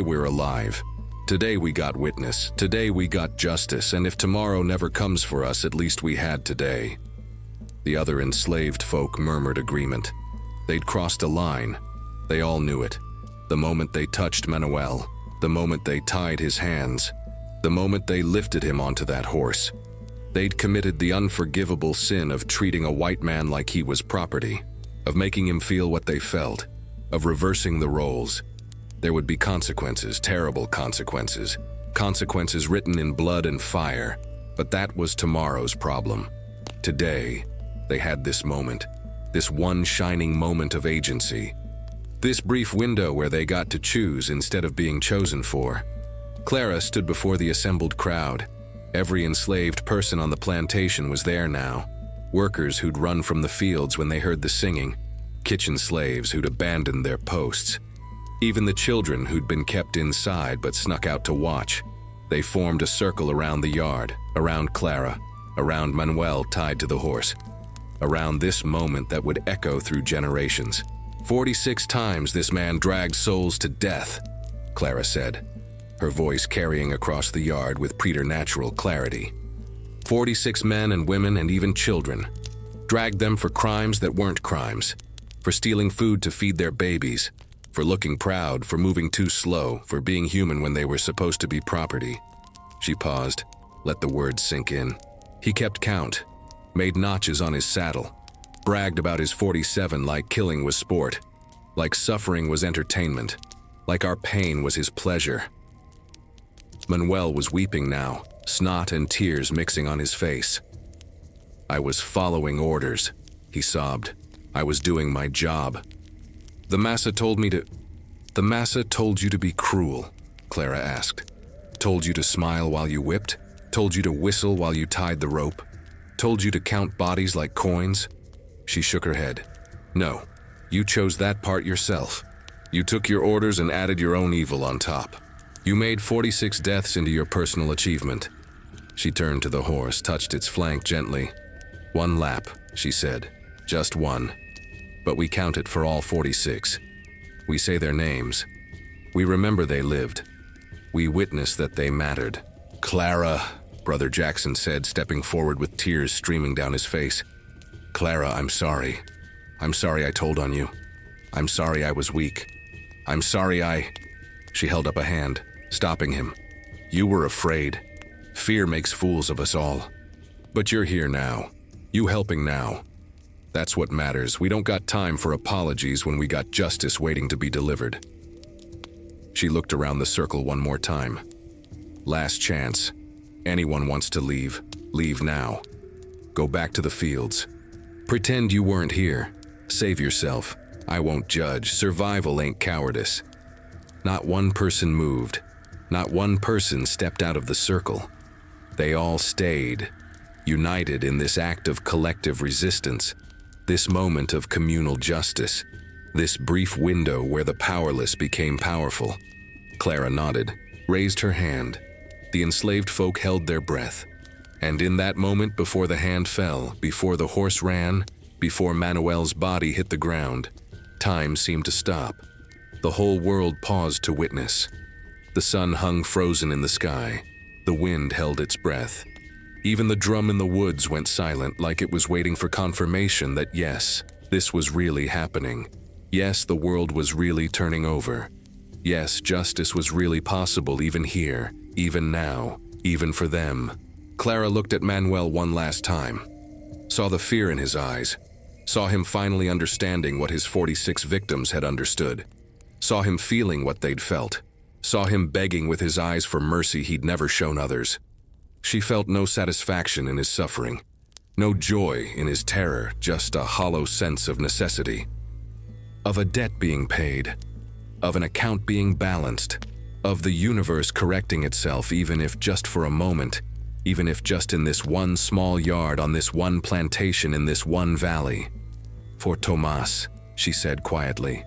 we're alive. Today we got witness. Today we got justice, and if tomorrow never comes for us, at least we had today." The other enslaved folk murmured agreement. They'd crossed a line. They all knew it. The moment they touched Manuel, the moment they tied his hands, the moment they lifted him onto that horse, they'd committed the unforgivable sin of treating a white man like he was property, of making him feel what they felt, of reversing the roles. There would be consequences, terrible consequences, consequences written in blood and fire, but that was tomorrow's problem. Today, they had this moment, this one shining moment of agency, this brief window where they got to choose instead of being chosen for. Clara stood before the assembled crowd. Every enslaved person on the plantation was there now. Workers who'd run from the fields when they heard the singing, kitchen slaves who'd abandoned their posts, even the children who'd been kept inside but snuck out to watch. They formed a circle around the yard, around Clara, around Manuel tied to the horse, around this moment that would echo through generations. 46 times this man dragged souls to death, Clara said, her voice carrying across the yard with preternatural clarity. 46 men and women and even children. Dragged them for crimes that weren't crimes, for stealing food to feed their babies, for looking proud, for moving too slow, for being human when they were supposed to be property. She paused, let the words sink in. He kept count, made notches on his saddle, bragged about his 47 like killing was sport, like suffering was entertainment, like our pain was his pleasure. Manuel was weeping now, snot and tears mixing on his face. "I was following orders," he sobbed. "I was doing my job. The massa told me to—" "The massa told you to be cruel?" Clara asked. "Told you to smile while you whipped? Told you to whistle while you tied the rope? Told you to count bodies like coins?" She shook her head. "No, you chose that part yourself. You took your orders and added your own evil on top. You made 46 deaths into your personal achievement." She turned to the horse, touched its flank gently. "One lap," she said. "Just one. But we count it for all 46. We say their names. We remember they lived. We witness that they mattered." "Clara," Brother Jackson said, stepping forward with tears streaming down his face. "Clara, I'm sorry. I'm sorry I told on you. I'm sorry I was weak. I'm sorry I... She held up a hand, stopping him. You were afraid. Fear makes fools of us all. But you're here now. You helping now. That's what matters. We don't got time for apologies when we got justice waiting to be delivered. She looked around the circle one more time. Last chance. Anyone wants to leave, leave now. Go back to the fields. Pretend you weren't here. Save yourself. I won't judge. Survival ain't cowardice. Not one person moved. Not one person stepped out of the circle. They all stayed, united in this act of collective resistance, this moment of communal justice, this brief window where the powerless became powerful. Clara nodded, raised her hand. The enslaved folk held their breath. And in that moment, before the hand fell, before the horse ran, before Manuel's body hit the ground, time seemed to stop. The whole world paused to witness. The sun hung frozen in the sky. The wind held its breath. Even the drum in the woods went silent, like it was waiting for confirmation that yes, this was really happening. Yes, the world was really turning over. Yes, justice was really possible even here, even now, even for them. Clara looked at Manuel one last time, saw the fear in his eyes, saw him finally understanding what his 46 victims had understood, saw him feeling what they'd felt, saw him begging with his eyes for mercy he'd never shown others. She felt no satisfaction in his suffering, no joy in his terror, just a hollow sense of necessity, of a debt being paid, of an account being balanced, of the universe correcting itself, even if just for a moment, even if just in this one small yard, on this one plantation, in this one valley. For Tomás, she said quietly,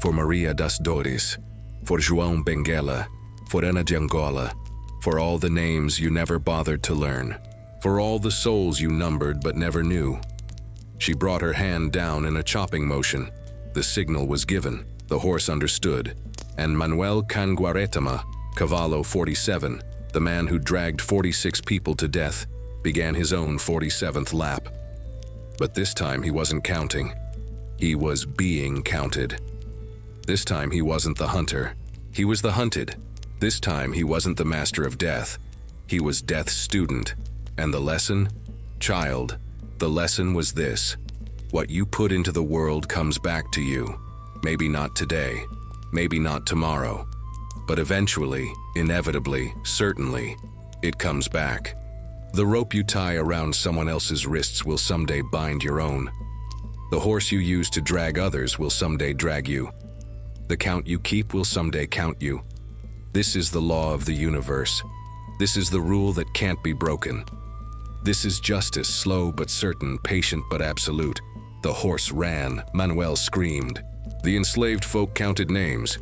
for Maria das Dores, for João Benguela, for Ana de Angola, for all the names you never bothered to learn, for all the souls you numbered but never knew. She brought her hand down in a chopping motion. The signal was given, the horse understood, and Manuel Canguaretama, Cavallo 47, the man who dragged 46 people to death, began his own 47th lap. But this time he wasn't counting. He was being counted. This time he wasn't the hunter. He was the hunted. This time he wasn't the master of death. He was death's student. And the lesson? Child, the lesson was this. What you put into the world comes back to you. Maybe not today, maybe not tomorrow, but eventually, inevitably, certainly, it comes back. The rope you tie around someone else's wrists will someday bind your own. The horse you use to drag others will someday drag you. The count you keep will someday count you. This is the law of the universe. This is the rule that can't be broken. This is justice, slow but certain, patient but absolute. The horse ran, Manuel screamed. The enslaved folk counted names,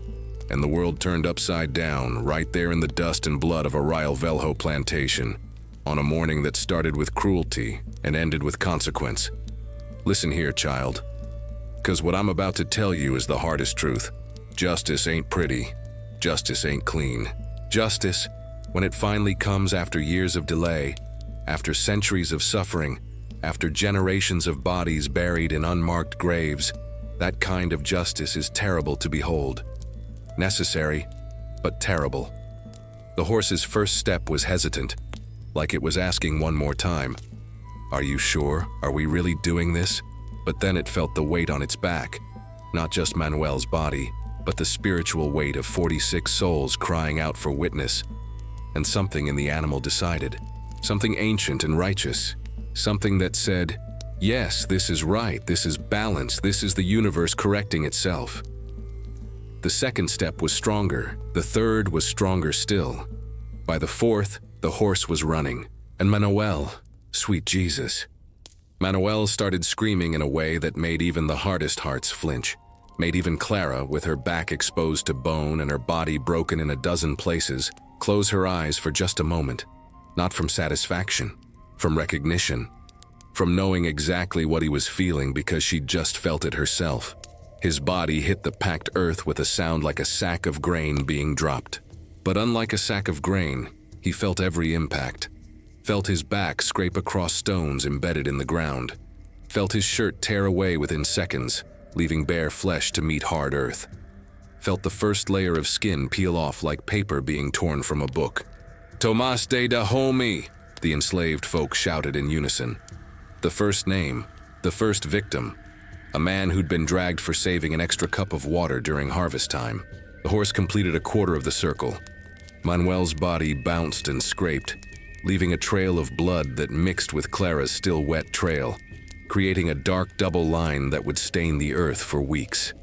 and the world turned upside down right there in the dust and blood of a Rio Velho plantation, on a morning that started with cruelty and ended with consequence. Listen here, child, 'cause what I'm about to tell you is the hardest truth. Justice ain't pretty. Justice ain't clean. Justice, when it finally comes after years of delay, after centuries of suffering, after generations of bodies buried in unmarked graves, that kind of justice is terrible to behold. Necessary, but terrible. The horse's first step was hesitant, like it was asking one more time, "Are you sure? Are we really doing this?" But then it felt the weight on its back, not just Manuel's body, but the spiritual weight of 46 souls crying out for witness. And something in the animal decided, something ancient and righteous, something that said, yes, this is right, this is balance, this is the universe correcting itself. The second step was stronger, the third was stronger still. By the fourth, the horse was running, and Manuel, sweet Jesus. Manuel started screaming in a way that made even the hardest hearts flinch, made even Clara, with her back exposed to bone and her body broken in a dozen places, close her eyes for just a moment, not from satisfaction, from recognition, from knowing exactly what he was feeling because she'd just felt it herself. His body hit the packed earth with a sound like a sack of grain being dropped. But unlike a sack of grain, he felt every impact, felt his back scrape across stones embedded in the ground, Felt his shirt tear away within seconds, leaving bare flesh to meet hard earth. Felt the first layer of skin peel off like paper being torn from a book. "Tomas de Dahomey!" the enslaved folk shouted in unison. The first name, the first victim, a man who'd been dragged for saving an extra cup of water during harvest time. The horse completed a quarter of the circle. Manuel's body bounced and scraped, leaving a trail of blood that mixed with Clara's still wet trail, creating a dark double line that would stain the earth for weeks.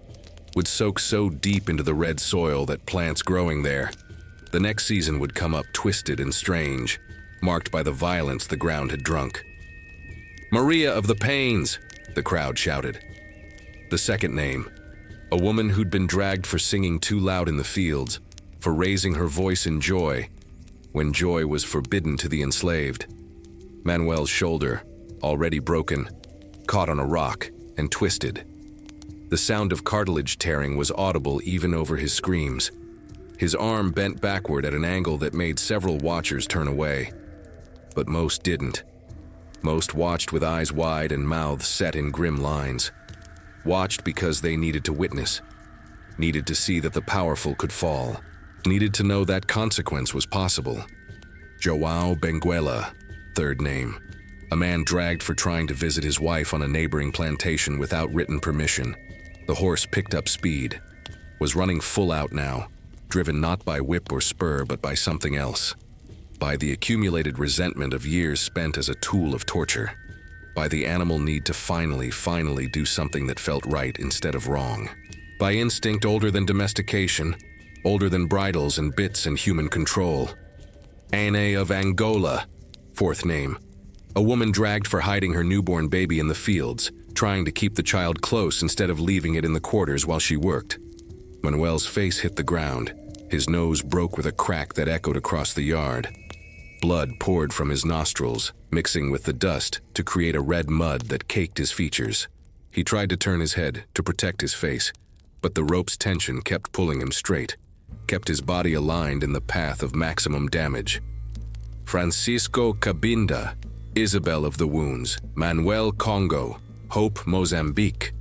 Would soak so deep into the red soil that plants growing there, the next season would come up twisted and strange, marked by the violence the ground had drunk. "Maria of the Pains!" the crowd shouted. The second name, a woman who'd been dragged for singing too loud in the fields, for raising her voice in joy, when joy was forbidden to the enslaved. Manuel's shoulder, already broken, caught on a rock and twisted. The sound of cartilage tearing was audible even over his screams. His arm bent backward at an angle that made several watchers turn away. But most didn't. Most watched with eyes wide and mouths set in grim lines. Watched because they needed to witness. Needed to see that the powerful could fall. Needed to know that consequence was possible. João Benguela, third name. A man dragged for trying to visit his wife on a neighboring plantation without written permission. The horse picked up speed. Was running full out now, driven not by whip or spur but by something else. By the accumulated resentment of years spent as a tool of torture. By the animal need to finally do something that felt right instead of wrong. By instinct older than domestication, older than bridles and bits and human control. Ane of Angola, fourth name. A woman dragged for hiding her newborn baby in the fields, trying to keep the child close instead of leaving it in the quarters while she worked. Manuel's face hit the ground. His nose broke with a crack that echoed across the yard. Blood poured from his nostrils, mixing with the dust to create a red mud that caked his features. He tried to turn his head to protect his face, but the rope's tension kept pulling him straight, kept his body aligned in the path of maximum damage. Francisco Cabinda, Isabel of the Wounds, Manuel Congo, Hope Mozambique.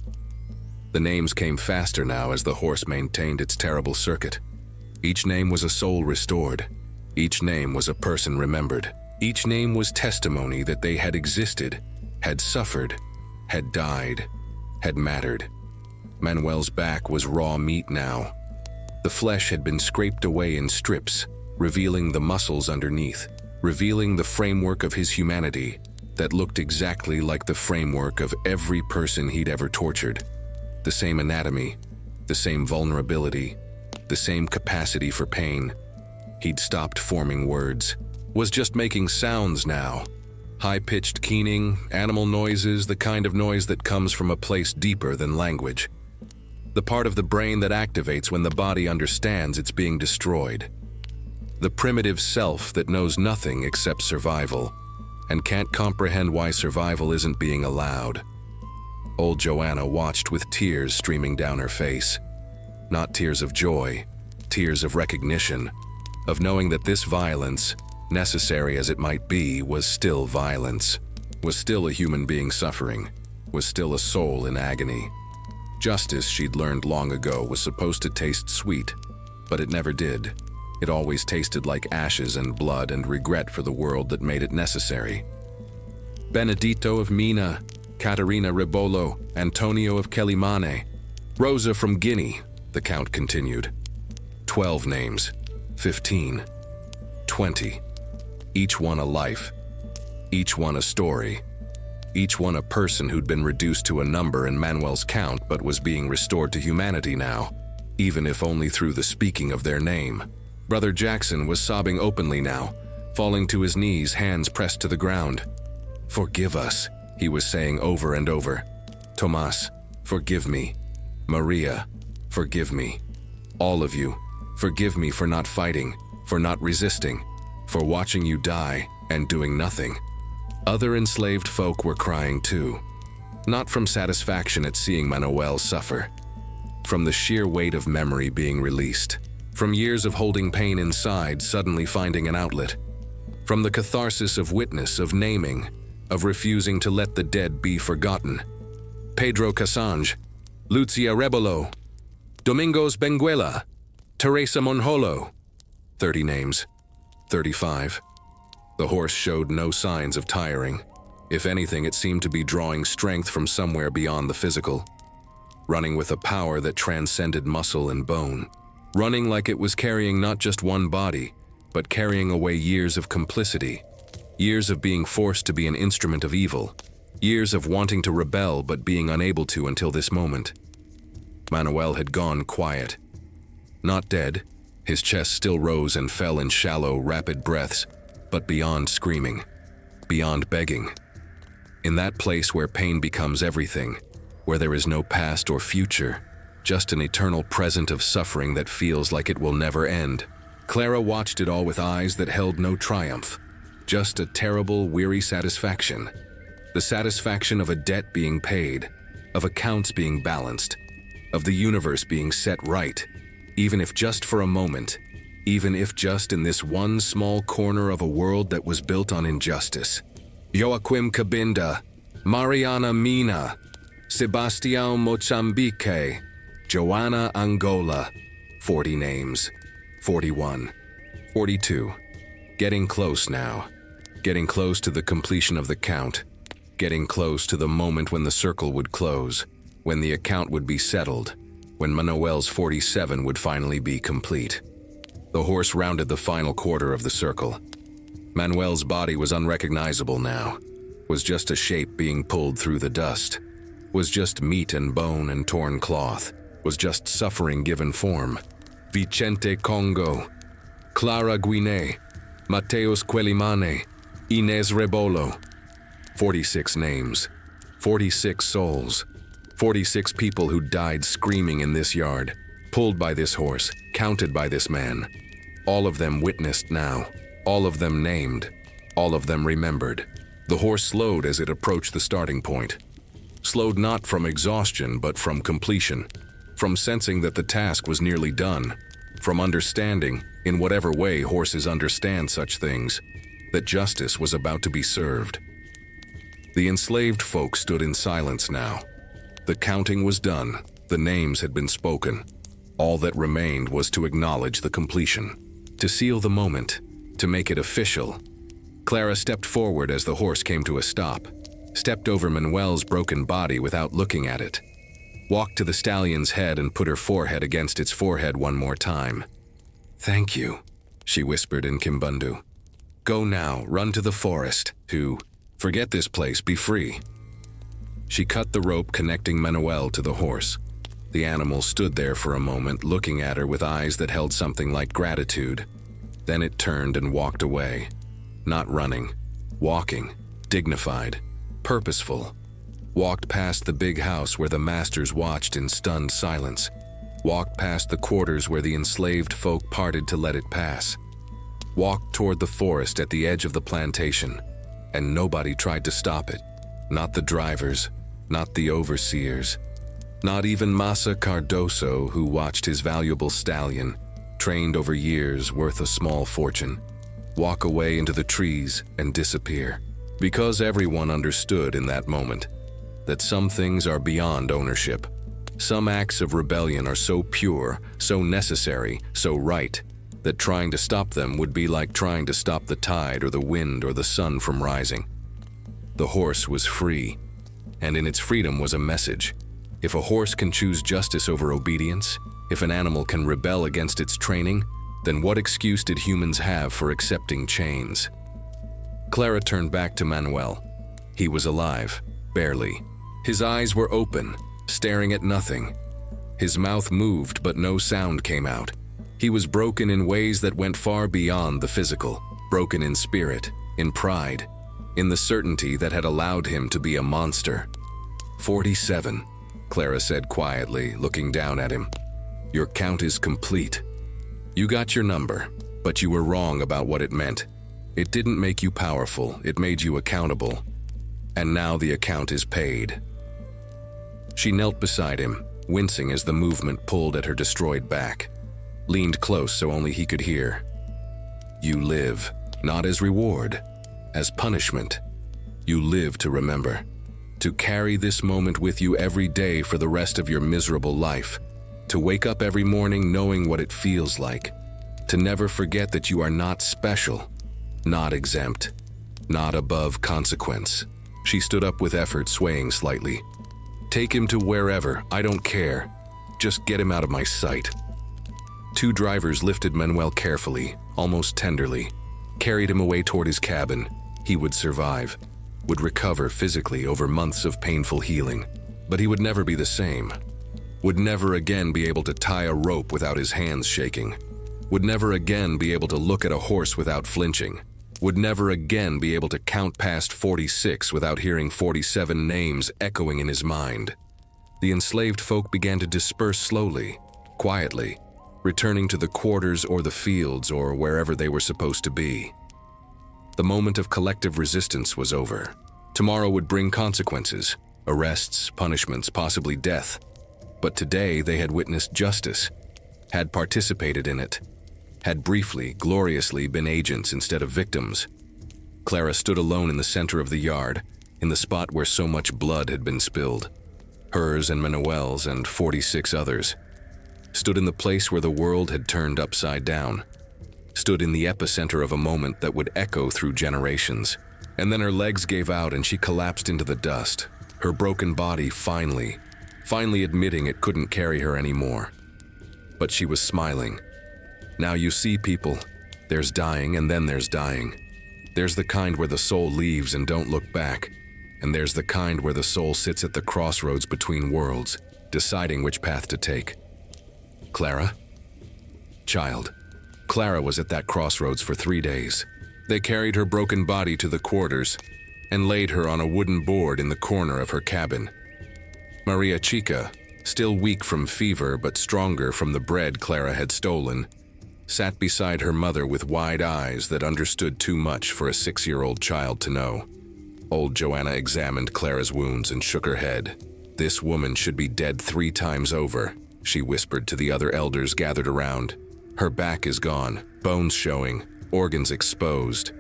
The names came faster now as the horse maintained its terrible circuit. Each name was a soul restored. Each name was a person remembered. Each name was testimony that they had existed, had suffered, had died, had mattered. Manuel's back was raw meat now. The flesh had been scraped away in strips, revealing the muscles underneath, revealing the framework of his humanity that looked exactly like the framework of every person he'd ever tortured. The same anatomy, the same vulnerability, the same capacity for pain. He'd stopped forming words, was just making sounds now. High-pitched keening, animal noises, the kind of noise that comes from a place deeper than language. The part of the brain that activates when the body understands it's being destroyed. The primitive self that knows nothing except survival, and can't comprehend why survival isn't being allowed. Old Joanna watched with tears streaming down her face. Not tears of joy, tears of recognition, of knowing that this violence, necessary as it might be, was still violence, was still a human being suffering, was still a soul in agony. Justice, she'd learned long ago, was supposed to taste sweet, but it never did. It always tasted like ashes and blood and regret for the world that made it necessary. Benedito of Mina, Caterina Rebolo, Antonio of Quelimane, Rosa from Guinea, the count continued. 12 names, 15, 20, each one a life, each one a story, each one a person who'd been reduced to a number in Manuel's count but was being restored to humanity now, even if only through the speaking of their name. Brother Jackson was sobbing openly now, falling to his knees, hands pressed to the ground. "Forgive us," he was saying over and over. "Tomas, forgive me. Maria, forgive me. All of you, forgive me for not fighting, for not resisting, for watching you die and doing nothing." Other enslaved folk were crying too, not from satisfaction at seeing Manuel suffer, from the sheer weight of memory being released, from years of holding pain inside suddenly finding an outlet, from the catharsis of witness, of naming, of refusing to let the dead be forgotten. Pedro Casange, Lucia Rebolo, Domingos Benguela, Teresa Monjolo. 30 names. 35. The horse showed no signs of tiring. If anything, it seemed to be drawing strength from somewhere beyond the physical. Running with a power that transcended muscle and bone. Running like it was carrying not just one body, but carrying away years of complicity. Years of being forced to be an instrument of evil. Years of wanting to rebel but being unable to until this moment. Manuel had gone quiet. Not dead. His chest still rose and fell in shallow, rapid breaths, but beyond screaming. Beyond begging. In that place where pain becomes everything, where there is no past or future, just an eternal present of suffering that feels like it will never end. Clara watched it all with eyes that held no triumph, just a terrible, weary satisfaction. The satisfaction of a debt being paid, of accounts being balanced, of the universe being set right, even if just for a moment, even if just in this one small corner of a world that was built on injustice. Joaquim Cabinda, Mariana Mina, Sebastião Mozambique, Joanna Angola. 40 names. 41. 42. Getting close now. Getting close to the completion of the count. Getting close to the moment when the circle would close, when the account would be settled, when Manuel's 47 would finally be complete. The horse rounded the final quarter of the circle. Manuel's body was unrecognizable now, was just a shape being pulled through the dust, was just meat and bone and torn cloth, was just suffering given form. Vicente Congo, Clara Guiné, Mateus Quelimane, Inez Rebolo. 46 names, 46 souls, 46 people who died screaming in this yard, pulled by this horse, counted by this man. All of them witnessed now, all of them named, all of them remembered. The horse slowed as it approached the starting point. Slowed not from exhaustion, but from completion, from sensing that the task was nearly done, from understanding, in whatever way horses understand such things, that justice was about to be served. The enslaved folk stood in silence now. The counting was done, the names had been spoken. All that remained was to acknowledge the completion, to seal the moment, to make it official. Clara stepped forward as the horse came to a stop, stepped over Manuel's broken body without looking at it, walked to the stallion's head and put her forehead against its forehead one more time. "Thank you," she whispered in Kimbundu. "Go now, run to the forest, forget this place, be free." She cut the rope connecting Manuel to the horse. The animal stood there for a moment, looking at her with eyes that held something like gratitude. Then it turned and walked away. Not running, walking, dignified, purposeful. Walked past the big house where the masters watched in stunned silence. Walked past the quarters where the enslaved folk parted to let it pass. Walked toward the forest at the edge of the plantation, and nobody tried to stop it. Not the drivers, not the overseers, not even Massa Cardoso, who watched his valuable stallion, trained over years worth a small fortune, walk away into the trees and disappear. Because everyone understood in that moment that some things are beyond ownership. Some acts of rebellion are so pure, so necessary, so right, that trying to stop them would be like trying to stop the tide or the wind or the sun from rising. The horse was free, and in its freedom was a message. If a horse can choose justice over obedience, if an animal can rebel against its training, then what excuse did humans have for accepting chains? Clara turned back to Manuel. He was alive, barely. His eyes were open, staring at nothing. His mouth moved, but no sound came out. He was broken in ways that went far beyond the physical, broken in spirit, in pride, in the certainty that had allowed him to be a monster. 47, Clara said quietly, looking down at him. Your count is complete. You got your number, but you were wrong about what it meant. It didn't make you powerful, it made you accountable. And now the account is paid. She knelt beside him, wincing as the movement pulled at her destroyed back. Leaned close so only he could hear. You live, not as reward, as punishment. You live to remember. To carry this moment with you every day for the rest of your miserable life. To wake up every morning knowing what it feels like. To never forget that you are not special, not exempt, not above consequence. She stood up with effort, swaying slightly. Take him to wherever, I don't care. Just get him out of my sight. Two drivers lifted Manuel carefully, almost tenderly, carried him away toward his cabin. He would survive, would recover physically over months of painful healing, but he would never be the same. Would never again be able to tie a rope without his hands shaking. Would never again be able to look at a horse without flinching. Would never again be able to count past 46 without hearing 47 names echoing in his mind. The enslaved folk began to disperse slowly, quietly, returning to the quarters or the fields or wherever they were supposed to be. The moment of collective resistance was over. Tomorrow would bring consequences, arrests, punishments, possibly death. But today they had witnessed justice, had participated in it, had briefly, gloriously been agents instead of victims. Clara stood alone in the center of the yard, in the spot where so much blood had been spilled. Hers and Manuel's and 46 others. Stood in the place where the world had turned upside down. Stood in the epicenter of a moment that would echo through generations. And then her legs gave out and she collapsed into the dust, her broken body finally admitting it couldn't carry her anymore. But she was smiling. Now you see, people, there's dying and then there's dying. There's the kind where the soul leaves and don't look back, and there's the kind where the soul sits at the crossroads between worlds, deciding which path to take. Clara? Child. Clara was at that crossroads for 3 days. They carried her broken body to the quarters and laid her on a wooden board in the corner of her cabin. Maria Chica, still weak from fever but stronger from the bread Clara had stolen, sat beside her mother with wide eyes that understood too much for a 6-year-old child to know. Old Joanna examined Clara's wounds and shook her head. This woman should be dead 3 times over, she whispered to the other elders gathered around. Her back is gone, bones showing, organs exposed.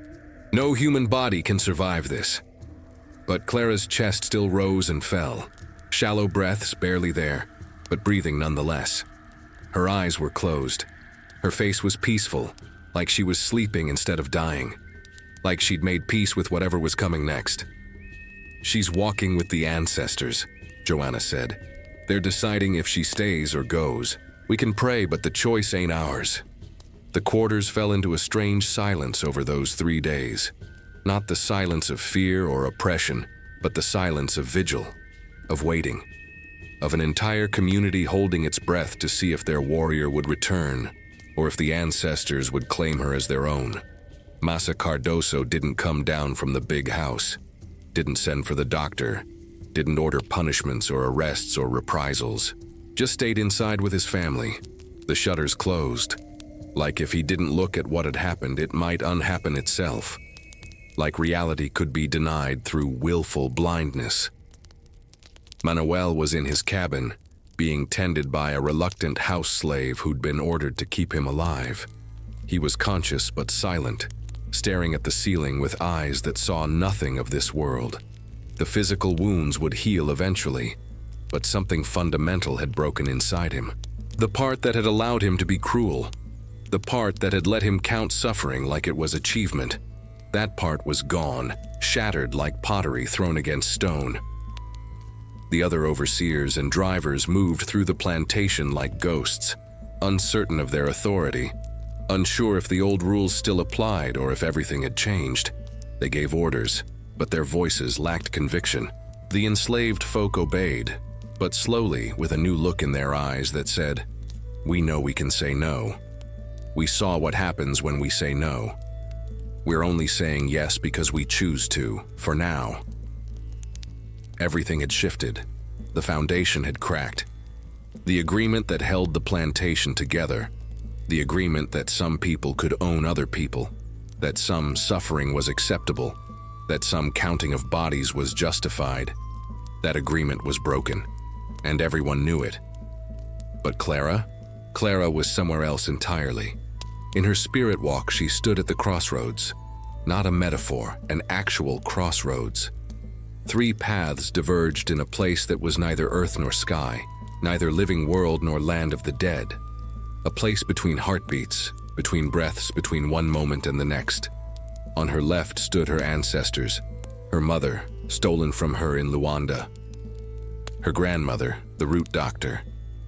No human body can survive this. But Clara's chest still rose and fell. Shallow breaths barely there, but breathing nonetheless. Her eyes were closed. Her face was peaceful, like she was sleeping instead of dying. Like she'd made peace with whatever was coming next. She's walking with the ancestors, Joanna said. They're deciding if she stays or goes. We can pray, but the choice ain't ours. The quarters fell into a strange silence over those 3 days. Not the silence of fear or oppression, but the silence of vigil, of waiting, of an entire community holding its breath to see if their warrior would return, or if the ancestors would claim her as their own. Massa Cardoso didn't come down from the big house, didn't send for the doctor, didn't order punishments or arrests or reprisals, just stayed inside with his family, the shutters closed. Like if he didn't look at what had happened, it might unhappen itself. Like reality could be denied through willful blindness. Manuel was in his cabin, being tended by a reluctant house slave who'd been ordered to keep him alive. He was conscious but silent, staring at the ceiling with eyes that saw nothing of this world. The physical wounds would heal eventually, but something fundamental had broken inside him. The part that had allowed him to be cruel, the part that had let him count suffering like it was achievement. That part was gone, shattered like pottery thrown against stone. The other overseers and drivers moved through the plantation like ghosts, uncertain of their authority, unsure if the old rules still applied or if everything had changed. They gave orders, but their voices lacked conviction. The enslaved folk obeyed, but slowly with a new look in their eyes that said, "We know we can say no. We saw what happens when we say no. We're only saying yes because we choose to, for now." Everything had shifted. The foundation had cracked. The agreement that held the plantation together, the agreement that some people could own other people, that some suffering was acceptable, that some counting of bodies was justified, that agreement was broken, and everyone knew it. But Clara? Clara was somewhere else entirely. In her spirit walk, she stood at the crossroads. Not a metaphor, an actual crossroads. 3 paths diverged in a place that was neither earth nor sky, neither living world nor land of the dead. A place between heartbeats, between breaths, between one moment and the next. On her left stood her ancestors, her mother, stolen from her in Luanda. Her grandmother, the root doctor.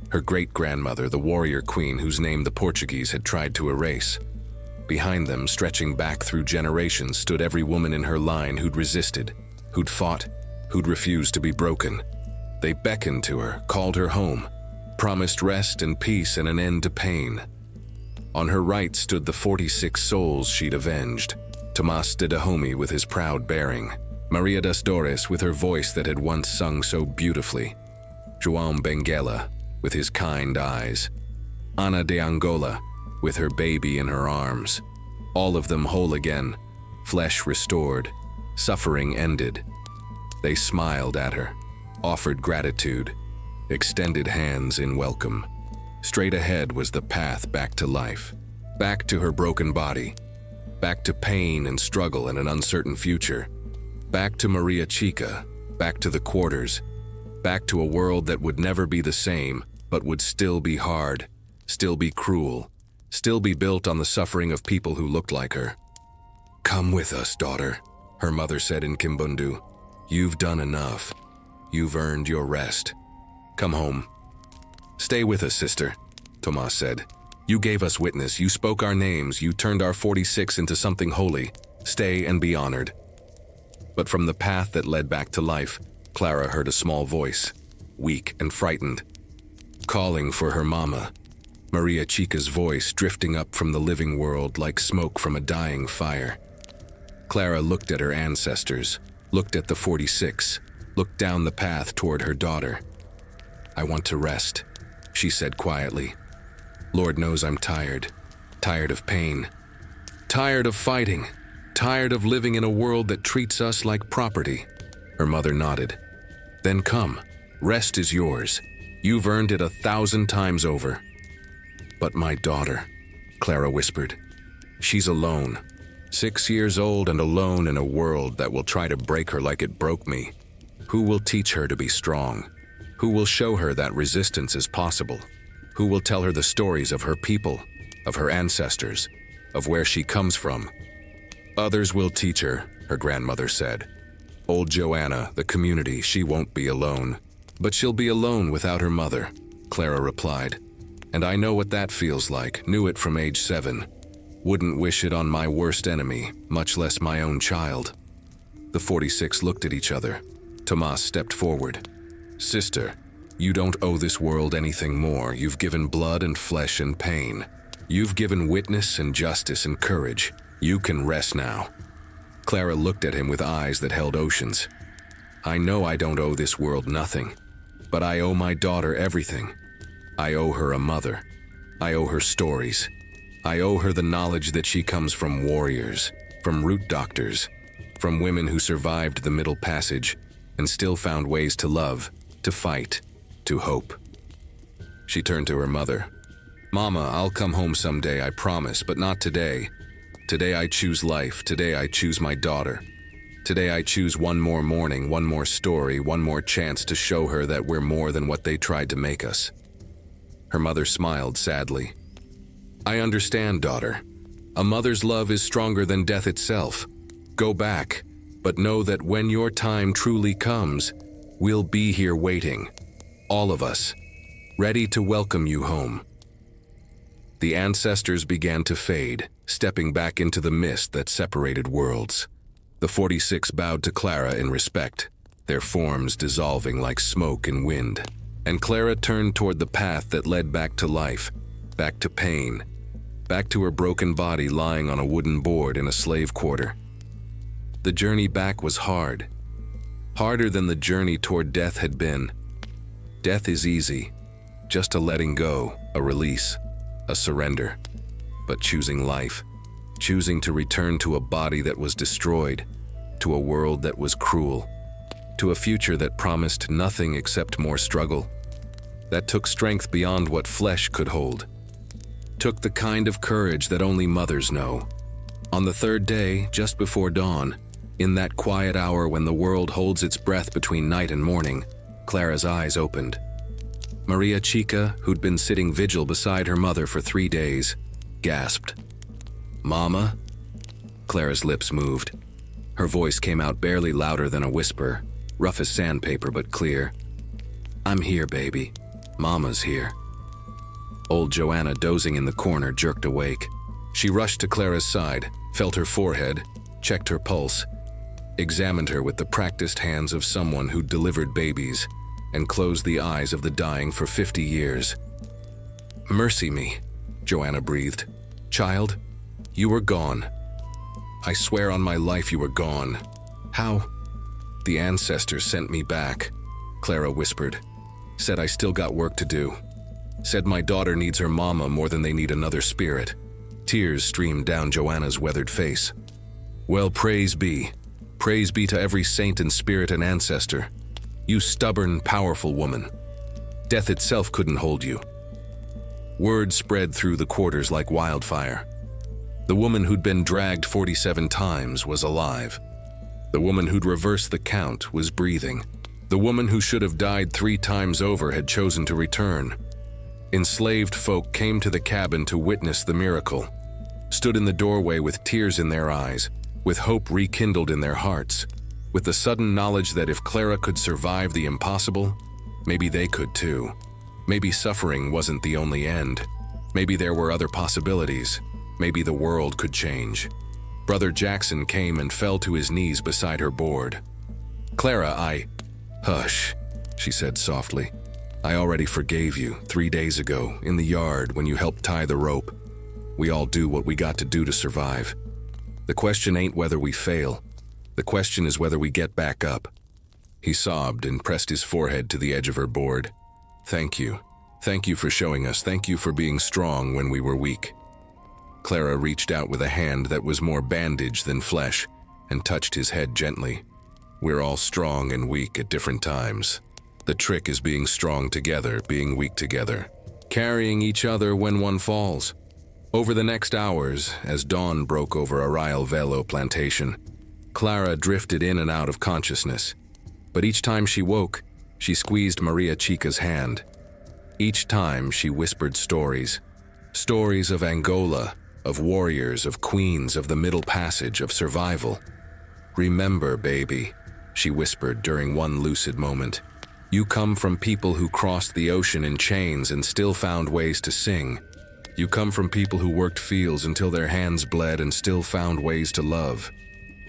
Her great-grandmother, the warrior queen whose name the Portuguese had tried to erase. Behind them, stretching back through generations, stood every woman in her line who'd resisted, who'd fought, who'd refused to be broken. They beckoned to her, called her home, promised rest and peace and an end to pain. On her right stood the 46 souls she'd avenged. Tomás de Dahomey with his proud bearing. Maria das Dores with her voice that had once sung so beautifully. João Benguela with his kind eyes. Ana de Angola with her baby in her arms. All of them whole again, flesh restored, suffering ended. They smiled at her, offered gratitude, extended hands in welcome. Straight ahead was the path back to life, back to her broken body, back to pain and struggle and an uncertain future, back to Maria Chica, back to the quarters, back to a world that would never be the same, but would still be hard, still be cruel, still be built on the suffering of people who looked like her. "Come with us, daughter," her mother said in Kimbundu. "You've done enough. You've earned your rest. Come home." "Stay with us, sister," Tomás said. "You gave us witness, you spoke our names, you turned our 46 into something holy. Stay and be honored." But from the path that led back to life, Clara heard a small voice, weak and frightened, calling for her mama. Maria Chica's voice drifting up from the living world like smoke from a dying fire. Clara looked at her ancestors, looked at the 46, looked down the path toward her daughter. "I want to rest," she said quietly. "Lord knows I'm tired. Tired of pain. Tired of fighting. Tired of living in a world that treats us like property." Her mother nodded. "Then come. Rest is yours. You've earned it 1,000 times over." "But my daughter," Clara whispered. "She's alone. 6 years old and alone in a world that will try to break her like it broke me. Who will teach her to be strong? Who will show her that resistance is possible? Who will tell her the stories of her people, of her ancestors, of where she comes from?" "Others will teach her," her grandmother said. "Old Joanna, the community, she won't be alone." "But she'll be alone without her mother," Clara replied. "And I know what that feels like, knew it from age 7. Wouldn't wish it on my worst enemy, much less my own child." The 46 looked at each other. Tomás stepped forward. "Sister, you don't owe this world anything more. You've given blood and flesh and pain. You've given witness and justice and courage. You can rest now." Clara looked at him with eyes that held oceans. "I know I don't owe this world nothing, but I owe my daughter everything. I owe her a mother. I owe her stories. I owe her the knowledge that she comes from warriors, from root doctors, from women who survived the Middle Passage and still found ways to love, to fight, to hope." She turned to her mother. "Mama, I'll come home someday, I promise, but not today. Today I choose life. Today I choose my daughter. Today I choose one more morning, one more story, one more chance to show her that we're more than what they tried to make us." Her mother smiled sadly. "I understand, daughter. A mother's love is stronger than death itself. Go back, but know that when your time truly comes, we'll be here waiting. All of us, ready to welcome you home." The ancestors began to fade, stepping back into the mist that separated worlds. The 46 bowed to Clara in respect, their forms dissolving like smoke in wind. And Clara turned toward the path that led back to life, back to pain, back to her broken body lying on a wooden board in a slave quarter. The journey back was hard, harder than the journey toward death had been. Death is easy, just a letting go, a release, a surrender. But choosing life, choosing to return to a body that was destroyed, to a world that was cruel, to a future that promised nothing except more struggle, that took strength beyond what flesh could hold, took the kind of courage that only mothers know. On the third day, just before dawn, in that quiet hour when the world holds its breath between night and morning, Clara's eyes opened. Maria Chica, who'd been sitting vigil beside her mother for 3 days, gasped. "Mama?" Clara's lips moved. Her voice came out barely louder than a whisper, rough as sandpaper but clear. "I'm here, baby. Mama's here." Old Joanna, dozing in the corner, jerked awake. She rushed to Clara's side, felt her forehead, checked her pulse, examined her with the practiced hands of someone who'd delivered babies, and closed the eyes of the dying for 50 years. "Mercy me," Joanna breathed. "Child, you were gone. I swear on my life you were gone. How?" "The ancestors sent me back," Clara whispered. "Said I still got work to do. Said my daughter needs her mama more than they need another spirit." Tears streamed down Joanna's weathered face. "Well, praise be. Praise be to every saint and spirit and ancestor. You stubborn, powerful woman. Death itself couldn't hold you." Word spread through the quarters like wildfire. The woman who'd been dragged 47 times was alive. The woman who'd reversed the count was breathing. The woman who should have died 3 times over had chosen to return. Enslaved folk came to the cabin to witness the miracle, stood in the doorway with tears in their eyes, with hope rekindled in their hearts, with the sudden knowledge that if Clara could survive the impossible, maybe they could too. Maybe suffering wasn't the only end. Maybe there were other possibilities. Maybe the world could change. Brother Jackson came and fell to his knees beside her board. "Clara, Hush," she said softly. "I already forgave you 3 days ago in the yard when you helped tie the rope. We all do what we got to do to survive. The question ain't whether we fail. The question is whether we get back up." He sobbed and pressed his forehead to the edge of her board. "Thank you. Thank you for showing us. Thank you for being strong when we were weak." Clara reached out with a hand that was more bandage than flesh and touched his head gently. "We're all strong and weak at different times. The trick is being strong together, being weak together, carrying each other when one falls." Over the next hours, as dawn broke over Arroyo Velo plantation, Clara drifted in and out of consciousness. But each time she woke, she squeezed Maria Chica's hand. Each time she whispered stories. Stories of Angola, of warriors, of queens, of the Middle Passage, of survival. "Remember, baby," she whispered during one lucid moment. "You come from people who crossed the ocean in chains and still found ways to sing. You come from people who worked fields until their hands bled and still found ways to love.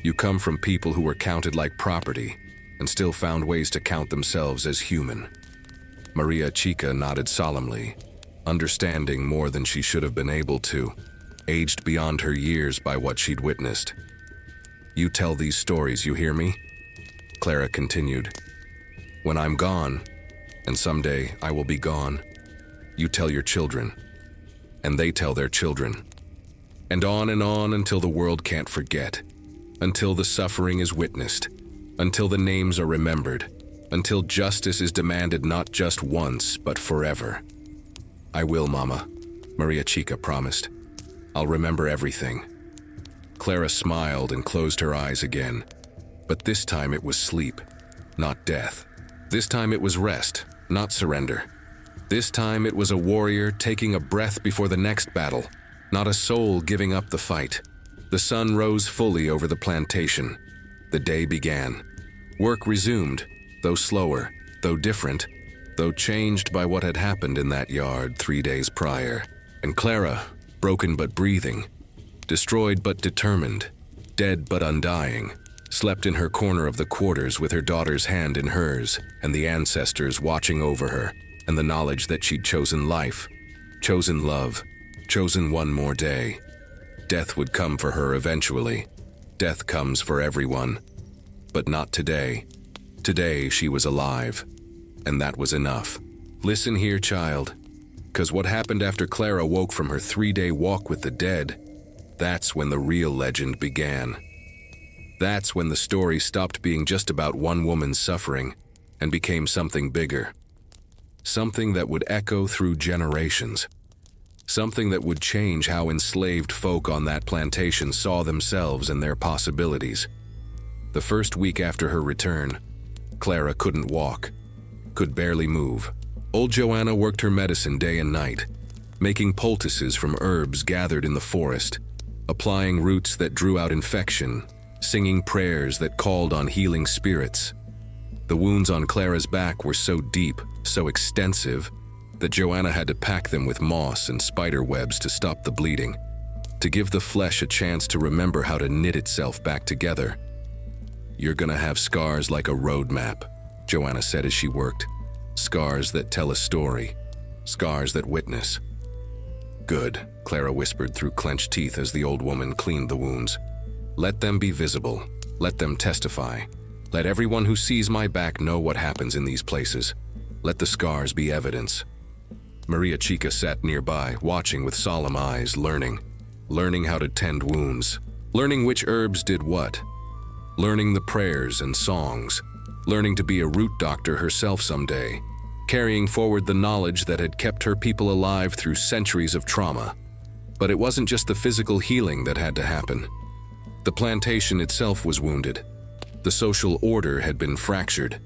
You come from people who were counted like property and still found ways to count themselves as human." Maria Chica nodded solemnly, understanding more than she should have been able to, aged beyond her years by what she'd witnessed. "You tell these stories, you hear me?" Clara continued. "When I'm gone, and someday I will be gone, you tell your children, and they tell their children, and on until the world can't forget, until the suffering is witnessed, until the names are remembered, until justice is demanded not just once, but forever." "I will, Mama," Maria Chica promised. "I'll remember everything." Clara smiled and closed her eyes again, but this time it was sleep, not death. This time it was rest, not surrender. This time it was a warrior taking a breath before the next battle, not a soul giving up the fight. The sun rose fully over the plantation. The day began. Work resumed, though slower, though different, though changed by what had happened in that yard 3 days prior. And Clara, broken but breathing, destroyed but determined, dead but undying, slept in her corner of the quarters with her daughter's hand in hers and the ancestors watching over her, and the knowledge that she'd chosen life, chosen love, chosen one more day. Death would come for her eventually. Death comes for everyone. But not today. Today she was alive, and that was enough. Listen here, child, 'cause what happened after Clara woke from her 3-day walk with the dead, that's when the real legend began. That's when the story stopped being just about one woman's suffering and became something bigger. Something that would echo through generations. Something that would change how enslaved folk on that plantation saw themselves and their possibilities. The first week after her return, Clara couldn't walk, could barely move. Old Joanna worked her medicine day and night, making poultices from herbs gathered in the forest, applying roots that drew out infection, singing prayers that called on healing spirits. The wounds on Clara's back were so deep, so extensive, that Joanna had to pack them with moss and spider webs to stop the bleeding, to give the flesh a chance to remember how to knit itself back together. "You're gonna have scars like a road map," Joanna said as she worked. "Scars that tell a story, scars that witness." "Good," Clara whispered through clenched teeth as the old woman cleaned the wounds. "Let them be visible. Let them testify. Let everyone who sees my back know what happens in these places. Let the scars be evidence." Maria Chica sat nearby, watching with solemn eyes, learning how to tend wounds, learning which herbs did what, learning the prayers and songs, learning to be a root doctor herself someday, carrying forward the knowledge that had kept her people alive through centuries of trauma. But it wasn't just the physical healing that had to happen. The plantation itself was wounded. The social order had been fractured.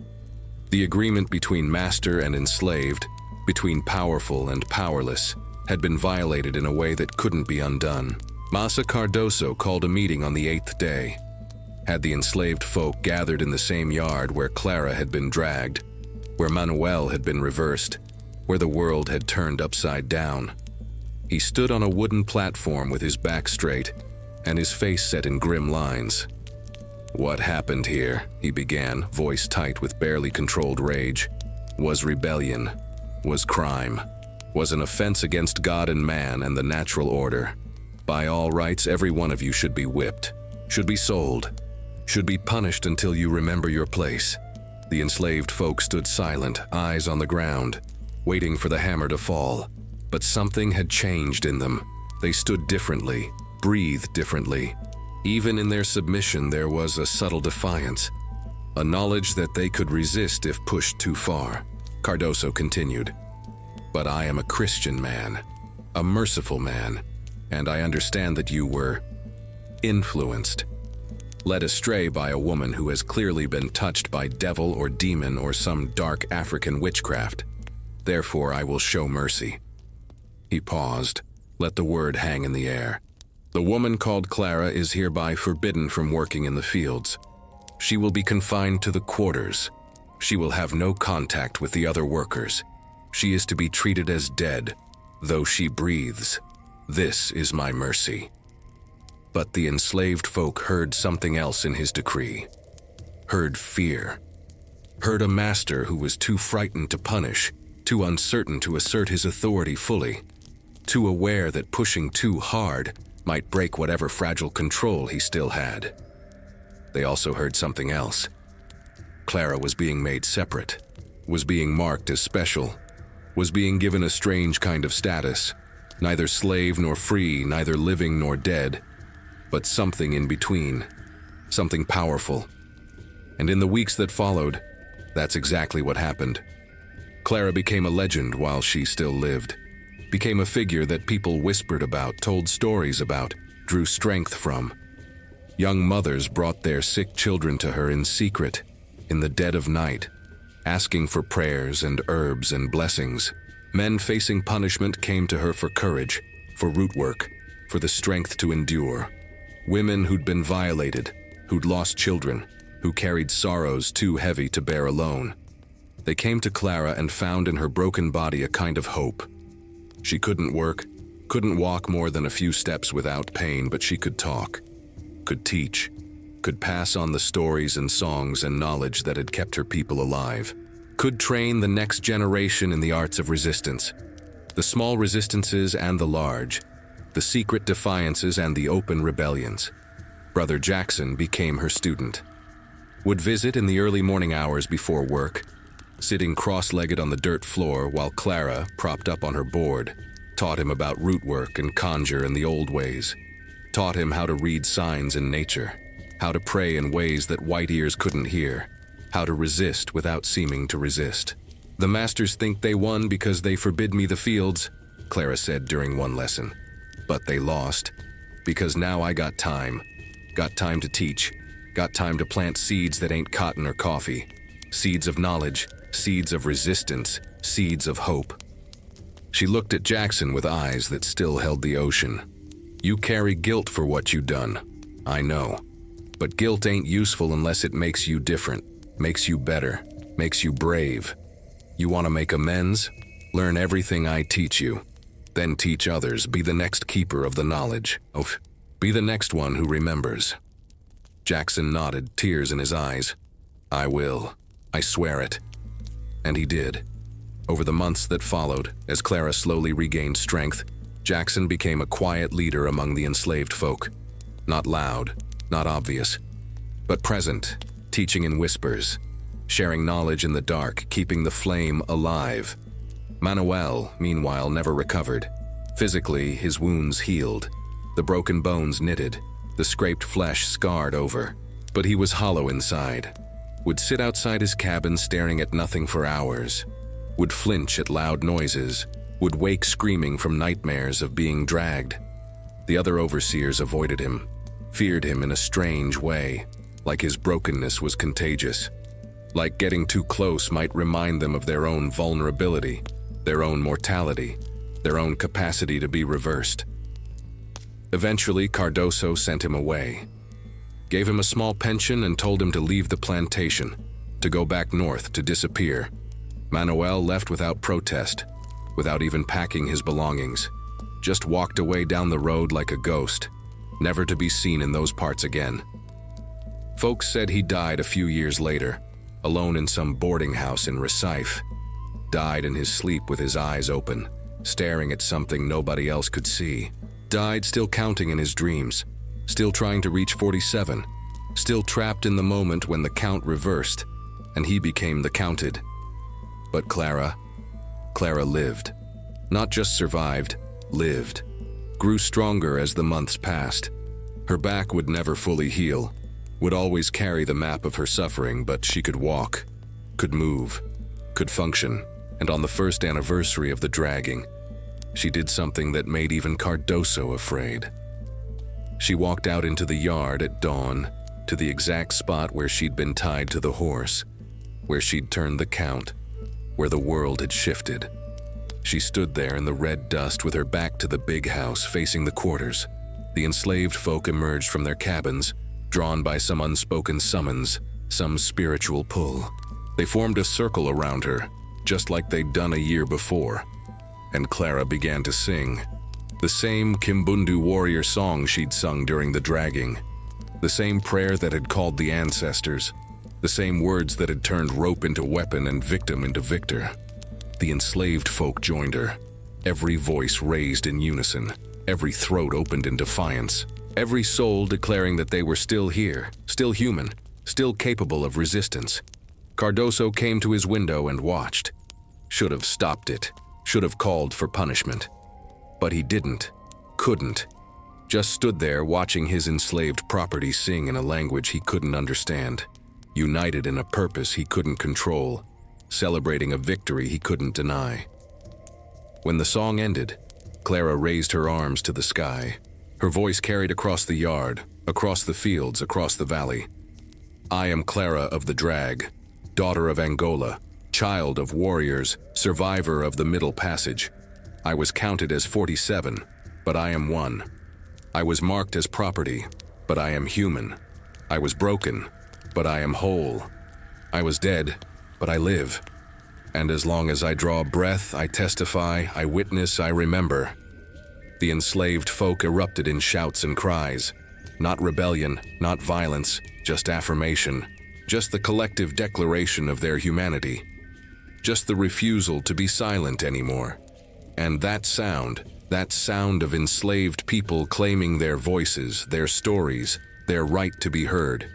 The agreement between master and enslaved, between powerful and powerless, had been violated in a way that couldn't be undone. Massa Cardoso called a meeting on the 8th day. Had the enslaved folk gathered in the same yard where Clara had been dragged, where Manuel had been reversed, where the world had turned upside down. He stood on a wooden platform with his back straight and his face set in grim lines. "What happened here," he began, voice tight with barely controlled rage, "was rebellion, was crime, was an offense against God and man and the natural order. By all rights, every one of you should be whipped, should be sold, should be punished until you remember your place." The enslaved folk stood silent, eyes on the ground, waiting for the hammer to fall. But something had changed in them. They stood differently, breathed differently. Even in their submission, there was a subtle defiance, a knowledge that they could resist if pushed too far. Cardoso continued, "But I am a Christian man, a merciful man, and I understand that you were influenced, led astray by a woman who has clearly been touched by devil or demon or some dark African witchcraft. Therefore, I will show mercy." He paused, let the word hang in the air. "The woman called Clara is hereby forbidden from working in the fields. She will be confined to the quarters. She will have no contact with the other workers. She is to be treated as dead, though she breathes. This is my mercy." But the enslaved folk heard something else in his decree. Heard fear. Heard a master who was too frightened to punish, too uncertain to assert his authority fully, too aware that pushing too hard might break whatever fragile control he still had. They also heard something else. Clara was being made separate, was being marked as special, was being given a strange kind of status, neither slave nor free, neither living nor dead, but something in between, something powerful. And in the weeks that followed, that's exactly what happened. Clara became a legend while she still lived, became a figure that people whispered about, told stories about, drew strength from. Young mothers brought their sick children to her in secret, in the dead of night, asking for prayers and herbs and blessings. Men facing punishment came to her for courage, for root work, for the strength to endure. Women who'd been violated, who'd lost children, who carried sorrows too heavy to bear alone. They came to Clara and found in her broken body a kind of hope. She couldn't work, couldn't walk more than a few steps without pain, but she could talk, could teach, could pass on the stories and songs and knowledge that had kept her people alive, could train the next generation in the arts of resistance, the small resistances and the large, the secret defiances and the open rebellions. Brother Jackson became her student. Would visit in the early morning hours before work, sitting cross-legged on the dirt floor while Clara, propped up on her board, taught him about root work and conjure in the old ways, taught him how to read signs in nature, how to pray in ways that white ears couldn't hear, how to resist without seeming to resist. "The masters think they won because they forbid me the fields. Clara said during one lesson. But they lost. Because now I got time. Got time to teach. Got time to plant seeds that ain't cotton or coffee. Seeds of knowledge, seeds of resistance, seeds of hope. She looked at Jackson with eyes that still held the ocean. You carry guilt for what you done. I know. But guilt ain't useful unless it makes you different, makes you better, makes you brave. You want to make amends? Learn everything I teach you. Then teach others. Be the next keeper of the knowledge. Be the next one who remembers. Jackson nodded, tears in his eyes. I will. I swear it. And he did. Over the months that followed, as Clara slowly regained strength, Jackson became a quiet leader among the enslaved folk. Not loud, not obvious, but present, teaching in whispers, sharing knowledge in the dark, keeping the flame alive. Manuel, meanwhile, never recovered. Physically, his wounds healed, the broken bones knitted, the scraped flesh scarred over. But he was hollow inside. Would sit outside his cabin staring at nothing for hours. Would flinch at loud noises. Would wake screaming from nightmares of being dragged. The other overseers avoided him, feared him in a strange way, like his brokenness was contagious. Like getting too close might remind them of their own vulnerability, their own mortality, their own capacity to be reversed. Eventually, Cardoso sent him away. Gave him a small pension and told him to leave the plantation, to go back north, to disappear. Manuel left without protest, without even packing his belongings. Just walked away down the road like a ghost, never to be seen in those parts again. Folks said he died a few years later, alone in some boarding house in Recife. Died in his sleep with his eyes open, staring at something nobody else could see. Died still counting in his dreams, still trying to reach 47, still trapped in the moment when the count reversed, and he became the counted. But Clara lived. Not just survived, lived. Grew stronger as the months passed. Her back would never fully heal, would always carry the map of her suffering, but she could walk, could move, could function. And on the first anniversary of the dragging, she did something that made even Cardoso afraid. She walked out into the yard at dawn, to the exact spot where she'd been tied to the horse, where she'd turned the count, where the world had shifted. She stood there in the red dust with her back to the big house facing the quarters. The enslaved folk emerged from their cabins, drawn by some unspoken summons, some spiritual pull. They formed a circle around her, just like they'd done a year before. And Clara began to sing. The same Kimbundu warrior song she'd sung during the dragging. The same prayer that had called the ancestors. The same words that had turned rope into weapon and victim into victor. The enslaved folk joined her. Every voice raised in unison. Every throat opened in defiance. Every soul declaring that they were still here, still human, still capable of resistance. Cardoso came to his window and watched. Should have stopped it. Should have called for punishment. But he didn't. Couldn't. Just stood there watching his enslaved property sing in a language he couldn't understand. United in a purpose he couldn't control. Celebrating a victory he couldn't deny. When the song ended, Clara raised her arms to the sky. Her voice carried across the yard, across the fields, across the valley. I am Clara of the Drag, daughter of Angola, child of warriors, survivor of the Middle Passage. I was counted as 47, but I am one. I was marked as property, but I am human. I was broken, but I am whole. I was dead, but I live. And as long as I draw breath, I testify, I witness, I remember. The enslaved folk erupted in shouts and cries. Not rebellion, not violence, just affirmation. Just the collective declaration of their humanity. Just the refusal to be silent anymore. And that sound of enslaved people claiming their voices, their stories, their right to be heard.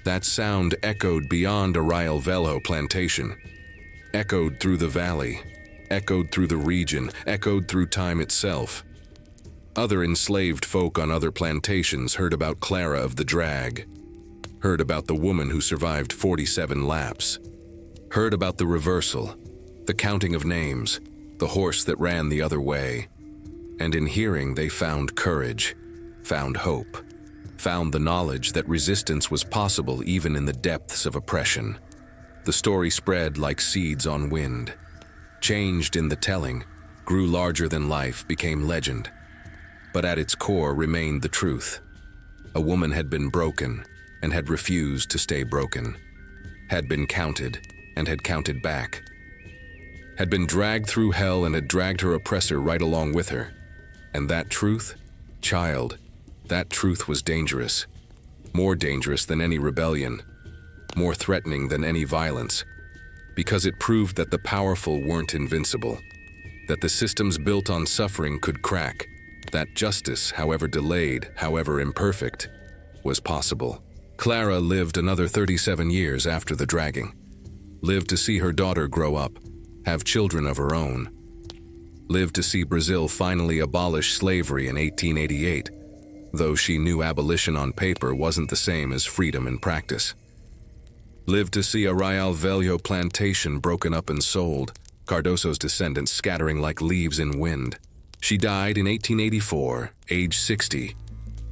That sound echoed beyond Arrayal Velho plantation. Echoed through the valley, echoed through the region, echoed through time itself. Other enslaved folk on other plantations heard about Clara of the Drag. Heard about the woman who survived 47 laps. Heard about the reversal, the counting of names, the horse that ran the other way, and in hearing they found courage, found hope, found the knowledge that resistance was possible even in the depths of oppression. The story spread like seeds on wind, changed in the telling, grew larger than life, became legend. But at its core remained the truth. A woman had been broken and had refused to stay broken, had been counted and had counted back, had been dragged through hell and had dragged her oppressor right along with her. And that truth, child, that truth was dangerous, more dangerous than any rebellion, more threatening than any violence, because it proved that the powerful weren't invincible, that the systems built on suffering could crack, that justice, however delayed, however imperfect, was possible. Clara lived another 37 years after the dragging, lived to see her daughter grow up, have children of her own, lived to see Brazil finally abolish slavery in 1888, though she knew abolition on paper wasn't the same as freedom in practice. Lived to see a Real Velho plantation broken up and sold, Cardoso's descendants scattering like leaves in wind. She died in 1884, age 60,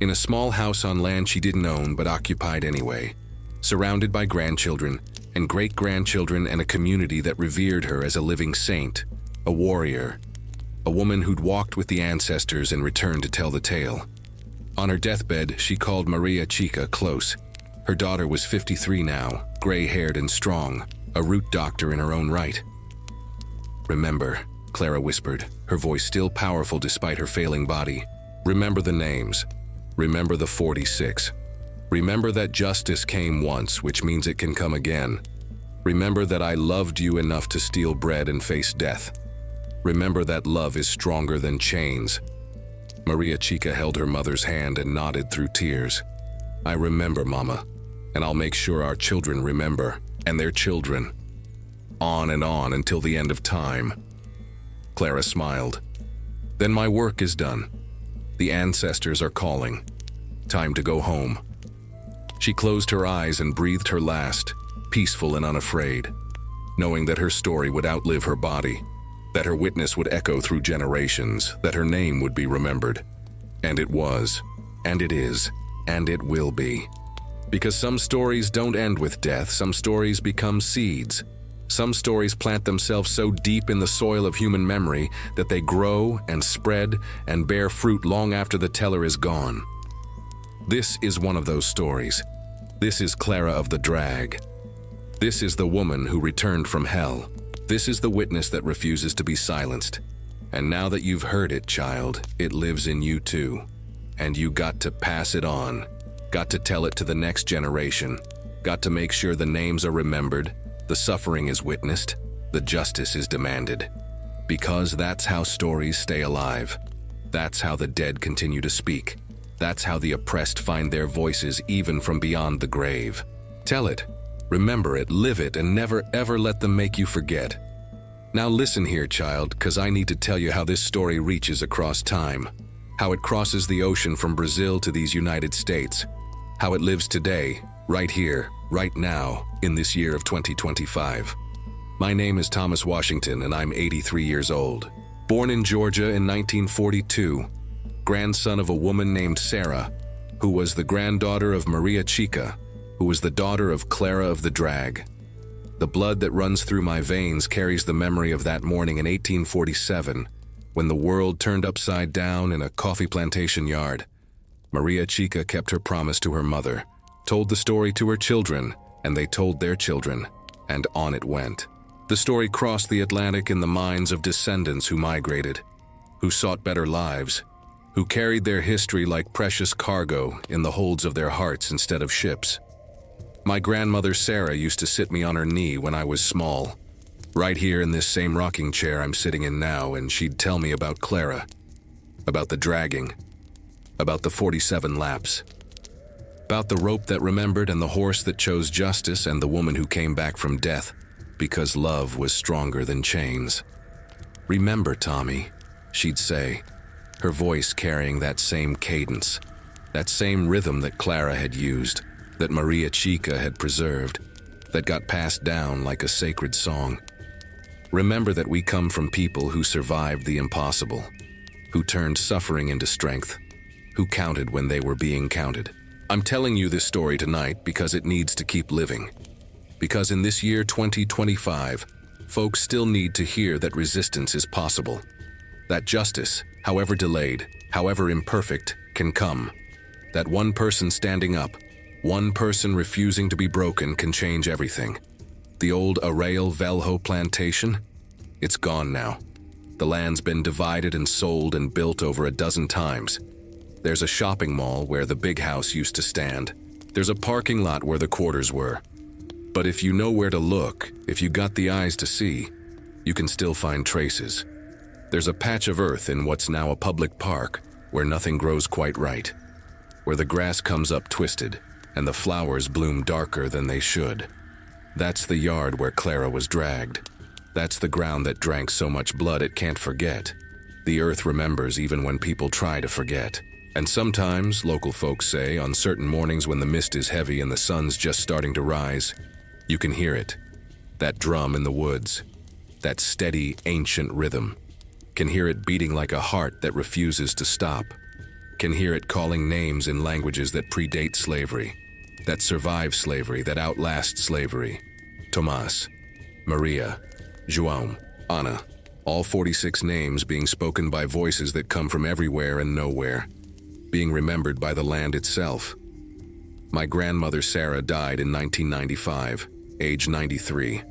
in a small house on land she didn't own but occupied anyway, surrounded by grandchildren and great-grandchildren and a community that revered her as a living saint, a warrior, a woman who'd walked with the ancestors and returned to tell the tale. On her deathbed, she called Maria Chica close. Her daughter was 53 now, gray-haired and strong, a root doctor in her own right. "Remember," Clara whispered, her voice still powerful despite her failing body. "Remember the names. Remember the 46. Remember that justice came once, which means it can come again. Remember that I loved you enough to steal bread and face death. Remember that love is stronger than chains." Maria Chica held her mother's hand and nodded through tears. "I remember, Mama, and I'll make sure our children remember, and their children. On and on until the end of time." Clara smiled. "Then my work is done. The ancestors are calling. Time to go home." She closed her eyes and breathed her last, peaceful and unafraid, knowing that her story would outlive her body, that her witness would echo through generations, that her name would be remembered. And it was, and it is, and it will be. Because some stories don't end with death, some stories become seeds. Some stories plant themselves so deep in the soil of human memory that they grow and spread and bear fruit long after the teller is gone. This is one of those stories. This is Clara of the Drag. This is the woman who returned from hell. This is the witness that refuses to be silenced. And now that you've heard it, child, it lives in you too. And you got to pass it on. Got to tell it to the next generation. Got to make sure the names are remembered, the suffering is witnessed, the justice is demanded. Because that's how stories stay alive. That's how the dead continue to speak. That's how the oppressed find their voices even from beyond the grave. Tell it, remember it, live it, and never ever let them make you forget. Now listen here, child, 'cause I need to tell you how this story reaches across time. How it crosses the ocean from Brazil to these United States. How it lives today, right here, right now, in this year of 2025. My name is Thomas Washington, and I'm 83 years old. Born in Georgia in 1942, grandson of a woman named Sarah, who was the granddaughter of Maria Chica, who was the daughter of Clara of the Drag. The blood that runs through my veins carries the memory of that morning in 1847, when the world turned upside down in a coffee plantation yard. Maria Chica kept her promise to her mother, told the story to her children, and they told their children, and on it went. The story crossed the Atlantic in the minds of descendants who migrated, who sought better lives, who carried their history like precious cargo in the holds of their hearts instead of ships. My grandmother Sarah used to sit me on her knee when I was small, right here in this same rocking chair I'm sitting in now, and she'd tell me about Clara, about the dragging, about the 47 laps, about the rope that remembered and the horse that chose justice and the woman who came back from death because love was stronger than chains. "Remember, Tommy," she'd say, her voice carrying that same cadence, that same rhythm that Clara had used, that Maria Chica had preserved, that got passed down like a sacred song. "Remember that we come from people who survived the impossible. who turned suffering into strength, who counted when they were being counted. I'm telling you this story tonight because it needs to keep living. Because in this year 2025, folks still need to hear that resistance is possible. That justice, however delayed, however imperfect, can come. That one person standing up, one person refusing to be broken can change everything. The old Arrayal Velho plantation? It's gone now. The land's been divided and sold and built over a dozen times. There's a shopping mall where the big house used to stand. There's a parking lot where the quarters were. But if you know where to look, if you got the eyes to see, you can still find traces. There's a patch of earth in what's now a public park where nothing grows quite right, where the grass comes up twisted and the flowers bloom darker than they should. That's the yard where Clara was dragged. That's the ground that drank so much blood it can't forget. The earth remembers even when people try to forget. And sometimes, local folks say, on certain mornings when the mist is heavy and the sun's just starting to rise, you can hear it. That drum in the woods. That steady, ancient rhythm. Can hear it beating like a heart that refuses to stop. Can hear it calling names in languages that predate slavery. That survive slavery, that outlast slavery. Tomas, Maria, João, Ana. All 46 names being spoken by voices that come from everywhere and nowhere. Being remembered by the land itself. My grandmother Sarah died in 1995, age 93.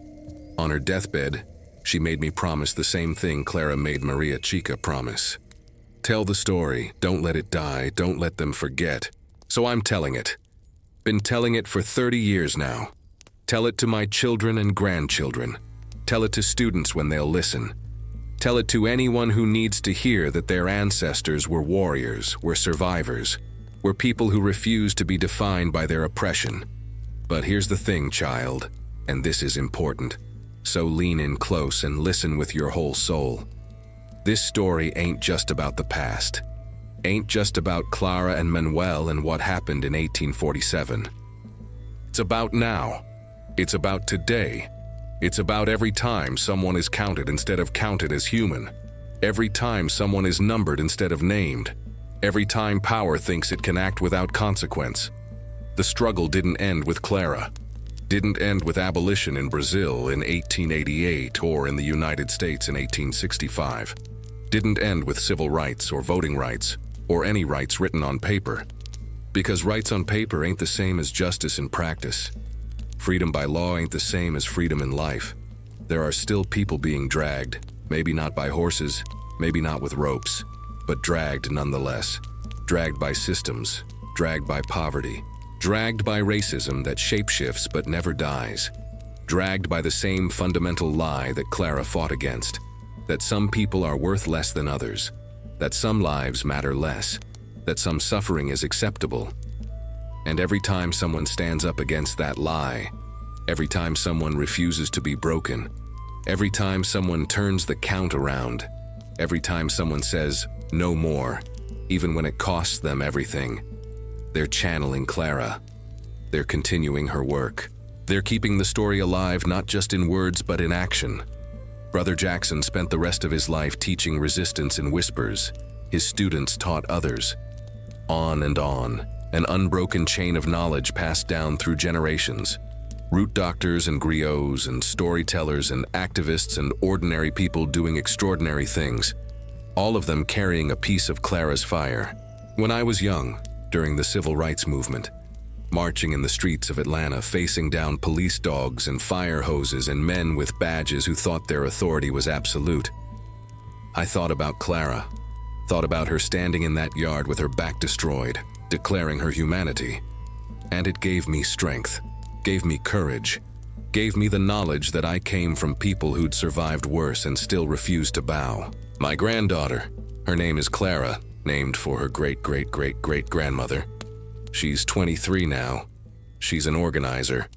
On her deathbed, she made me promise the same thing Clara made Maria Chica promise. Tell the story, don't let it die, don't let them forget. So I'm telling it. Been telling it for 30 years now. Tell it to my children and grandchildren. Tell it to students when they'll listen. Tell it to anyone who needs to hear that their ancestors were warriors, were survivors, were people who refused to be defined by their oppression. But here's the thing, child, and this is important. So lean in close and listen with your whole soul. This story ain't just about the past. Ain't just about Clara and Manuel and what happened in 1847. It's about now. It's about today. It's about every time someone is counted instead of counted as human. Every time someone is numbered instead of named. Every time power thinks it can act without consequence. The struggle didn't end with Clara. Didn't end with abolition in Brazil in 1888 or in the United States in 1865. Didn't end with civil rights or voting rights or any rights written on paper. Because rights on paper ain't the same as justice in practice. Freedom by law ain't the same as freedom in life. There are still people being dragged, maybe not by horses, maybe not with ropes, but dragged nonetheless. Dragged by systems, dragged by poverty, dragged by racism that shapeshifts but never dies. Dragged by the same fundamental lie that Clara fought against, that some people are worth less than others, that some lives matter less, that some suffering is acceptable. And every time someone stands up against that lie, every time someone refuses to be broken, every time someone turns the count around, every time someone says, no more, even when it costs them everything, they're channeling Clara. They're continuing her work. They're keeping the story alive not just in words but in action. Brother Jackson spent the rest of his life teaching resistance in whispers. His students taught others. On and on. An unbroken chain of knowledge passed down through generations. Root doctors and griots and storytellers and activists and ordinary people doing extraordinary things, all of them carrying a piece of Clara's fire. When I was young, during the civil rights movement, marching in the streets of Atlanta facing down police dogs and fire hoses and men with badges who thought their authority was absolute, I thought about Clara, thought about her standing in that yard with her back destroyed, declaring her humanity. And it gave me strength, gave me courage, gave me the knowledge that I came from people who'd survived worse and still refused to bow. My granddaughter, her name is Clara, named for her great-great-great-great-grandmother. She's 23 now. She's an organizer,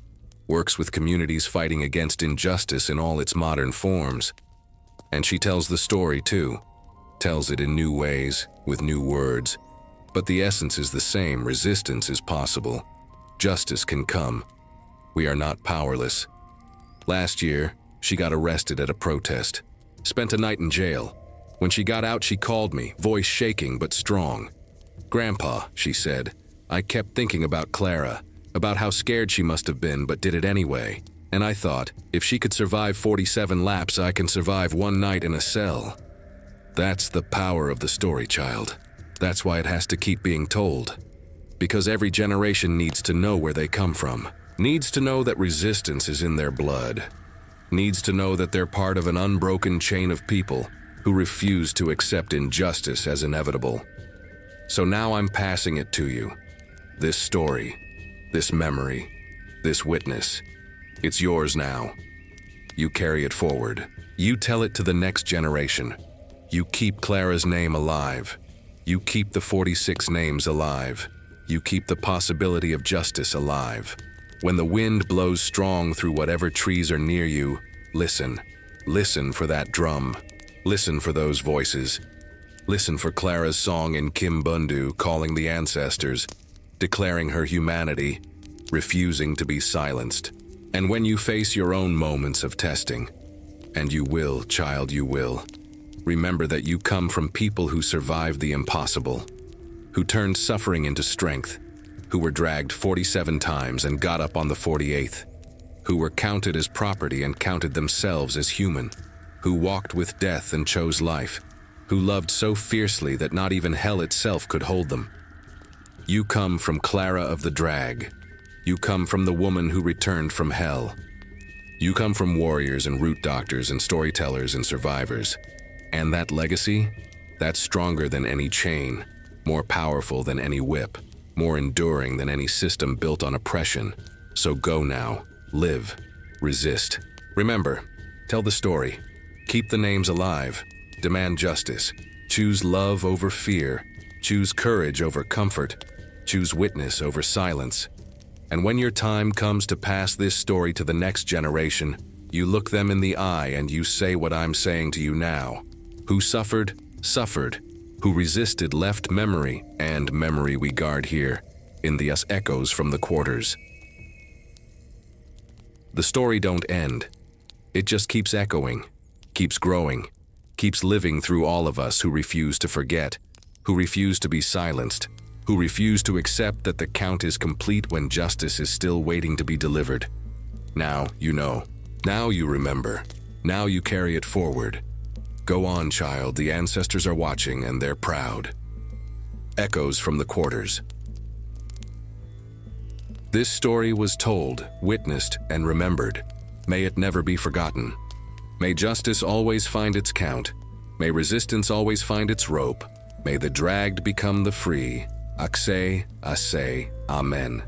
works with communities fighting against injustice in all its modern forms. And she tells the story too, tells it in new ways, with new words. But the essence is the same. Resistance is possible. Justice can come. We are not powerless. Last year, she got arrested at a protest, spent a night in jail, When she got out, she called me, voice shaking but strong. "Grandpa," she said, "I kept thinking about Clara, about how scared she must have been but did it anyway. And I thought, if she could survive 47 laps, I can survive one night in a cell." That's the power of the story, child. That's why it has to keep being told. Because every generation needs to know where they come from, needs to know that resistance is in their blood, needs to know that they're part of an unbroken chain of people who refuse to accept injustice as inevitable. So now I'm passing it to you. This story, this memory, this witness. It's yours now. You carry it forward. You tell it to the next generation. You keep Clara's name alive. You keep the 46 names alive. You keep the possibility of justice alive. When the wind blows strong through whatever trees are near you, listen. Listen for that drum. Listen for those voices. Listen for Clara's song in Kimbundu calling the ancestors, declaring her humanity, refusing to be silenced. And when you face your own moments of testing, and you will, child, you will, remember that you come from people who survived the impossible, who turned suffering into strength, who were dragged 47 times and got up on the 48th, who were counted as property and counted themselves as human, who walked with death and chose life, who loved so fiercely that not even hell itself could hold them. You come from Clara of the Drag. You come from the woman who returned from hell. You come from warriors and root doctors and storytellers and survivors. And that legacy, that's stronger than any chain, more powerful than any whip, more enduring than any system built on oppression. So go now, live, resist. Remember, tell the story, keep the names alive, demand justice, choose love over fear, choose courage over comfort, choose witness over silence. And when your time comes to pass this story to the next generation, you look them in the eye and you say what I'm saying to you now. Who suffered, suffered. Who resisted left memory, and memory we guard here, in the us echoes from the quarters. The story don't end. It just keeps echoing, keeps growing, keeps living through all of us who refuse to forget, who refuse to be silenced, who refuse to accept that the count is complete when justice is still waiting to be delivered. Now you know. Now you remember. Now you carry it forward. Go on, child, the ancestors are watching and they're proud. Echoes from the quarters. This story was told, witnessed, and remembered. May it never be forgotten. May justice always find its count. May resistance always find its rope. May the dragged become the free. Akse, Ase, Amen.